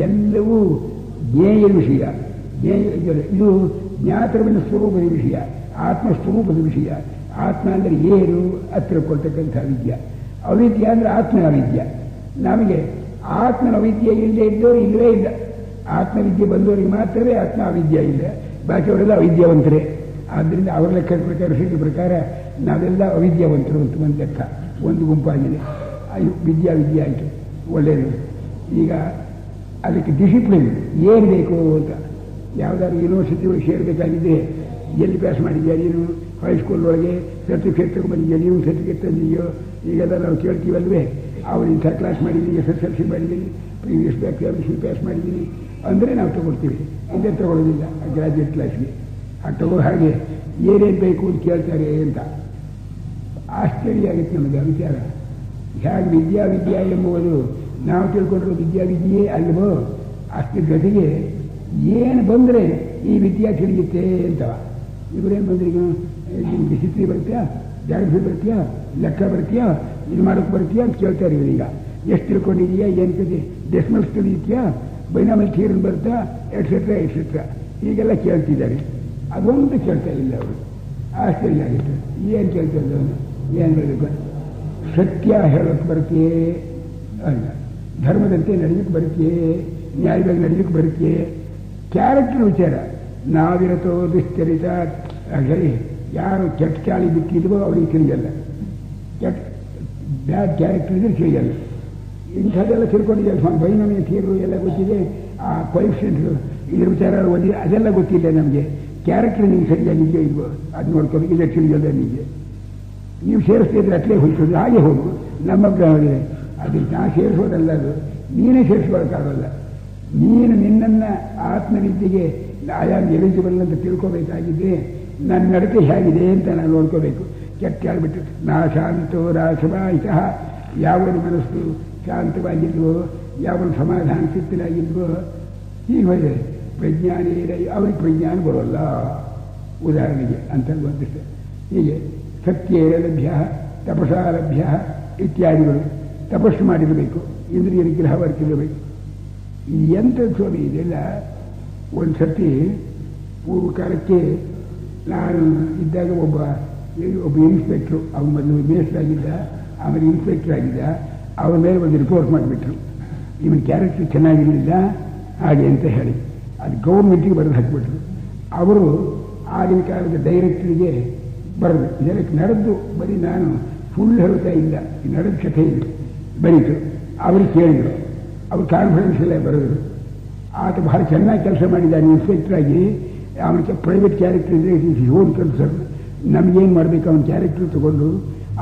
ಎಲ್ಲವೂ ಜ್ಞೇಯ ವಿಷಯ. ಇದು ಜ್ಞಾತರವಿನ ಸ್ವರೂಪದ ವಿಷಯ, ಆತ್ಮಸ್ವರೂಪದ ವಿಷಯ. ಆತ್ಮ ಅಂದರೆ ಏನು ಹತ್ತಿರ ಕೊಡ್ತಕ್ಕಂಥ ವಿದ್ಯೆ. ಅವಿದ್ಯೆ ಅಂದರೆ ಆತ್ಮನ ಅವಿದ್ಯೆ. ನಮಗೆ ಆತ್ಮನ ಅವಿದ್ಯೆ ಇಲ್ಲದೆ ಇದ್ದವರು ಇಲ್ಲವೇ ಇಲ್ಲ. ಆತ್ಮವಿದ್ಯೆ ಬಂದವರಿಗೆ ಮಾತ್ರವೇ ಆತ್ಮ ಅವಿದ್ಯೆ ಇಲ್ಲ, ಬಾಕಿಯವರೆಲ್ಲ ಅವಿದ್ಯಾವಂತರೇ. ಆದ್ದರಿಂದ ಅವರ ಲೆಕ್ಕದ ಪ್ರಕಾರ, ಋಷಿಗಳ ಪ್ರಕಾರ ನಾವೆಲ್ಲ ಅವಿದ್ಯಾವಂತರು ಅಂತ ಒಂದು ಲೆಕ್ಕ. ಒಂದು ಗುಂಪಾಗಿದೆ. ವಿದ್ಯೆ ಆಯಿತು, ಒಳ್ಳೆಯದು. ಈಗ ಅದಕ್ಕೆ ಡಿಸಿಪ್ಲಿನ್ ಏನು ಬೇಕು ಅಂತ. ಯಾವುದಾದ್ರು ಯೂನಿವರ್ಸಿಟಿ ಒಳಗೆ ಸೇರಬೇಕಾಗಿದ್ದರೆ ಎಲ್ಲಿ ಪಾಸ್ ಮಾಡಿದ್ಯಾ ನೀನು, ಹೈಸ್ಕೂಲ್ ಒಳಗೆ ಸರ್ಟಿಫಿಕೇಟ್ ತಗೊಂಡ್ಬಂದಿದ್ಯಾ, ನೀವು ಸರ್ಟಿಫಿಕೇಟ್ ತಂದಿದೆಯೋ, ಈಗೆಲ್ಲ ನಾವು ಕೇಳ್ತೀವಲ್ವೇ. ಅವ್ರು ಇಂಥ ಕ್ಲಾಸ್ ಮಾಡಿದ್ದೀನಿ, SSLC ಮಾಡಿದ್ದೀನಿ, ಪ್ರೀವಿಯಸ್ ಎಕ್ಸಾಮಿನೇಷನ್ ಪಾಸ್ ಮಾಡಿದ್ದೀನಿ ಅಂದರೆ ನಾವು ತಗೊಳ್ತೀವಿ. ಇದೇ ತಗೊಳ್ಳೋದಿಲ್ಲ ಗ್ರಾಜ್ಯುಯೇಟ್ ಕ್ಲಾಸ್ಗೆ. ಅದು ತಗೋ ಹಾಗೆ ಏನೇನು ಬೇಕು ಅಂತ ಕೇಳ್ತಾರೆ ಅಂತ ಆಶ್ಚರ್ಯ ಆಗಿತ್ತು ನಮಗೆ ಆ ವಿಚಾರ. ಹೇಗೆ ವಿದ್ಯಾ ಎಂಬುವುದು ನಾವು ತಿಳ್ಕೊಂಡ್ರು ವಿದ್ಯೆಯೇ ಅಲ್ವೋ, ಅಷ್ಟು ಗತಿಗೆ ಏನು ಬಂದರೆ ಈ ವಿದ್ಯೆ ತಿಳಿಯುತ್ತೆ ಅಂತ. ಇವರೇನು ಬಂದ್ರೆ ಈಗ ನಿಮ್ಗೆ ಹಿಸ್ಟ್ರಿ ಬರ್ತೀಯಾ, ಜಾಗ್ರಫಿ ಬರ್ತೀಯಾ, ಲೆಕ್ಕ ಬರ್ತೀಯಾ, ಇದು ಮಾಡೋಕ್ಕೆ ಬರ್ತೀಯಾ ಅಂತ ಕೇಳ್ತಾರೆ ಇವರೀಗ. ಎಷ್ಟು ತಿಳ್ಕೊಂಡಿದೆಯಾ, ಏನು ಕತೆ, ಡೆಸಿಮಲ್ಸ್ ತಿಳಿಯುತ್ತೀಯಾ, ಬೈನಾಮಲ್ ಥಿಯರಮ್ ಬರ್ತಾ, ಎಟ್ಸೆಟ್ರಾ ಹೀಗೆಲ್ಲ ಕೇಳ್ತಿದ್ದಾರೆ. ಅದೊಂದು ಕೇಳ್ತಾ ಇಲ್ಲ ಅವರು. ಆಶ್ಚರ್ಯ ಆಗುತ್ತೆ. ಏನು ಕೇಳ್ತಾ ಇದ್ದವನು, ಏನು ಹೇಳಬೇಕು? ಸತ್ಯ ಹೇಳೋಕ್ಕೆ ಬರುತ್ತೆಯೇ? ಅಲ್ಲ. ಧರ್ಮದಂತೆ ನಡೆಯೋಕ್ಕೆ ಬರುತ್ತೆಯೇ? ನ್ಯಾಯವಾಗಿ ನಡೆಯೋಕ್ಕೆ ಬರುತ್ತೆಯೇ? ಕ್ಯಾರೆಕ್ಟರ್ ವಿಚಾರ. ನಾವಿರತೋ ದುಶ್ಚರಿತ. ಸರಿ, ಯಾರು ಕೆಟ್ಟ ಚಾಳಿ ಬಿಟ್ಟಿದ್ವೋ ಅವರಿಗೆ ತಿಳಿಯಲ್ಲ. ಬ್ಯಾಡ್ ಕ್ಯಾರೆಕ್ಟರ್ ಇದ್ರೆ ತಿಳಿಯಲ್ಲ. ಇಂಥದ್ದೆಲ್ಲ ತಿಳ್ಕೊಂಡಿದ್ದೆ. ಬೈನಮಿಯ ಥಿಯರು ಎಲ್ಲ ಗೊತ್ತಿದೆ, ಆ ಕೊಯಿಫಿಷಿಯಂಟ್ಗಳು ಇದ್ರ ವಿಚಾರ ಓದಿ ಅದೆಲ್ಲ ಗೊತ್ತಿಲ್ಲ ನಮಗೆ. ಕ್ಯಾರೆಕ್ಟರ್ ನಿಮ್ಗೆ ಸರಿಯಾಗಿದೆಯೋ ಇಲ್ವೋ ಅದು ನೋಡ್ಕೊಂಡು ಇಲ್ಲ ತಿಳಿಯೋಲ್ಲ ನಿಮಗೆ. ನೀವು ಸೇರಿಸ್ತಿದ್ರೆ ಅಟ್ಲೇ ಹೋಗ್ತದೆ, ಹಾಗೆ ಹೋಗು. ನಮ್ಮ ಗ್ರಹವಿದೆ ಅದಕ್ಕೆ ನಾ ಸೇರಿಸೋದಲ್ಲ, ಅದು ನೀನೇ ಸೇರಿಸ್ಕೊಳಕ್ಕಾಗಲ್ಲ. ನೀನು ನಿನ್ನನ್ನು ಆತ್ಮವಿದ್ಯೆಗೆ ಐ ಆಮ್ ಎಲಿಜಿಬಲ್ ಅಂತ ತಿಳ್ಕೋಬೇಕಾಗಿದ್ದರೆ ನನ್ನ ನಡತೆ ಹೇಗಿದೆ ಅಂತ ನಾನು ನೋಡ್ಕೋಬೇಕು. ಕೆಟ್ಟ ಹೇಳ್ಬಿಟ್ಟು ನಾ ಶಾಂತೋ ರಾಸವಾಯಿತ, ಯಾವನು ಮನಸ್ಸು ಶಾಂತವಾಗಿಲ್ವೋ, ಯಾವನು ಸಮಾಧಾನ ಚಿತ್ತನಾಗಿಲ್ವೋ ಹೀಗೆ ಹೋದರೆ ಪ್ರಜ್ಞಾನೇ ಅವ್ರಿಗೆ ಪ್ರಜ್ಞಾನ ಬರೋಲ್ಲ. ಉದಾಹರಣೆಗೆ ಅಂತ ಗೊತ್ತಿಷ್ಟ ಹೀಗೆ ಸತ್ಯೇನ ಲಭ್ಯ ತಪಸಾ ಲಭ್ಯ ಇತ್ಯಾದಿಗಳು. ತಪಸ್ಸು ಮಾಡಿರಬೇಕು, ಇಂದ್ರಿಯ ನಿಗ್ರಹ ವರ್ತಿರಬೇಕು. ಎಂಥ ಸ್ವಾಮಿ ಇದೆಲ್ಲ. ಒಂದು ಸರ್ತಿ ಪೂರ್ವಕಾಲಕ್ಕೆ ನಾನು ಇದ್ದಾಗ ಒಬ್ಬ ಇನ್ಸ್ಪೆಕ್ಟ್ರು, ಅವನು ಮೊದಲು ಮೇಸ್ಟರ್ ಆಗಿದ್ದ, ಆಮೇಲೆ ಇನ್ಸ್ಪೆಕ್ಟರ್ ಆಗಿದ್ದ. ಅವನ ಮೇಲೆ ಒಂದು ರಿಪೋರ್ಟ್ ಮಾಡಿಬಿಟ್ರು, ಇವನ ಕ್ಯಾರೆಕ್ಟರ್ ಚೆನ್ನಾಗಿರಲಿಲ್ಲ ಹಾಗೆ ಅಂತ ಹೇಳಿ. ಅದು ಗೌರ್ಮೆಂಟಿಗೆ ಬರೆದು ಹಾಕಿಬಿಟ್ರು. ಅವರು ಆಗಿನ ಕಾಲದ ಡೈರೆಕ್ಟರಿಗೆ ಬರೆದು ಇದಕ್ಕೆ ನಡೆದು ಬರೀ ನಾನು ಸುಳ್ಳು ಹೇಳ್ತಾ ಇಲ್ಲ, ನಡೆದ ಕಥೆ ಇದೆ ಬರೀತು. ಅವ್ರಿಗೆ ಕೇಳಿದರು, ಅವ್ರು ಕಾನ್ಫಿಡೆನ್ಸ್ ಎಲ್ಲ ಬರೆದರು. ಆತ ಬಹಳ ಚೆನ್ನಾಗಿ ಕೆಲಸ ಮಾಡಿದ್ದಾನೆ ಇನ್ಸ್ಪೆಕ್ಟರ್ ಆಗಿ. ಅವನಿಗೆ ಪ್ರೈವೇಟ್ ಕ್ಯಾರೆಕ್ಟರ್ ಇದ್ದರೆ ಇಟ್ ಈಸ್ ಓನ್ ಕನ್ಸರ್ನ್. ನಮಗೇನು ಮಾಡಬೇಕು, ಅವನ ಕ್ಯಾರೆಕ್ಟರ್ ತಗೊಂಡು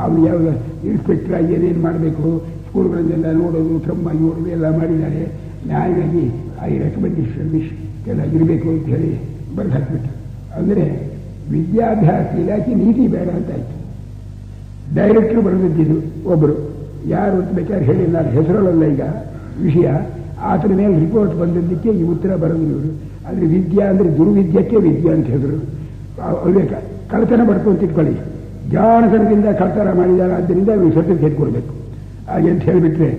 ಅವನು ಯಾವ ಇನ್ಸ್ಪೆಕ್ಟರ್ ಆಗಿ ಏನೇನು ಮಾಡಬೇಕು, ಸ್ಕೂಲ್ಗಳನ್ನೆಲ್ಲ ನೋಡೋದು, ಕ್ರಮವಾಗಿ ನೋಡೋದು ಎಲ್ಲ ಮಾಡಿದ್ದಾರೆ. ನ್ಯಾಯವಾಗಿ ಐ ರೆಕಮೆಂಡೇಶನ್ ಎಲ್ಲ ಇರಬೇಕು ಅಂತ ಹೇಳಿ ಬರೆದು ಹಾಕಿಬಿಟ್ರು. ಅಂದರೆ ವಿದ್ಯಾಭ್ಯಾಸ ಇಲಾಖೆ ನೀತಿ ಬೇಡ ಅಂತಾಯ್ತು. ಡೈರೆಕ್ಟ್ರು ಬರೆದಿದ್ದು ಒಬ್ಬರು, ಯಾರು ಅಂತ ಬೇಕಾದ್ರೆ ಹೇಳಿ, ನಾನು ಹೆಸರಲ್ಲ ಈಗ ವಿಷಯ. ಆತನ ಮೇಲೆ ರಿಪೋರ್ಟ್ ಬಂದಿದ್ದಕ್ಕೆ ಈ ಉತ್ತರ ಬರೋದು ಇವರು. ಅಂದರೆ ವಿದ್ಯಾ ಅಂದರೆ ದುರ್ವಿದ್ಯಕ್ಕೆ ವಿದ್ಯಾ ಅಂತ ಹೆಸರು. ಅವ್ರಿಗೆ ಕಳ್ತನ ಮಾಡ್ಕೊಂತ ಇಟ್ಕೊಳ್ಳಿ, ಜಾಣತನದಿಂದ ಕಳ್ತನ ಮಾಡಿದ್ದಾರೆ, ಆದ್ದರಿಂದ ಅವ್ರಿಗೆ ಸರ್ಟಿಫಿಕೇಟ್ ಕೊಡಬೇಕು ಹಾಗೆ ಅಂತ ಹೇಳಿಬಿಟ್ರೆ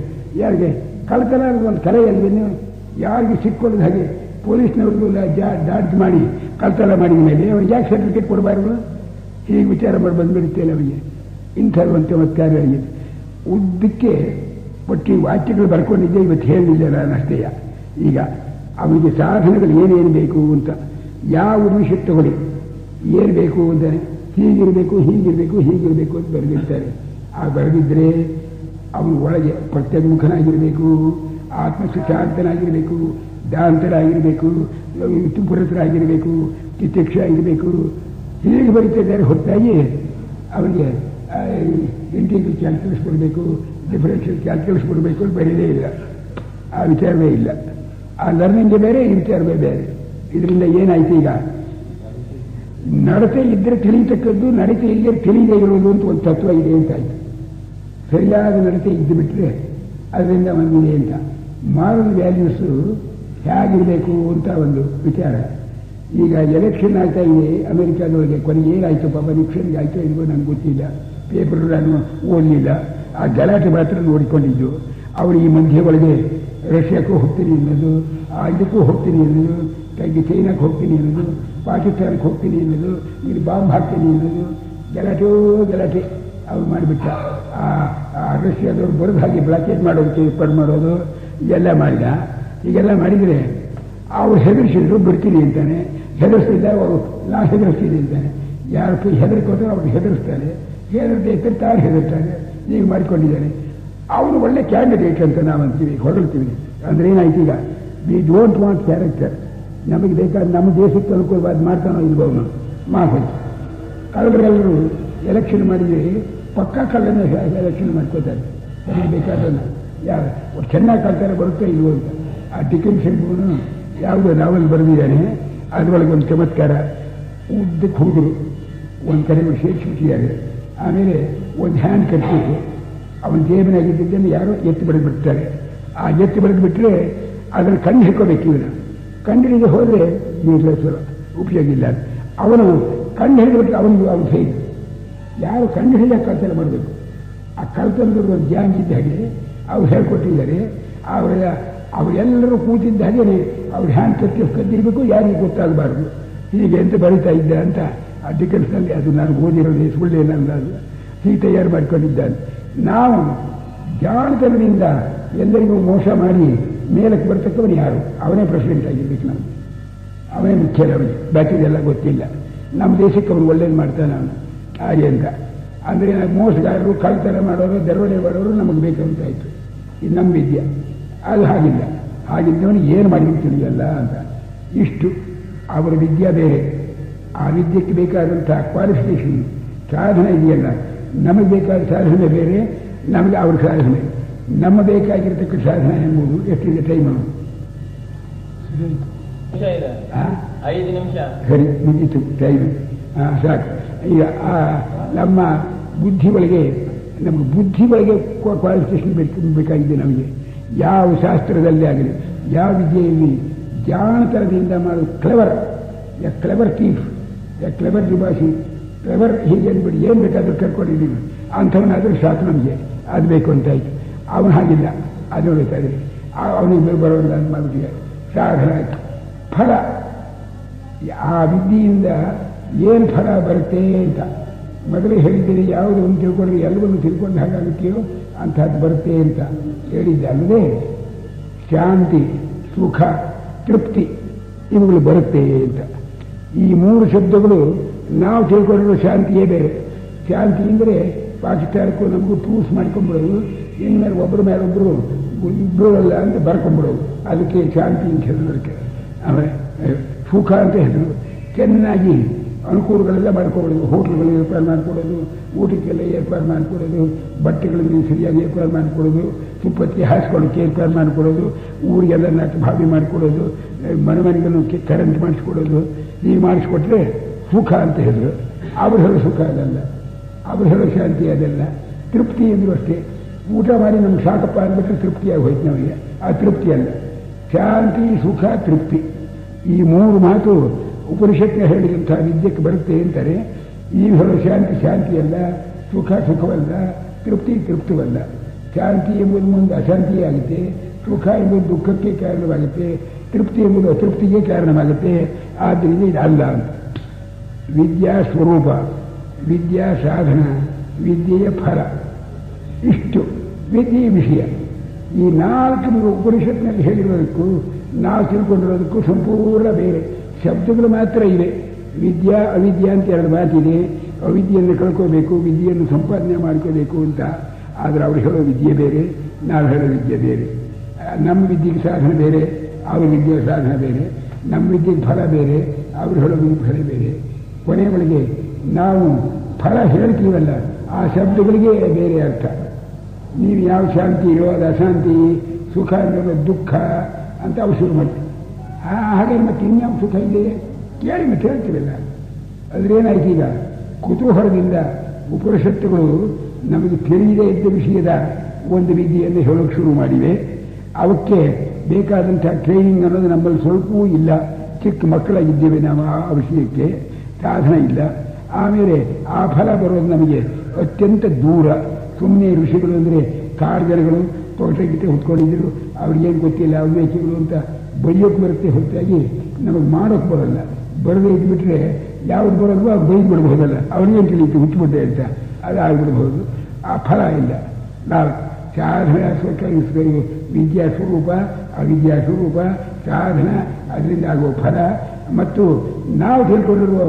ಯಾರಿಗೆ ಕಳ್ತನ ಒಂದು ಕರೆಯಲ್ವೇನು, ಯಾರಿಗೆ ಸಿಕ್ಕೊಳ್ಳೋದು ಹಾಗೆ ಪೊಲೀಸ್ನವ್ರಿಗೂ ಡಾಡ್ಜ್ ಮಾಡಿ ಕಳ್ತನ ಮಾಡಿದ ಮೇಲೆ ಅವ್ರಿಗೆ ಯಾಕೆ ಸರ್ಟಿಫಿಕೇಟ್ ಕೊಡಬಾರ್ದು? ಹೀಗೆ ವಿಚಾರ ಮಾಡಿ ಬಂದುಬಿಡುತ್ತೇನೆ ಅವರಿಗೆ. ಇಂಥದ್ದು ಚಮತ್ಕಾರ ಆಗಿದೆ. ಉದ್ದಕ್ಕೆ ಒಟ್ಟು ವಾಕ್ಯಗಳು ಬರ್ಕೊಂಡಿದ್ದೆ, ಇವತ್ತು ಹೇಳಲಿಲ್ಲ ನಾನು ಅಷ್ಟೇ. ಈಗ ಅವರಿಗೆ ಸಾಧನೆಗಳು ಏನೇನು ಬೇಕು ಅಂತ ಯಾವ ವಿಷಯ ತಗೊಳ್ಳಿ, ಏನು ಬೇಕು ಅಂತಾನೆ ಹೀಗಿರಬೇಕು ಹೀಗಿರಬೇಕು ಹೀಗಿರಬೇಕು ಅಂತ ಬರೆದಿರ್ತಾರೆ. ಆ ಬರೆದಿದ್ದರೆ ಅವನು ಒಳಗೆ ಪ್ರತ್ಯನ್ಮುಖನಾಗಿರಬೇಕು, ಆತ್ಮಶಾಂತನಾಗಿರಬೇಕು, ದಾಂತರಾಗಿರಬೇಕು, ಪುರತರಾಗಿರಬೇಕು, ತಿತಿಕ್ಷ ಆಗಿರಬೇಕು. ಹೀಗೆ ಬರೀತಿದ್ದಾರೆ ಹೊರತಾಗಿ ಅವರಿಗೆ ಇಂಟಿಗ್ರಲ್ ಕ್ಯಾಲ್ಕುಲೇಷನ್ ಕೊಡಬೇಕು, ಡಿಫರೆನ್ಷಿಯಲ್ ಕ್ಯಾಲ್ಕುಲೇಷನ್ ಕೊಡಬೇಕು ಅಂತ ಬರೀದೇ ಇಲ್ಲ. ಆ ವಿಚಾರವೇ ಇಲ್ಲ. ಆ ಲರ್ನಿಂಗ್ ಬೇರೆ, ಈ ವಿಚಾರವೇ ಬೇರೆ. ಇದರಿಂದ ಏನಾಯ್ತು, ಈಗ ನಡತೆ ಇದ್ದರೆ ತಿಳಿಯತಕ್ಕದ್ದು, ನಡತೆ ಇಲ್ಲದೆ ತಿಳಿಯದೇ ಇರೋದು ಅಂತ ಒಂದು ತತ್ವ ಇದೆ ಅಂತಾಯ್ತು. ಸರಿಯಾದ ನಡತೆ ಇದ್ದು ಬಿಟ್ಟರೆ ಅದರಿಂದ ಒಂದಿದೆ ಅಂತ. ಮಾರಲ್ ವ್ಯಾಲ್ಯೂಸು ಹೇಗಿರಬೇಕು ಅಂತ ಒಂದು ವಿಚಾರ. ಈಗ ಎಲೆಕ್ಷನ್ ಆಗ್ತಾ ಇದೆ ಅಮೆರಿಕಾದೊಳಗೆ. ಕೊನೆಗೆ ಏನಾಯ್ತು ಪಾಪ, ಎಲೆಕ್ಷನ್ಗೆ ಆಯ್ತೋ ಇಲ್ವೋ ನನಗೆ ಗೊತ್ತಿಲ್ಲ, ಪೇಪರ್ ನಾನು ಓದಲಿಲ್ಲ. ಆ ಗಲಾಟೆ ಮಾತ್ರ ನೋಡಿಕೊಂಡಿದ್ದು. ಅವರು ಈ ಮಧ್ಯೆ ಒಳಗೆ ರಷ್ಯಾಕ್ಕೂ ಹೋಗ್ತೀನಿ ಅನ್ನೋದು, ಇದಕ್ಕೂ ಹೋಗ್ತೀನಿ ಅನ್ನೋದು, ಕೈಗೆ ಚೈನಾಕ್ಕೆ ಹೋಗ್ತೀನಿ ಅನ್ನೋದು, ಪಾಕಿಸ್ತಾನಕ್ಕೆ ಹೋಗ್ತೀನಿ ಅನ್ನೋದು, ಇಲ್ಲಿ ಬಾಂಬ್ ಹಾಕ್ತೀನಿ ಅನ್ನೋದು, ಗಲಾಟೆ ಅವ್ರು ಮಾಡಿಬಿಟ್ಟ. ಆ ರಷ್ಯಾದವ್ರು ಬರೋದು ಹಾಗೆ ಬ್ಲಾಕೇಟ್ ಮಾಡೋದಕ್ಕೆ ಏರ್ಪಾಡು ಮಾಡೋದು ಇದೆಲ್ಲ ಮಾಡಿದ. ಹೀಗೆಲ್ಲ ಮಾಡಿದರೆ ಅವ್ರು ಹೆದರಿಸಿದ್ರು, ಬಿಡ್ತೀನಿ ಅಂತಾನೆ. ಹೆದರಿಸ್ತಿದ್ದ ಅವರು, ನಾ ಹೆದರಿಸ್ತೀನಿ ಅಂತಾನೆ. ಯಾರು ಹೆದರ್ಕೋತಾರೆ ಅವ್ರು ಹೆದರಿಸ್ತಾರೆ, ಹೆದರ್ತೆ ತಾನು ಹೆದರ್ತಾರೆ. ಈಗ ಮಾಡಿಕೊಂಡಿದ್ದಾನೆ. ಅವನು ಒಳ್ಳೆ ಕ್ಯಾಂಡಿಡೇಟ್ ಅಂತ ನಾವು ಅಂತೀವಿ, ಹೊರಡ್ತೀವಿ. ಅಂದ್ರೆ ಏನಾಯ್ತು, ಈಗ ವಿ ಡೋಂಟ್ ವಾಂಟ್ ಕ್ಯಾರೆಕ್ಟರ್. ನಮಗೆ ಬೇಕಾದ ನಮ್ಮ ದೇಶಕ್ಕೆ ಅನುಕೂಲವಾದ ಮಾಡ್ತಾನೋ ಇಲ್ವೋ ಅವನು ಮಾತಾಡಿ. ಕಳ್ಳರೆಲ್ಲರೂ ಎಲೆಕ್ಷನ್ ಮಾಡಿದರೆ ಪಕ್ಕಾ ಕಳ್ಳನೇ ಎಲೆಕ್ಷನ್ ಮಾಡ್ಕೋತಾರೆ. ನಮಗೆ ಬೇಕಾದನ್ನು ಯಾರು ಚೆನ್ನಾಗಿ ಕಳ್ತಾರೆ ಬರುತ್ತೋ ಇಲ್ವೋ ಅಂತ. ಆ ಡಿಕೆನ್ಸನ್ ಯಾವುದೋ ನಾವಲ್ಲಿ ಬರೆದಿದ್ದಾನೆ. ಅದರೊಳಗೆ ಒಂದು ಚಮತ್ಕಾರ. ಉದ್ದಕ್ಕೆ ಹೋದರು, ಒಂದು ಕಡೆ ಸೇರಿಸಿಬಿಟ್ಟಿದ್ದಾರೆ. ಆಮೇಲೆ ಒಂದು ಹ್ಯಾಂಡ್ ಕಟ್ಬಿಟ್ಟು ಅವನ ಜೇಬಿನಾಗಿದ್ದನ್ನು ಯಾರೋ ಎತ್ತಿ ಬರೆದು ಬಿಡ್ತಾರೆ. ಆ ಎತ್ತಿ ಬರೆದು ಬಿಟ್ಟರೆ ಅದನ್ನು ಕಂಡು ಹಿಡ್ಕೋಬೇಕು. ಇವನು ಕಂಡು ಹಿಡಿದು ಹೋದರೆ ಉಪಯೋಗ ಇಲ್ಲ. ಅವನು ಕಂಡು ಹಿಡಿದ್ಬಿಟ್ರೆ ಅವನು ಫೇಲ್. ಯಾರು ಕಂಡು ಹಿಡಿದ ಕಳ್ತನ ಮಾಡಬೇಕು. ಆ ಕಳ್ತನದ ಒಂದು ಗ್ಯಾಂಗ್ ಇದ್ದ ಹಾಗೆ ಅವ್ರು ಹೇಳ್ಕೊಟ್ಟಿದ್ದಾರೆ. ಅವರೆಲ್ಲರೂ ಕೂತಿದ್ದ ಹಾಗೆ ಅವ್ರು ಹ್ಯಾಂಡ್ ಕದ್ದಿರಬೇಕು, ಯಾರಿಗೂ ಗೊತ್ತಾಗಬಾರ್ದು. ಹೀಗೆ ಅಂತ ಬರೀತಾ ಇದ್ದ ಅಂತ ಆ ಡಿಕೆನ್ಸ್ನಲ್ಲಿ ಅದು ನಾನು ಓದಿರೋದು ಸುಳ್ಳೇನಲ್ಲ, ಅದು ಹೀಗೆ ತಯಾರು ಮಾಡ್ಕೊಂಡಿದ್ದಾನೆ. ನಾವು ಜಾಣತನದಿಂದ ಎಲ್ಲರಿಗೂ ಮೋಸ ಮಾಡಿ ಮೇಲಕ್ಕೆ ಬರ್ತಕ್ಕವನು ಯಾರು? ಅವನೇ ಪ್ರೆಸಿಡೆಂಟ್ ಆಗಿರ್ಬೇಕು. ನಾವು ಅವನೇ ಮುಖ್ಯ. ಅವನಿಗೆ ಬಾಕಿದೆಲ್ಲ ಗೊತ್ತಿಲ್ಲ. ನಮ್ಮ ದೇಶಕ್ಕೆ ಅವನು ಒಳ್ಳೇದು ಮಾಡ್ತಾನೆ ಅವನು ಹಾಗೆ ಅಂತ. ಅಂದರೆ ಮೋಸಗಾರರು ಕಳ್ತನ ಮಾಡೋರು ದರೋಡೆ ಮಾಡೋರು ನಮಗೆ ಬೇಕಂತಾಯಿತು. ಇದು ನಮ್ಮ ವಿದ್ಯೆ. ಅದು ಹಾಗಿಲ್ಲ. ಹಾಗಿದ್ದವನು ಏನು ಮಾಡಿದ್ರು ತಿಳಿಯಲ್ಲ ಅಂತ. ಇಷ್ಟು ಅವರ ವಿದ್ಯೆ ಬೇರೆ. ಆ ವಿದ್ಯೆಗೆ ಬೇಕಾದಂಥ ಕ್ವಾಲಿಫಿಕೇಷನ್ ಸಾಧನೆ ಇದೆಯಲ್ಲ, ನಮಗೆ ಬೇಕಾದ ಸಾಧನೆ ಬೇರೆ, ನಮಗೆ ಅವ್ರ ಸಾಧನೆ. ನಮ್ಮ ಬೇಕಾಗಿರ್ತಕ್ಕ ಸಾಧನೆ ಎಂಬುದು ಎಷ್ಟಿದೆ ಟೈಮು? ಸರಿ, ಮುಗೀತು ಟೈಮ್. ಸಾಕು. ಈಗ ನಮ್ಮ ಬುದ್ಧಿ ಒಳಗೆ ಕ್ವಾಲಿಫಿಕೇಷನ್ ಬೇಕಾಗಿದೆ ನಮಗೆ. ಯಾವ ಶಾಸ್ತ್ರದಲ್ಲಿ ಆಗಲಿ, ಯಾವ ವಿದ್ಯೆಯಲ್ಲಿ ಜಾಣತನದಿಂದ ಮಾಡೋದು ಕ್ಲೆವರ್ ಥೀಫ್, ಕ್ಲೆವರ್ ದುಬಾಸಿ, ಕ್ಲೆವರ್ ಹೀಗೆ ಅಂದ್ಬಿಟ್ಟು ಏನು ಬೇಕಾದ್ರೂ ಕರ್ಕೊಂಡಿದ್ದೀವಿ ಅಂಥವನಾದರೂ ಸಾಕು ನಮಗೆ. ಅದು ಬೇಕು ಅಂತಾಯ್ತು. ಅವನು ಹಾಗಿಲ್ಲ. ಅದು ಬೇಕಾದ್ರೆ ಅವನಿಗೆ ಬರೋಲ್ಲ ಅಂತ ಮಾಡಿಬಿಟ್ಟಿದೆ. ಸಾಧನ ಆಯಿತು. ಫಲ, ಆ ವಿದ್ಯೆಯಿಂದ ಏನು ಫಲ ಬರುತ್ತೆ ಅಂತ ಮೊದಲೇ ಹೇಳಿದ್ದೀರಿ. ಯಾವುದು ಒಂದು ತಿಳ್ಕೊಂಡ್ರೆ ಎಲ್ಲವನ್ನು ತಿಳ್ಕೊಂಡು ಹಾಗಾಗುತ್ತೆಯೋ ಅಂಥದ್ದು ಬರುತ್ತೆ ಅಂತ ಹೇಳಿದ್ದೆ. ಅಲ್ಲದೆ ಶಾಂತಿ, ಸುಖ, ತೃಪ್ತಿ ಇವುಗಳು ಬರುತ್ತೆ ಅಂತ. ಈ ಮೂರು ಶಬ್ದಗಳು ನಾವು ತಿಳ್ಕೊಂಡಿರೋ ಶಾಂತಿಯೇ ಬೇರೆ. ಶಾಂತಿ ಅಂದರೆ ಪಾಕಿಸ್ತಾನಕ್ಕೂ ನಮಗೂ ಪ್ರೂಫ್ ಮಾಡ್ಕೊಂಡ್ಬಿಡೋದು, ಇನ್ಮೇಲೆ ಒಬ್ಬರ ಮೇಲೊಬ್ಬರು ಇಬ್ಬರಲ್ಲ ಅಂತ ಬರ್ಕೊಂಡ್ಬಿಡೋದು. ಅದಕ್ಕೆ ಶಾಂತಿ ಅಂತ ಹೇಳಿದಕ್ಕೆ. ಆಮೇಲೆ ಸುಖ ಅಂತ ಹೇಳಿದ್ರು. ಚೆನ್ನಾಗಿ ಅನುಕೂಲಗಳೆಲ್ಲ ಮಾಡ್ಕೊಡೋದು, ಹೋಟ್ಲುಗಳು ಏರ್ಪಾಡು ಮಾಡಿಕೊಡೋದು, ಊಟಕ್ಕೆಲ್ಲ ಏರ್ಪಾಡು ಮಾಡಿಕೊಡೋದು, ಬಟ್ಟೆಗಳನ್ನು ಸರಿಯಾಗಿ ಏರ್ಪಾಡು ಮಾಡಿಕೊಡೋದು, ತುಪ್ಪತ್ತಿ ಹಾಸ್ಕೊಳ್ಳೋಕ್ಕೆ ಏರ್ಪಾಡು ಮಾಡಿಕೊಡೋದು, ಊರಿಗೆಲ್ಲ ನಾಲ್ಕು ಭಾವಿ ಮಾಡಿಕೊಡೋದು, ಮನೆಗೂ ಕರೆಂಟ್ ಮಾಡಿಸ್ಕೊಡೋದು. ಹೀಗೆ ಮಾಡಿಸ್ಕೊಟ್ರೆ ಸುಖ ಅಂತ ಹೇಳಿದ್ರು. ಅವ್ರು ಹೇಳೋ ಸುಖ ಅದಲ್ಲ, ಅವ್ರು ಹೇಳೋ ಶಾಂತಿ ಅದಲ್ಲ. ತೃಪ್ತಿ ಎಂದರೂ ಅಷ್ಟೇ. ಊಟ ಮಾಡಿ ನಮ್ಗೆ ಸಾಕಪ್ಪ ಅಂದ್ಬಿಟ್ರೆ ತೃಪ್ತಿಯಾಗಿ ಹೋಯ್ತು ನಮಗೆ. ಆ ತೃಪ್ತಿ ಅಲ್ಲ. ಶಾಂತಿ, ಸುಖ, ತೃಪ್ತಿ ಈ ಮೂರು ಮಾತು ಉಪನಿಷತ್ನ ಹೇಳಿದಂಥ ವಿದ್ಯೆಗೆ ಬರುತ್ತೆ ಅಂತಾರೆ. ಈ ಹೇಳೋ ಶಾಂತಿ ಅಲ್ಲ, ಸುಖ ಸುಖವಲ್ಲ, ತೃಪ್ತಿ ತೃಪ್ತವಲ್ಲ. ಶಾಂತಿ ಎಂಬುದು ಮುಂದೆ ಅಶಾಂತಿಯೇ ಆಗುತ್ತೆ, ಸುಖ ಎಂಬುದು ದುಃಖಕ್ಕೆ ಕಾರಣವಾಗುತ್ತೆ, ತೃಪ್ತಿ ಎಂಬುದು ಅತೃಪ್ತಿಗೆ ಕಾರಣವಾಗುತ್ತೆ. ಆದ್ದರಿಂದ ಇದು ಅಲ್ಲ ಅಂತ. ವಿದ್ಯಾ ಸ್ವರೂಪ, ವಿದ್ಯಾ ಸಾಧನ, ವಿದ್ಯೆಯ ಫಲ, ಇಷ್ಟು ವಿದ್ಯೆಯ ವಿಷಯ. ಈ ನಾಲ್ಕು ಉಪನಿಷತ್ನಲ್ಲಿ ಹೇಳಿರೋದಕ್ಕೂ ನಾವು ತಿಳ್ಕೊಂಡಿರೋದಕ್ಕೂ ಸಂಪೂರ್ಣ ಬೇರೆ. ಶಬ್ದಗಳು ಮಾತ್ರ ಇವೆ. ವಿದ್ಯಾ ಅವಿದ್ಯಾ ಅಂತ ಎರಡು ಮಾತಿದೆ. ಅವಿದ್ಯೆಯನ್ನು ಕಳ್ಕೋಬೇಕು, ವಿದ್ಯೆಯನ್ನು ಸಂಪಾದನೆ ಮಾಡ್ಕೋಬೇಕು ಅಂತ. ಆದರೆ ಅವ್ರು ಹೇಳೋ ವಿದ್ಯೆ ಬೇರೆ, ನಾವು ಹೇಳೋ ವಿದ್ಯೆ ಬೇರೆ. ನಮ್ಮ ವಿದ್ಯೆಗೆ ಸಾಧನ ಬೇರೆ, ಅವ್ರ ವಿದ್ಯೆಯ ಸಾಧನ ಬೇರೆ. ನಮ್ಮ ವಿದ್ಯೆಗೆ ಫಲ ಬೇರೆ, ಅವ್ರು ಹೇಳೋ ಫಲ ಬೇರೆ. ಕೊನೆಗಳಿಗೆ ನಾವು ಫಲ ಹೇಳ್ತೀವಲ್ಲ, ಆ ಶಬ್ದಗಳಿಗೆ ಬೇರೆ ಅರ್ಥ. ನೀವು ಯಾವ ಶಾಂತಿ ಇರೋ ಅದು ಅಶಾಂತಿ, ಸುಖ ಅನ್ನೋದು ದುಃಖ ಅಂತ ಅವ್ರು ಶುರು ಮಾಡ್ತೀವಿ. ಹಾಗೆ ಮತ್ತೆ ಇನ್ಯಾವ ಸುಖ ಇದೆ ಕೇಳಿ ಮತ್ತೆ ಹೇಳ್ತೀವಲ್ಲ. ಅದ್ರೇನಾಯ್ತು, ಈಗ ಕುತೂಹಲದಿಂದ ಉಪನಿಷತ್ತುಗಳು ನಮಗೆ ತಿಳಿಯದೇ ಇದ್ದ ವಿಷಯದ ಒಂದು ವಿದ್ಯೆಯನ್ನು ಹೇಳೋಕೆ ಶುರು ಮಾಡಿವೆ. ಅವಕ್ಕೆ ಬೇಕಾದಂಥ ಟ್ರೈನಿಂಗ್ ಅನ್ನೋದು ನಮ್ಮಲ್ಲಿ ಸ್ವಲ್ಪವೂ ಇಲ್ಲ. ಚಿಕ್ಕ ಮಕ್ಕಳಾಗಿದ್ದೇವೆ ನಾವು. ಆ ವಿಷಯಕ್ಕೆ ಸಾಧನ ಇಲ್ಲ. ಆಮೇಲೆ ಆ ಫಲ ಬರೋದು ನಮಗೆ ಅತ್ಯಂತ ದೂರ. ಸುಮ್ಮನೆ ಋಷಿಗಳು ಅಂದರೆ ಕಾರ್ಯಗಳು ತೋಟಗೀತೆ ಹೊತ್ಕೊಂಡಿದ್ರು, ಅವ್ರಿಗೇನು ಗೊತ್ತಿಲ್ಲ ಅವಿವೇಕಿಗಳು ಅಂತ ಬೈಯೋಕೆ ಬರುತ್ತೆ ಹೊರತಾಗಿ ನಮಗೆ ಮಾಡೋಕೆ ಬರೋಲ್ಲ. ಬರದೇ ಇದ್ಬಿಟ್ರೆ ಯಾವ್ದು ಬರೋದು ಅವ್ರು ಬೈದು ಬಿಡ್ಬೋದಲ್ಲ, ಅವ್ರಿಗೇನು ತಿಳಿಯುತ್ತೆ ಹುಟ್ಟುಬಿಟ್ಟೆ ಅಂತ ಅದು ಆಗ್ಬಿಡ್ಬೋದು. ಆ ಫಲ ಇಲ್ಲ. ನಾವು ಸಾಧನ ವಿದ್ಯಾ ಸ್ವರೂಪ, ಅವಿದ್ಯಾ ಸ್ವರೂಪ, ಸಾಧನ, ಅದರಿಂದ ಆಗುವ ಫಲ ಮತ್ತು ನಾವು ತಿಳ್ಕೊಂಡಿರುವ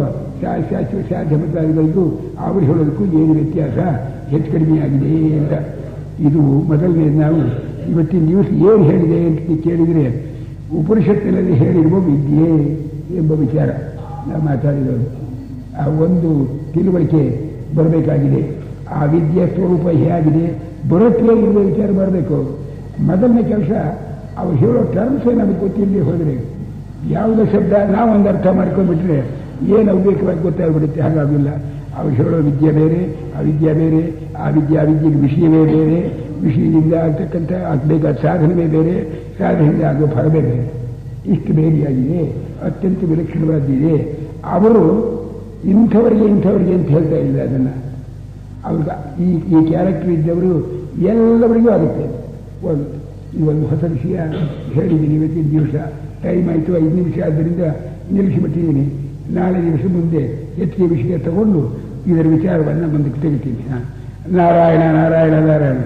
ಶಾಶ್ವತ ಸಾಧ್ಯ ಮೊದಲಾದಗಳಿಗೂ ಅವ್ರು ಹೇಳೋದಕ್ಕೂ ಏನು ವ್ಯತ್ಯಾಸ, ಹೆಚ್ಚು ಕಡಿಮೆಯಾಗಿದೆ ಅಂತ. ಇದು ಮೊದಲನೇ. ನಾವು ಇವತ್ತಿನ ದಿವಸ ಏನು ಹೇಳಿದೆ ಅಂತ ಕೇಳಿದರೆ ಉಪನಿಷತ್ತಿನಲ್ಲಿ ಹೇಳಿರುವ ವಿದ್ಯೆ ಎಂಬ ವಿಚಾರ ನಾವು ಮಾತಾಡಿರೋದು. ಆ ಒಂದು ತಿಳುವಳಿಕೆ ಬರಬೇಕಾಗಿದೆ. ಆ ವಿದ್ಯೆ ಸ್ವರೂಪ ಹೇಗಿದೆ ಬರುತ್ತೆ ಇರುವ ವಿಚಾರ ಬರಬೇಕು. ಮೊದಲನೇ ಕೆಲಸ ಅವ್ರು ಹೇಳೋ ಟರ್ಮ್ಸೇ ನಮಗೆ ಗೊತ್ತಿಲ್ಲದೆ ಹೋದರೆ ಯಾವುದೋ ಶಬ್ದ ನಾವೊಂದು ಅರ್ಥ ಮಾಡ್ಕೊಂಡ್ಬಿಟ್ರೆ ಏನು ಅವ್ಯಕವಾಗಿ ಗೊತ್ತಾಗ್ಬಿಡುತ್ತೆ. ಹಾಗಾಗಿಲ್ಲ. ಅವ್ರು ಹೇಳೋ ವಿದ್ಯೆ ಬೇರೆ, ಅವಿದ್ಯೆ ಬೇರೆ. ಆ ವಿದ್ಯೆಗೆ ವಿಷಯವೇ ಬೇರೆ, ವಿಷಯದಿಂದ ಆಗ್ತಕ್ಕಂಥ ಆಗಬೇಕಾದ ಸಾಧನವೇ ಬೇರೆ, ಸಾಧನೆಯಿಂದ ಆಗೋ ಫಲವೇ ಬೇರೆ. ಇಷ್ಟು ಬೇರೆಯಾಗಿದೆ, ಅತ್ಯಂತ ವಿಲಕ್ಷಣವಾದಿದೆ. ಅವರು ಇಂಥವರಿಗೆ ಅಂತ ಹೇಳ್ತಾ ಇಲ್ಲ. ಅದನ್ನು ಅವ್ರಿಗೆ ಈ ಕ್ಯಾರೆಕ್ಟರ್ ಇದ್ದವರು ಎಲ್ಲವರಿಗೂ ಆಗುತ್ತೆ. ಒಂದು ಹೊಸ ವಿಷಯ ಹೇಳಿದ್ದೀನಿ ಇವತ್ತಿನ ದಿವಸ. ಟೈಮ್ ಆಯಿತು 5 ನಿಮಿಷ, ಆದ್ದರಿಂದ ನಿಲ್ಲಿಸಿಬಿಟ್ಟಿದ್ದೀನಿ. ನಾಳೆ ದಿವಸ ಮುಂದೆ ಹೆಚ್ಚಿಗೆ ವಿಷಯ ತಗೊಂಡು ಇದರ ವಿಚಾರವನ್ನು ಮುಂದಕ್ಕೆ ತೆಗಿತೀನಿ. ನಾರಾಯಣ ನಾರಾಯಣ ನಾರಾಯಣ.